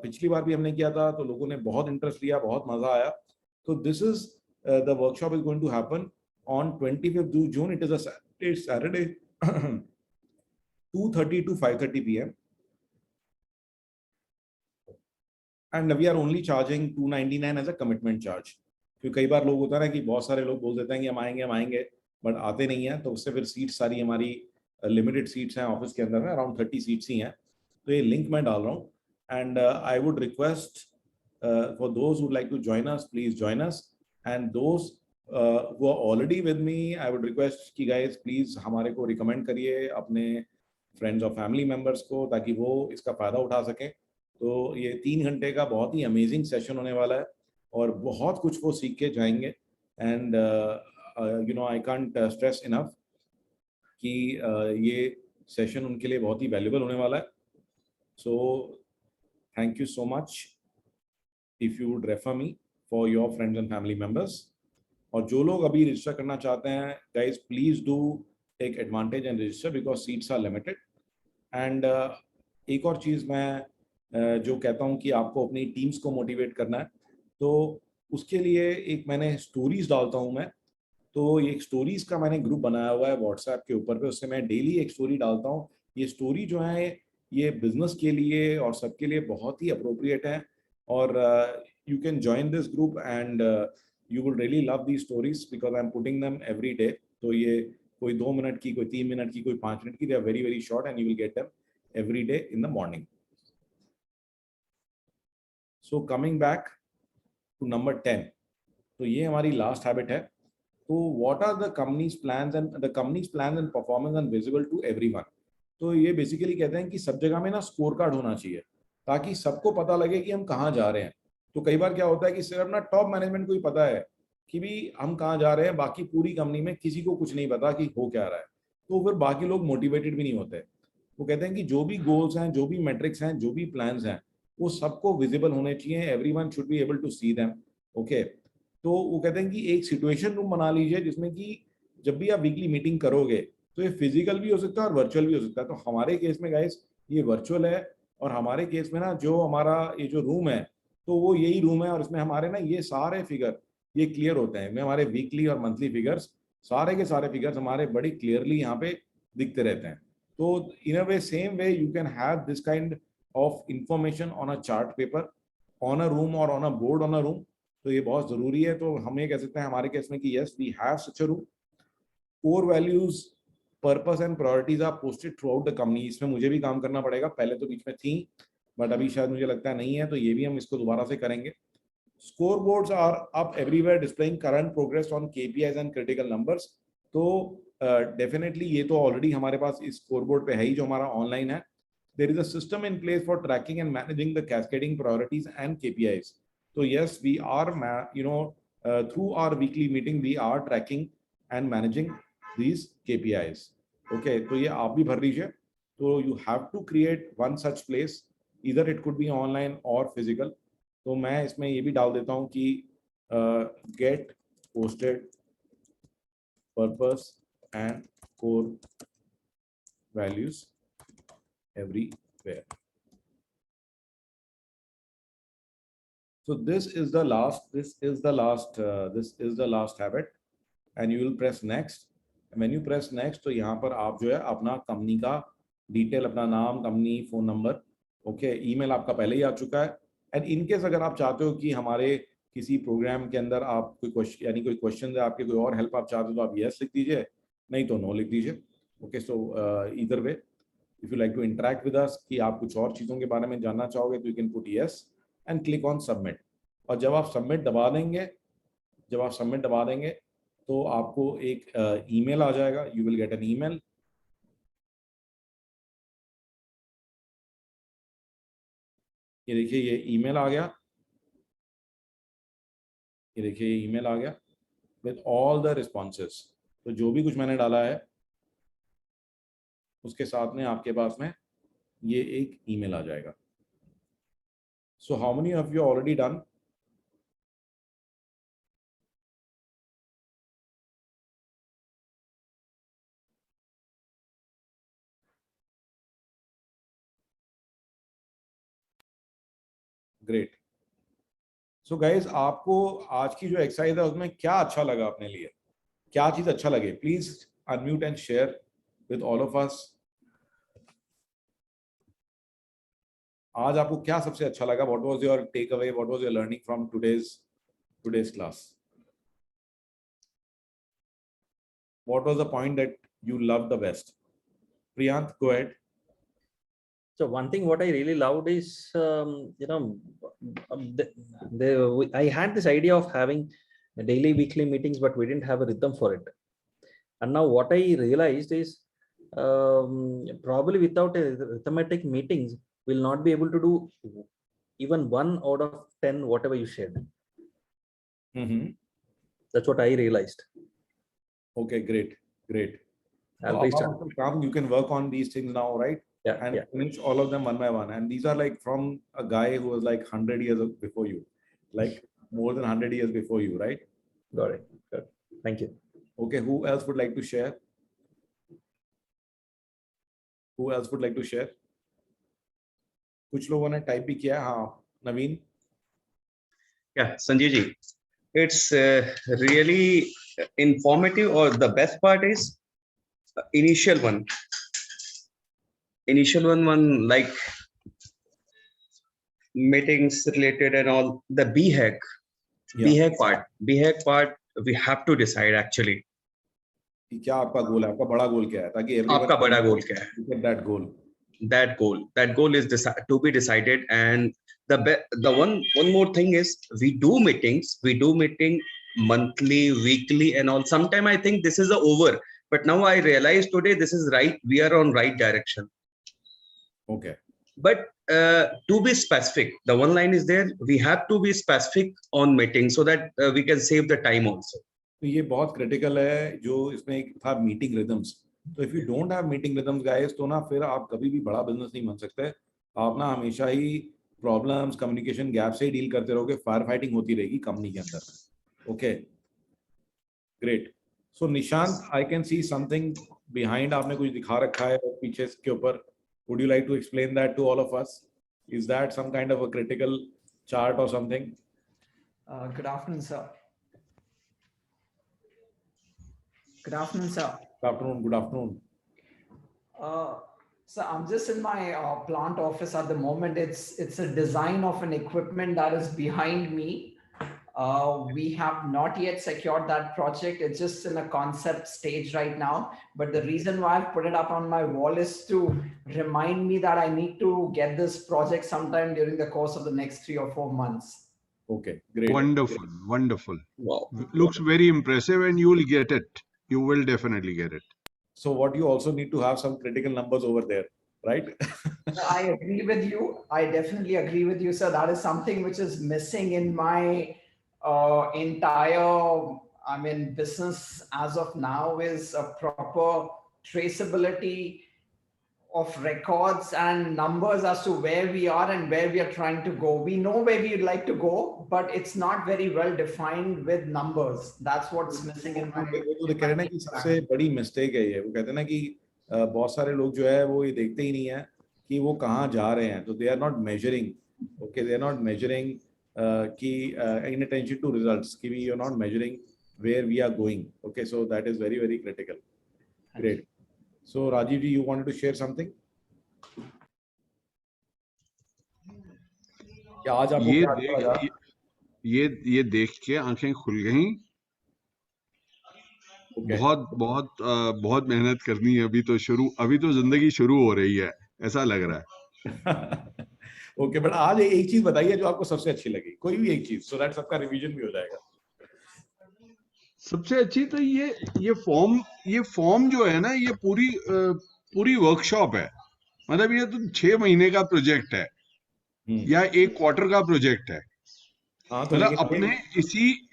पिछली बार भी हमने किया था तो लोगों ने बहुत इंटरेस्ट लिया, बहुत मजा आया। तो this is the workshop is going to happen on 25th June. It is a Saturday 2:30 to 5:30 p.m. and we are only charging $299 as a commitment charge. क्योंकि कई बार लोग होता है ना कि बहुत सारे लोग बोल देते हैं कि हम आएंगे बट आते नहीं है, तो उससे फिर सीट्स सारी हमारी लिमिटेड सीट्स हैं ऑफिस के अंदर में, अराउंड 30 सीट्स ही हैं। तो ये लिंक मैं डाल रहा हूँ and I would request for those would like to join us, please join us. And those who are already with me, I would request कि guys प्लीज हमारे को रिकमेंड करिए अपने फ्रेंड्स और फैमिली मेंबर्स को, ताकि वो इसका फायदा उठा सकें। तो ये 3 घंटे का बहुत ही अमेजिंग सेशन होने वाला है और बहुत कुछ वो सीख के जाएंगे। And you know I can't stress enough कि ये सेशन उनके लिए बहुत ही वैल्यूबल होने वाला है। So thank you so much if you would refer me for your friends and family members. और जो लोग अभी रजिस्टर करना चाहते हैं guys please do take advantage and register because seats are limited. And एक और चीज़ मैं जो कहता हूँ कि आपको अपनी टीम्स को मोटिवेट करना है, तो उसके लिए एक मैंने स्टोरीज डालता हूँ मैं। तो ये एक स्टोरीज का मैंने ग्रुप बनाया हुआ है व्हाट्सएप के ऊपर पे, उससे मैं डेली एक स्टोरी डालता हूँ। ये स्टोरी जो है ये बिजनेस के लिए और सबके लिए बहुत ही अप्रोप्रिएट है। और you can join this group and you will really love these stories because I'm putting them every day. तो ये कोई 2 मिनट की, कोई 3 मिनट की, कोई 5 मिनट की, they are very very short and you will get them every day in the morning. So coming back to number 10, तो ये हमारी last habit है। तो what are the company's plans and performance and visible to everyone? तो ये basically कहते हैं कि सब जगह में ना स्कोर कार्ड होना चाहिए ताकि सबको पता लगे कि हम कहाँ जा रहे हैं। तो कई बार क्या होता है कि सिर्फ ना टॉप मैनेजमेंट को ही पता है कि भी हम कहाँ जा रहे हैं, बाकी पूरी कंपनी में किसी को कुछ नहीं पता कि हो क्या रहा है। तो फिर बाकी लोग मोटिवेटेड भी नहीं होते। वो कहते हैं कि जो भी गोल्स हैं, जो भी मेट्रिक्स हैं, जो भी प्लान्स हैं, वो सबको विजिबल होने चाहिए। Everyone should be able to see them. Okay, तो वो कहते हैं कि एक सिचुएशन रूम बना लीजिए जिसमें कि जब भी आप वीकली मीटिंग करोगे तो ये फिजिकल भी हो सकता है और वर्चुअल भी हो सकता है। तो हमारे केस में गाइस ये वर्चुअल है और हमारे केस में ना जो हमारा ये जो रूम है तो वो यही रूम है और इसमें हमारे ना ये सारे फिगर ये क्लियर होते हैं। में हमारे वीकली और मंथली फिगर्स, सारे के सारे फिगर्स हमारे बड़ी क्लियरली यहाँ पे दिखते रहते हैं। तो in a way same way you can have this kind of information on a chart paper, on a room और on a board on a room. तो ये बहुत जरूरी है। तो हम ये कह सकते हैं हमारे केस में कि yes we have such a room. Core values, purpose and priorities are posted throughout the company. इसमें मुझे भी काम करना पड़ेगा, पहले तो बीच में थी बट अभी शायद मुझे लगता है नहीं है, तो ये भी हम इसको दोबारा से करेंगे। Scoreboards are up everywhere displaying current progress on KPIs and critical numbers. तो डेफिनेटली ये तो ऑलरेडी हमारे पास इस स्कोरबोर्ड पे है ही जो हमारा ऑनलाइन है। there is a system in place for tracking and managing the cascading priorities and KPIs. So yes, we are, through our weekly meeting, we are tracking and managing these KPIs. Okay, तो ये आप भी भर लीजिए. So you have to create one such place. Either it could be online or physical. तो मैं इसमें ये भी डाल देता हूँ कि get posted purpose and core values everywhere. So this is the last habit, and you will press next. And when you press next, तो यहाँ पर आप जो है अपना कंपनी का डिटेल, अपना नाम, company, phone number, okay, email आपका पहले ही आ चुका है. एंड इनकेस अगर आप चाहते हो कि हमारे किसी प्रोग्राम के अंदर आप कोई क्वेश्चन, यानी कोई क्वेश्चन है आपके, कोई और हेल्प आप चाहते हो, तो आप यस लिख दीजिए, नहीं तो नो लिख दीजिए. Okay, so either way, if you like to interact with us, कि आप कुछ और चीज़ों के बारे में जानना चाहोगे, तो you can put yes and click on submit. और जब आप सबमिट दबा देंगे तो आपको एक ईमेल आ जाएगा. You will get an email. ये देखिए, ये ईमेल आ गया. ये देखिए, ये ईमेल आ गया विद ऑल द रिस्पॉन्सेस. तो जो भी कुछ मैंने डाला है उसके साथ में आपके पास में ये एक ईमेल आ जाएगा. So how many of you already done? Great. So guys, आपको आज की जो एक्सरसाइज है उसमें क्या अच्छा लगा अपने लिए? क्या चीज अच्छा लगे? Please unmute and share with all of us. आज आपको क्या सबसे अच्छा लगा? What was your take away? What was your learning from today's class? What was the point that you love the best? Priyant, go ahead. So one thing what I really loved is, I had this idea of having daily, weekly meetings, but we didn't have a rhythm for it. And now what I realized is, probably without a rhythmatic meetings, we'll not be able to do even 1 out of 10 whatever you shared. That's what I realized. Okay, great. I'll So restart. you can work on these things now, right? Yeah, And yeah. finish all of them one by one. And these are like from a guy who was like 100 years before you, like more than 100 years before you, right? Got it. Good. Thank you. Okay, who else would like to share? कुछ लोगों ने type भी किया है. हाँ, नवीन. Yeah, Sanjay ji, it's really informative, or the best part is initial one like meetings related and all, the BHAG part we have to decide actually. क्या आपका गोल है? आपका बड़ा गोल क्या है? ताकि आपका बड़ा गोल क्या है? that goal is to be decided. And the one more thing is, we do meeting monthly, weekly and all. Sometime I think this is over, but now I realize today this is right. We are on right direction. Okay. But to be specific, the one line is there. We have to be specific on meeting so that we can save the time also. तो ये बहुत critical है जो इसमें एक था, meeting rhythms. तो if you don't have meeting rhythms guys, तो ना फिर आप कभी भी बड़ा बिजनेस नहीं बन सकते. आप ना हमेशा ही प्रॉब्लम्स, कम्युनिकेशन गैप से ही डील करते रहोगे. फायर फाइटिंग होती रहेगी कंपनी के अंदर. Okay, great. So Nishant, I can see something behind. आपने कुछ दिखा रखा है पीछे के ऊपर. Would you like to explain that to all of us? Is that some kind of a critical chart और something? Good afternoon, sir. Good afternoon, sir. Good afternoon. So I'm just in my plant office at the moment. It's a design of an equipment that is behind me. We have not yet secured that project. It's just in a concept stage right now. But the reason why I've put it up on my wall is to remind me that I need to get this project sometime during the course of the next 3 or 4 months. Okay, great. Wonderful. Wow. Looks very impressive, and you will get it. You will definitely get it. So what you also need to have some critical numbers over there. right? I agree with you. I definitely agree with you, sir. That is something which is missing in my entire, I mean, business as of now, is a proper traceability of records and numbers as to where we are and where we are trying to go. We know where we'd like to go, but it's not very well defined with numbers. That's what's missing in my. वो तो कह रहे हैं ना कि सबसे बड़ी mistake है ये, वो कहते हैं ना कि बहुत सारे लोग जो है वो ये देखते ही नहीं है कि वो कहाँ जा रहे हैं, तो they are not measuring, okay, they are not measuring कि इन अटेंशन टू रिजल्ट्स, कि we are not measuring where we are going, okay, so that is very very critical. Great. So Rajiv ji, you wanted to share something? क्या आज आपको क्या लगा? ये देख के आंखें खुल गई. बहुत मेहनत करनी है. अभी तो जिंदगी शुरू हो रही है, ऐसा लग रहा है. ओके, बट आज एक चीज बताइए जो आपको सबसे अच्छी लगी, कोई भी एक चीज, सो दैट सबका रिवीजन भी हो जाएगा. सबसे अच्छी तो ये फॉर्म जो है ना, ये पूरी वर्कशॉप है. मतलब ये तो 6 महीने का प्रोजेक्ट है या 1 क्वार्टर का प्रोजेक्ट है. हाँ, तो मतलब अपने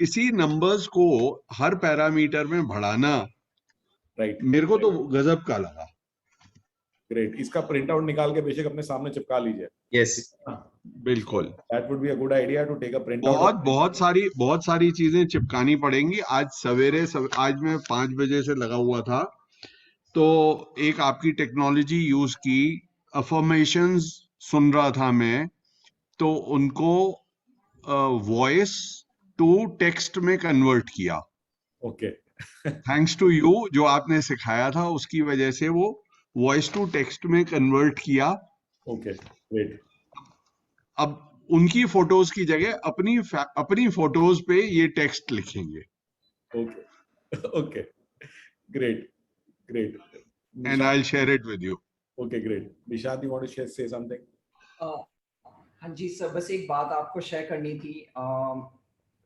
इसी नंबर्स को हर पैरामीटर में बढ़ाना, राइट, मेरे को तो गजब का लगा. ग्रेट. इसका प्रिंट आउट निकाल के बेशक अपने सामने चिपका लीजिए. Yes. बिल्कुल. That would be a good idea to take a print out. बहुत सारी चीजें चिपकानी पड़ेंगी. आज मैं 5 बजे से लगा हुआ था, तो एक आपकी टेक्नोलॉजी यूज की, अफर्मेशंस सुन रहा था मैं, तो उनको वॉइस टू टेक्स्ट में कन्वर्ट किया. ओके. थैंक्स टू यू, जो आपने सिखाया था उसकी वजह से वो वॉइस टू टेक्स्ट में कन्वर्ट किया. Okay, great. अब उनकी फोटोज की जगह अपनी फोटोज पे ये टेक्स्ट लिखेंगे. Okay, okay, great, great. And I'll share it with you. Okay, great. Nishant, you want to say something? हाँ जी सर, बस एक बात आपको शेयर करनी थी.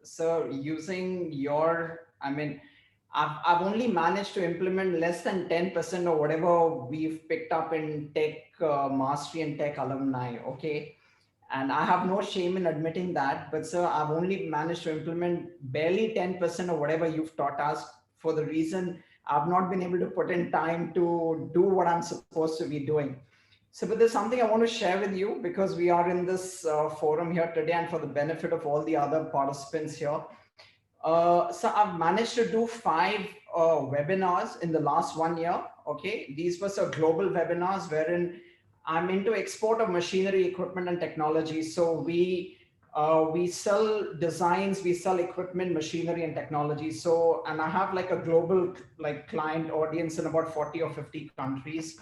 Sir, using your, I mean, I've only managed to implement less than 10% of whatever we've picked up in tech mastery and tech alumni, okay? And I have no shame in admitting that, but sir, I've only managed to implement barely 10% of whatever you've taught us, for the reason I've not been able to put in time to do what I'm supposed to be doing. So, but there's something I want to share with you, because we are in this forum here today and for the benefit of all the other participants here. So I've managed to do 5 webinars in the last 1 year. Okay, these were some global webinars wherein I'm into export of machinery, equipment, and technology. So we sell designs, we sell equipment, machinery, and technology. So, and I have like a global client audience in about 40 or 50 countries.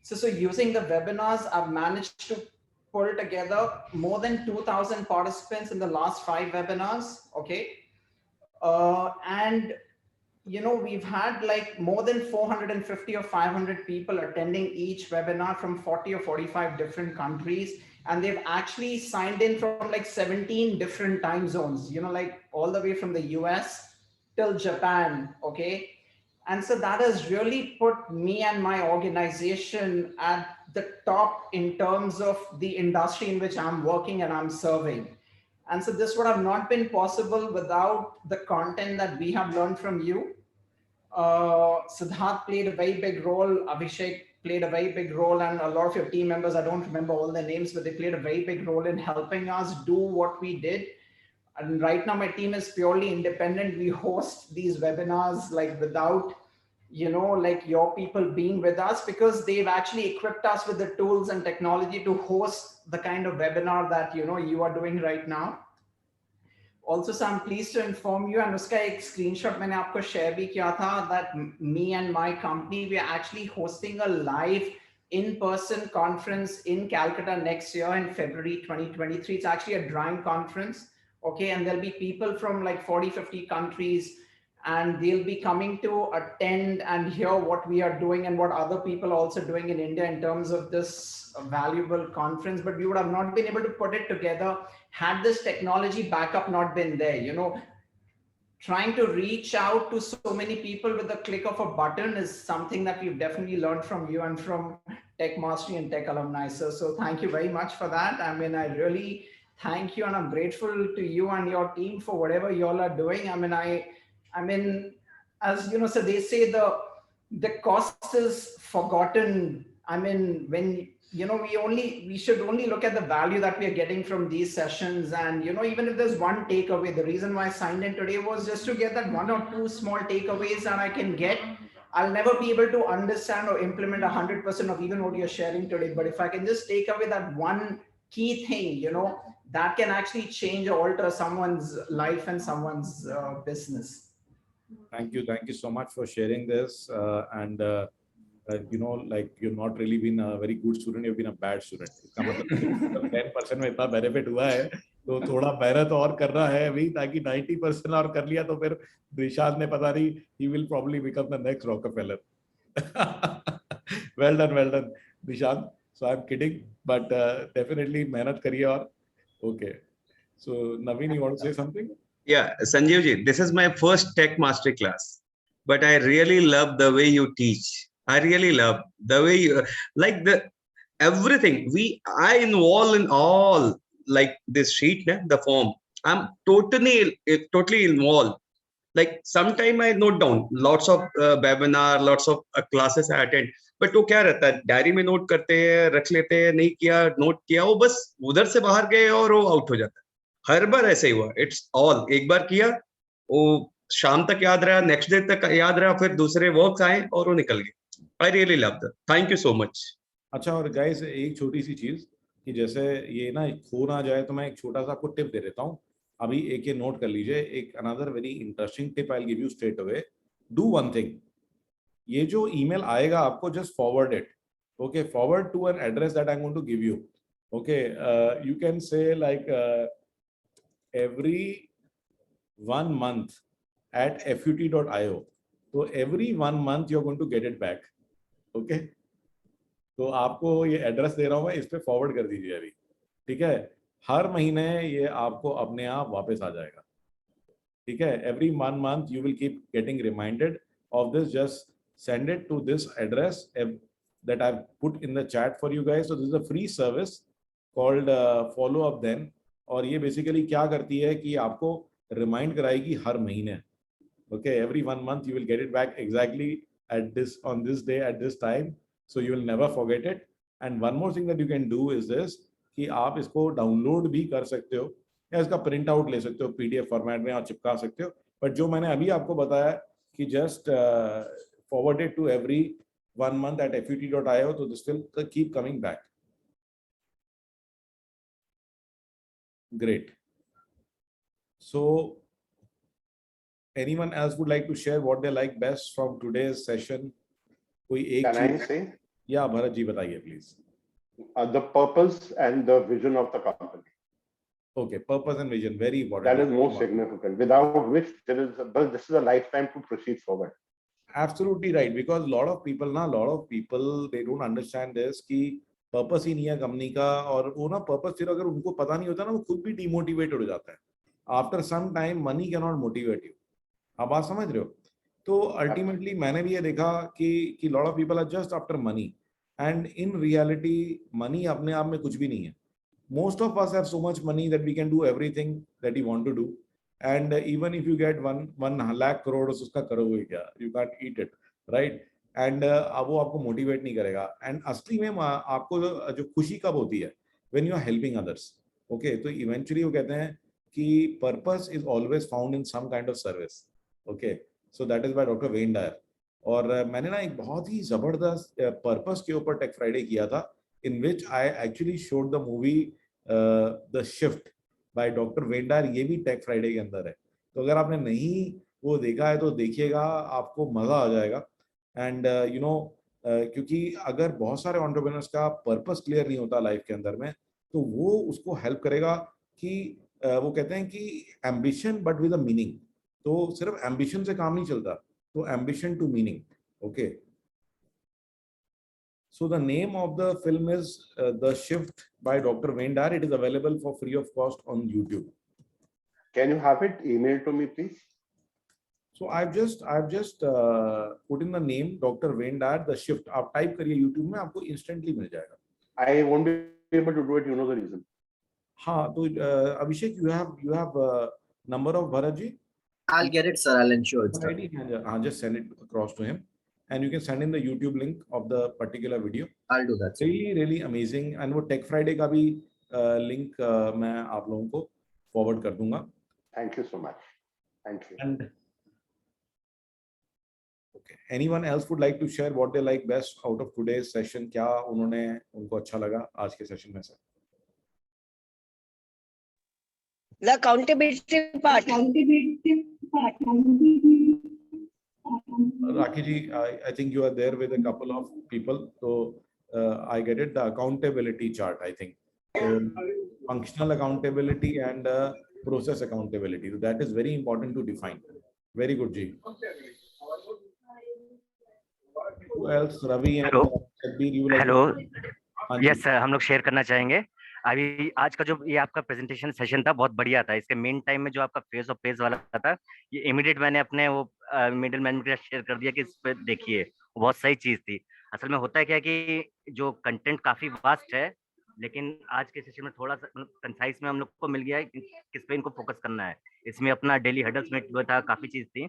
So using the webinars, I've managed to pull together more than 2,000 participants in the last 5 webinars. Okay. And you know, we've had like more than 450 or 500 people attending each webinar from 40 or 45 different countries. And they've actually signed in from like 17 different time zones, you know, like all the way from the US till Japan. Okay. And so that has really put me and my organization at the top in terms of the industry in which I'm working and I'm serving. And so this would have not been possible without the content that we have learned from you. Siddharth played a very big role. Abhishek played a very big role, and a lot of your team members, I don't remember all their names, but they played a very big role in helping us do what we did. And right now my team is purely independent. We host these webinars like without, you know, like your people being with us, because they've actually equipped us with the tools and technology to host the kind of webinar that, you know, you are doing right now. Also, so I'm pleased to inform you, and uska ek screenshot maine aapko share bhi kiya tha, that me and my company, we are actually hosting a live in-person conference in Calcutta next year in February 2023. It's actually a drawing conference. Okay. And there'll be people from like 40, 50 countries, and they'll be coming to attend and hear what we are doing and what other people are also doing in India in terms of this valuable conference. But we would have not been able to put it together had this technology backup not been there. You know, trying to reach out to so many people with the click of a button is something that we've definitely learned from you and from Tech Mastery and Tech Alumni. So thank you very much for that. I mean, I really thank you, and I'm grateful to you and your team for whatever you all are doing. I mean, as you know, so they say the cost is forgotten. I mean, when you know, we should only look at the value that we are getting from these sessions. And you know, even if there's one takeaway, the reason why I signed in today was just to get that one or two small takeaways that I can get. I'll never be able to understand or implement 100% of even what you're sharing today. But if I can just take away that one key thing, you know, that can actually change or alter someone's life and someone's business. Thank you so much for sharing this. You know, like you've not really been a very good student, you've been a bad student. इसका मतलब 10% में इतना benefit हुआ है, तो थोड़ा मेहनत और करना है अभी, ताकि 90% और कर लिया तो फिर निशांत ने पता नहीं, he will probably become the next Rockefeller. Well done, Nishant. So I'm kidding, but definitely मेहनत करिए और okay. So Naveen, you want to say something? Yeah, Sanjeev ji, this is my first Tech Mastery class, but I really love the way you teach. I really love the way you like the everything. I involve in all, like this sheet, the form. I'm totally involved. Like sometime I note down lots of webinar, lots of classes I attend. But वो क्या रहता है, diary में note करते हैं, रख लेते हैं, नहीं किया, नोट किया, वो बस उधर से बाहर गए और वो आउट हो जाता है. हर बार ऐसे ही हुआ. इट्स ऑल, एक बार किया, वो शाम तक याद रहा, नेक्स्ट डे तक याद रहा, फिर दूसरे वर्क्स आए और वो निकल गए. I really love that. Thank you so much. अच्छा, और गाइस एक छोटी सी चीज कि जैसे ये ना खो ना जाए, तो मैं एक छोटा सा आपको टिप दे देता हूँ. अभी एक ये नोट कर लीजिए. एक another very interesting tip I will give you straight away. Do one thing. ये जो ईमेल आएगा आपको, just forward it. Okay, forward to an address that I am going to give you. Okay, you can say like every 1 month at fut.io. So every 1 month you're going to get it back. Okay, तो आपको ये address दे रहा हूँ मैं, इस पे forward कर दीजिए अभी. ठीक है, हर महीने ये आपको अपने आप वापस आ जाएगा. ठीक है, every 1 month you will keep getting reminded of this. Just send it to this address that I've put in the chat for you guys. So this is a free service called follow up then. और ये basically क्या करती है कि आपको remind कराएगी हर महीने. Okay, every 1 month you will get it back exactly at this, on this day, at this time. So you will never forget it. And one more thing that you can do is this, कि आप इसको download भी कर सकते हो या इसका print out ले सकते हो पीडीएफ फॉर्मेट में और चिपका सकते हो. बट जो मैंने अभी आपको बताया कि just forward it to every 1 month at fut.io, तो this will keep coming back. Great. So anyone else would like to share what they like best from today's session? कोई एक Can I चीज? say? Yeah, भरत जी बताइए please. The purpose and the vision of the company. Okay, purpose and vision, very important. That is most significant. Without which this is a lifetime to proceed forward. Absolutely right, because a lot of people they don't understand this कि purpose ही नहीं है company का. और वो ना purpose फिर अगर उनको पता नहीं होता ना, वो खुद भी डिमोटिवेटेड हो जाता है. After some time money can not motivate you. आप बात समझ रहे हो? तो अल्टीमेटली मैंने भी ये देखा कि lot of people are just after money, and in reality money अपने आप में कुछ भी नहीं है. Most of us have so much money that we can do everything that you want to do. And even if you get 1 lakh crore, उसका करोगे क्या? You can't eat it, right? And वो आपको मोटिवेट नहीं करेगा. एंड असली में आपको जो खुशी कब होती है? When you are helping others. Okay, तो इवेंचुअली वो कहते हैं कि purpose is always found in some kind of service. Okay, so that is by doctor Wayne Dyer. और मैंने ना एक बहुत ही जबरदस्त पर्पस के ऊपर टेक फ्राइडे किया था, in which I actually showed the movie the shift by doctor Wayne Dyer. ये भी टेक फ्राइडे के अंदर है. तो अगर आपने नहीं वो देखा है तो देखिएगा, आपको मजा आ जाएगा. एंड यू नो, क्योंकि अगर बहुत सारे एंटरप्रेन्योर्स का पर्पस क्लियर नहीं होता लाइफ के अंदर में, तो वो उसको हेल्प करेगा कि वो कहते हैं कि ambition but with a meaning. तो सिर्फ एम्बिशन से काम नहीं चलता, तो ambition to meaning. Okay, so the name of the film is the shift by doctor Wayne Dyer. It is available for free of cost on YouTube. Can you have it emailed to me, please? So I've just put in the name Dr. Wayne Dyer, the shift. आप type करिए YouTube में, आपको instantly मिल जाएगा. I won't be able to do it. You know the reason. हाँ, तो Abhishek, you have number of Bharat ji? I'll get it, sir. I'll ensure it's done. हाँ, just send it across to him, and you can send in the YouTube link of the particular video. I'll do that, sir. Really amazing. And वो Tech Friday का भी link मैं आप लोगों को forward कर दूंगा. Thank you so much. Thank you. And okay, anyone else would like to share what they like best out of today's session? क्या उनको अच्छा लगा आज के session में से? The accountability part. Rakhi ji, I think you are there with a couple of people. So I get it. The accountability chart, I think. So, functional accountability and process accountability. So that is very important to define. Very good, Ji. Who else? Ravi and Sadhbir, you will. Hello, हाँ जी। Yes sir, हम लोग share करना चाहेंगे। अभी आज का जो ये आपका प्रेजेंटेशन सेशन था बहुत बढ़िया था। इसके मेन टाइम में जो आपका फेस ऑफ पेज वाला था, ये इमीडिएट मैंने अपने वो मिडिल मैनेजमेंट के साथ शेयर कर दिया कि इस पे देखिए, बहुत सही चीज थी। असल में होता है क्या कि जो कंटेंट काफी वास्ट है, लेकिन आज के सेशन में थोड़ा सा कंसाइज में हम लोग को मिल गया है कि किस पे इनको फोकस करना है। इसमें अपना डेली हडल्स में जो था काफी चीज थी।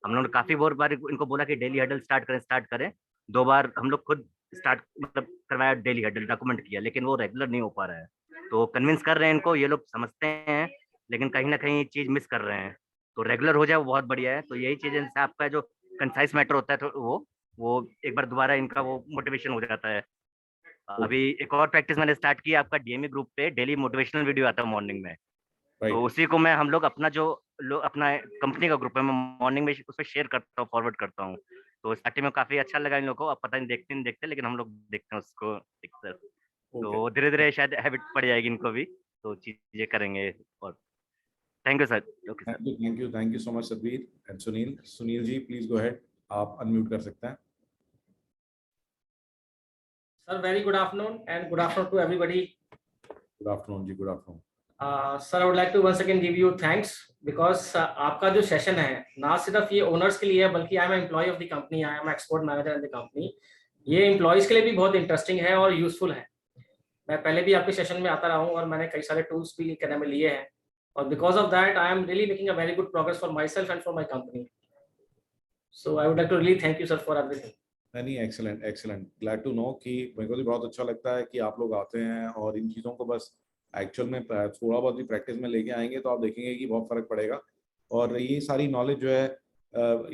हम लोगों ने काफी बार इनको बोला कि डेली हडल स्टार्ट करें। 2 बार हम लोग खुद स्टार्ट मतलब करवाया, डेली हडल डॉक्यूमेंट किया, लेकिन वो रेगुलर नहीं हो पा रहा है। तो कन्विंस कर रहे हैं इनको, ये लोग समझते हैं, लेकिन कहीं ना कहीं चीज मिस कर रहे हैं। तो रेगुलर हो जाए वो बहुत बढ़िया है। तो यही चीजें से आपका जो कंसाइज मैटर होता है, तो वो एक बार दोबारा इनका वो मोटिवेशन हो जाता है। अभी एक और प्रैक्टिस मैंने स्टार्ट की, आपका डीएमए ग्रुप पे डेली मोटिवेशनल वीडियो आता है मॉर्निंग में। तो उसी को मैं हम लोग अपना जो अपना कंपनी का ग्रुप है, मैं मॉर्निंग में उस पर शेयर करता हूँ, फॉरवर्ड करता हूँ। तो स्टार्टिंग में काफी अच्छा लगा इन लोगों को। अब पता नहीं देखते, लेकिन हम लोग देखते हैं उसको अक्सर। तो धीरे धीरे शायद हैबिट पड़ जाएगी इनको भी, तो चीजें करेंगे। और thank you sir. Okay sir, thank you so much Sadbir and Sunil ji, please go ahead, आप अनम्यूट कर सकते हैं। Sir, very good afternoon and good afternoon to everybody. Good afternoon ji, good afternoon. Sir, I would like to once again give you thanks because आपका जो session है ना सिर्फ ये ओनर्स के लिए है, बल्कि I am employ of the company, I am export manager in the company. ये एम्प्लॉयज के लिए भी बहुत इंटरेस्टिंग है और यूजफुल है। मैं पहले भी आपके सेशन में आता रहा हूँ और मैंने कई सारे टूल्स भी करने में लिए हैं, और because of that I am really making a very good progress for myself and for my company. So I would like to really thank you sir for everything. नहीं, एक्सीलेंट, ग्लैड टू नो कि मेरे को भी बहुत अच्छा लगता है कि आप लोग आते हैं और इन चीज़ों को बस एक्चुअल में थोड़ा बहुत भी प्रैक्टिस में लेके आएंगे तो आप देखेंगे कि बहुत फर्क पड़ेगा। और ये सारी नॉलेज जो है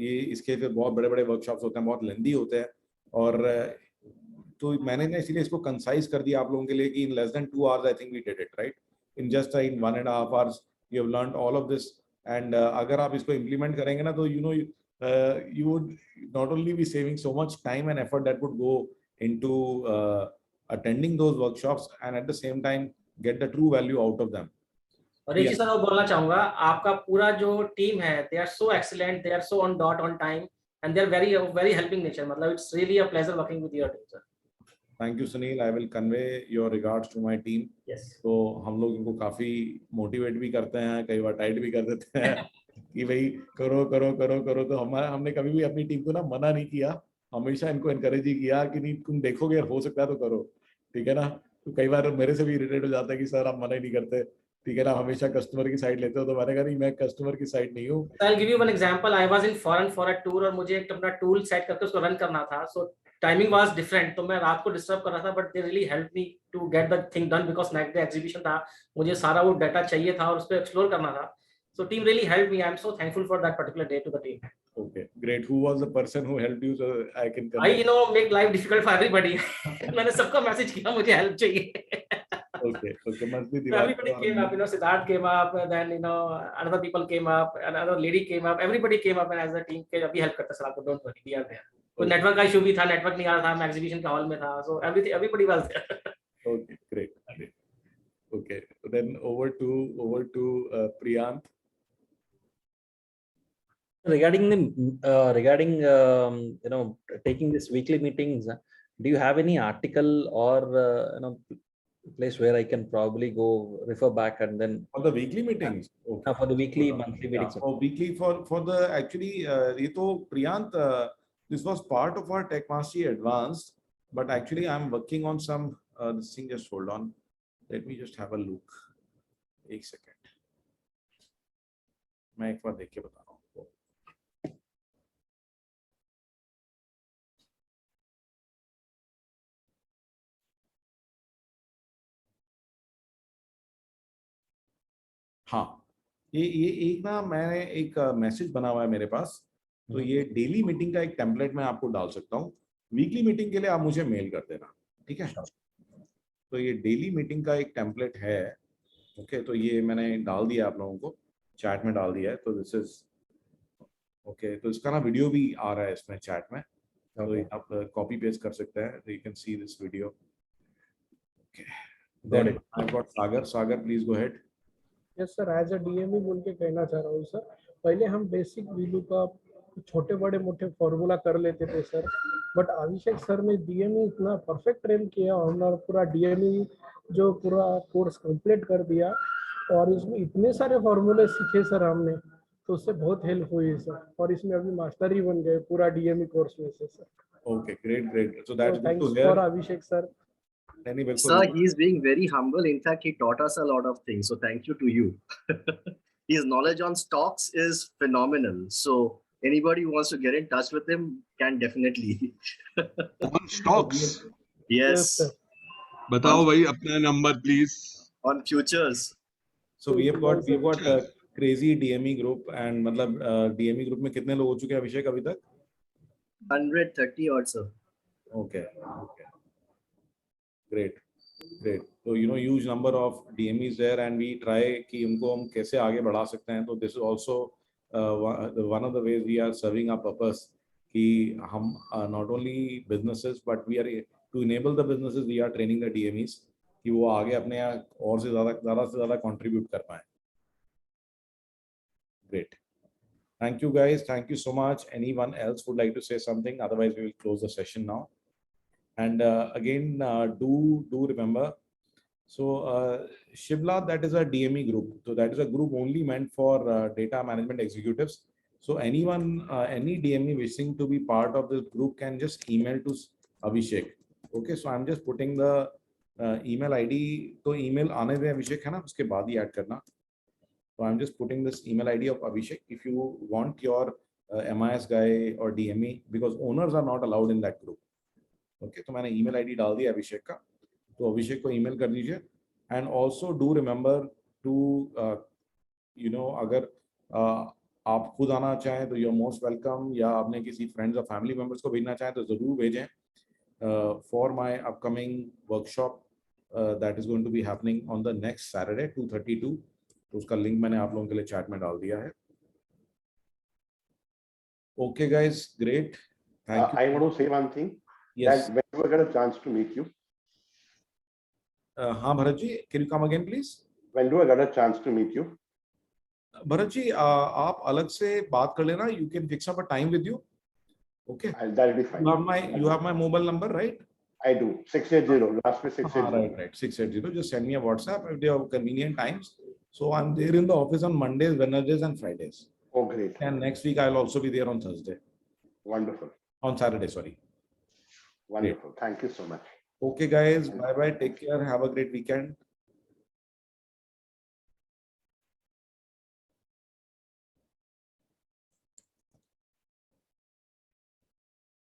ये इसके फिर बहुत बड़े बड़े वर्कशॉप्स होते हैं, बहुत लेंदी होते हैं, और तो मैंने ना इसीलिए इसको कंसाइज कर दिया आप लोगों के लिए कि in less than 2 hours I think we did it right, in just in 1.5 hours you have learned all of this. And अगर आप इसको इम्प्लीमेंट करेंगे ना तो you would not only be saving so much time and effort that would go into attending those workshops, and at the same time get the true value out of them. और एक चीज sir और बोलना चाहूंगा, आपका पूरा जो team है, they are so excellent, they are so on dot on time, and they are very helping nature. मतलब it's really a pleasure working with your team, sir. Thank you Sunil, I will convey your regards to my team. Yes. तो हम लोग इनको काफी motivate भी करते हैं, कई बार टाइट भी कर देते हैं कि भाई करो करो करो करो। तो हमने कभी भी अपनी टीम को ना मना नहीं किया, हमेशा इनको एनकरेज ही किया कि नहीं तुम देखोगे हो सकता है तो करो, ठीक है ना। तो कई बार मेरे से भी इरिटेट हो जाता है कि सर आप मना ही नहीं करते, ठीक है ना, हमेशा कस्टमर की साइड लेते हो। तो मैंने कहा नहीं, मैं कस्टमर की साइड नहीं हूँ। I'll give you one example. I was in foreign for a tour और मुझे एक अपना टूल सेट करके उसको रन करना था, so timing was different, तो मैं रात को डिस्टर्ब कर रहा था, but they really helped me to get the thing done because next day exhibition था, मुझे सारा वो डाटा चाहिए था और उस पर एक्सप्लोर करना था। So team really helped me. I'm so thankful for that particular day to the team. Okay, great. Who was the person who helped you so I can I make life difficult for everybody. मैंने सबको message किया मुझे help चाहिए। Okay, must be so everybody came up, Siddharth came up, then another people came up, another lady came up, everybody came up, and as a team के अभी help करते sir आपको, don't worry, we are there. कोई network का issue भी था, network नहीं आ रहा था, मैं एग्जीबिशन के हॉल में था, so everybody was there. Okay, great. Okay, then over to Priyant. Regarding taking these weekly meetings, do you have any article or place where I can probably go refer back and then For the weekly meetings. Okay. for the weekly, monthly meetings. For weekly for the actually ये तो Priyant, this was part of our Tech Mastery Advanced, but actually I'm working on some this thing. Just hold on, let me just have a look. एक second, मैं एक बार देख के बता रहा हूँ आपको. हाँ, ये एक ना मैंने एक मैसेज बना हुआ है मेरे पास, तो ये डेली मीटिंग का एक टेम्पलेट मैं आपको डाल सकता हूँ. वीकली मीटिंग के लिए आप मुझे मेल कर देना, ठीक है? तो ये डेली मीटिंग का एक टेम्पलेट है. ओके, तो ये मैंने डाल दिया आप लोगों को, चैट में डाल दिया है. तो दिस इज ओके. तो इसका ना वीडियो भी आ रहा है इसमें चैट में, तो आप कॉपी पेस्ट कर सकते हैं. तो you can see this video. Okay, Got it. I got Sagar. Sagar, please go ahead. Yes sir, as a DME बोल के कहना चाह रहा हूँ सर. पहले हम बेसिक वीलू का छोटे बड़े मोटे फॉर्मूला कर लेते थे सर, बट अभिषेक सर ने डीएमई इतना परफेक्ट ट्रेन किया, हमने पूरा डीएमई जो पूरा कोर्स कंप्लीट कर दिया और इसमें इतने सारे फॉर्मूले सीखे सर हमने, तो उससे बहुत हेल्प हुई सर. और इसमें अभी मास्टर ही बन गए पूरा डीएमई कोर्स में से sir. Okay, great great. So that's good to thanks here. For Abhishek sir. Sir, he is being very humble. In fact, he taught us a lot of things. So thank you to you. His knowledge on stocks is phenomenal. So anybody who wants to get in touch with him can definitely. On stocks. Yes. sir. बताओ भाई अपना number please. On futures. So we have got a crazy DME group, and मतलब DME group में कितने लोग हो चुके हैं अभिषेक अभी तक? 130 odd, sir. Okay. Great. So huge number of DMEs there, and we try कि उनको हम कैसे आगे बढ़ा सकते हैं. तो this is also one of the ways we are serving our purpose कि हम not only businesses but we are to enable the businesses, we are training the DMEs कि वो आगे अपने और से ज़्यादा contribute कर पाएं. Great. Thank you guys. Thank you so much. Anyone else would like to say something? Otherwise, we will close the session now. And again, do remember. So Shibla, that is a DME group. So that is a group only meant for data management executives. So anyone, any DME wishing to be part of this group can just email to Abhishek. Okay, so I'm just putting the email ID. तो email आने दें अभिषेक, है ना, उसके बाद ही add करना. So I'm just putting this email ID of Abhishek. If you want your MIS guy or DME, because owners are not allowed in that group. Okay, तो मैंने email ID डाल दिया अभिषेक का, तो अभिषेक को email कर दीजिए. And also do remember to अगर आप खुद आना चाहें तो you're most welcome, या आपने किसी friends और family members को भेजना चाहें तो ज़रूर भेजें. For my upcoming workshop that is going to be happening on the next Saturday 2:32, तो उसका लिंक मैंने आप लोगों के लिए चैट में डाल दिया है. Okay guys, great. Thank you. I want to say one thing. Yes. That when we get a chance to meet you. हाँ Bharat ji, can you come again please? When do I get a chance to meet you? Bharat ji, आप अलग से बात कर लेना. You can fix up a time with you. Okay. That'll be fine. You have my mobile number, right? I do. 680. Last with 680. Right. 680. Just send me a WhatsApp if they have convenient times. So I'm there in the office on Mondays, Wednesdays, and Fridays. Oh, great. And next week I'll also be there on Thursday. Wonderful. On Saturday, sorry. Wonderful. Great. Thank you so much. Okay, guys. Bye bye. Take care. Have a great weekend.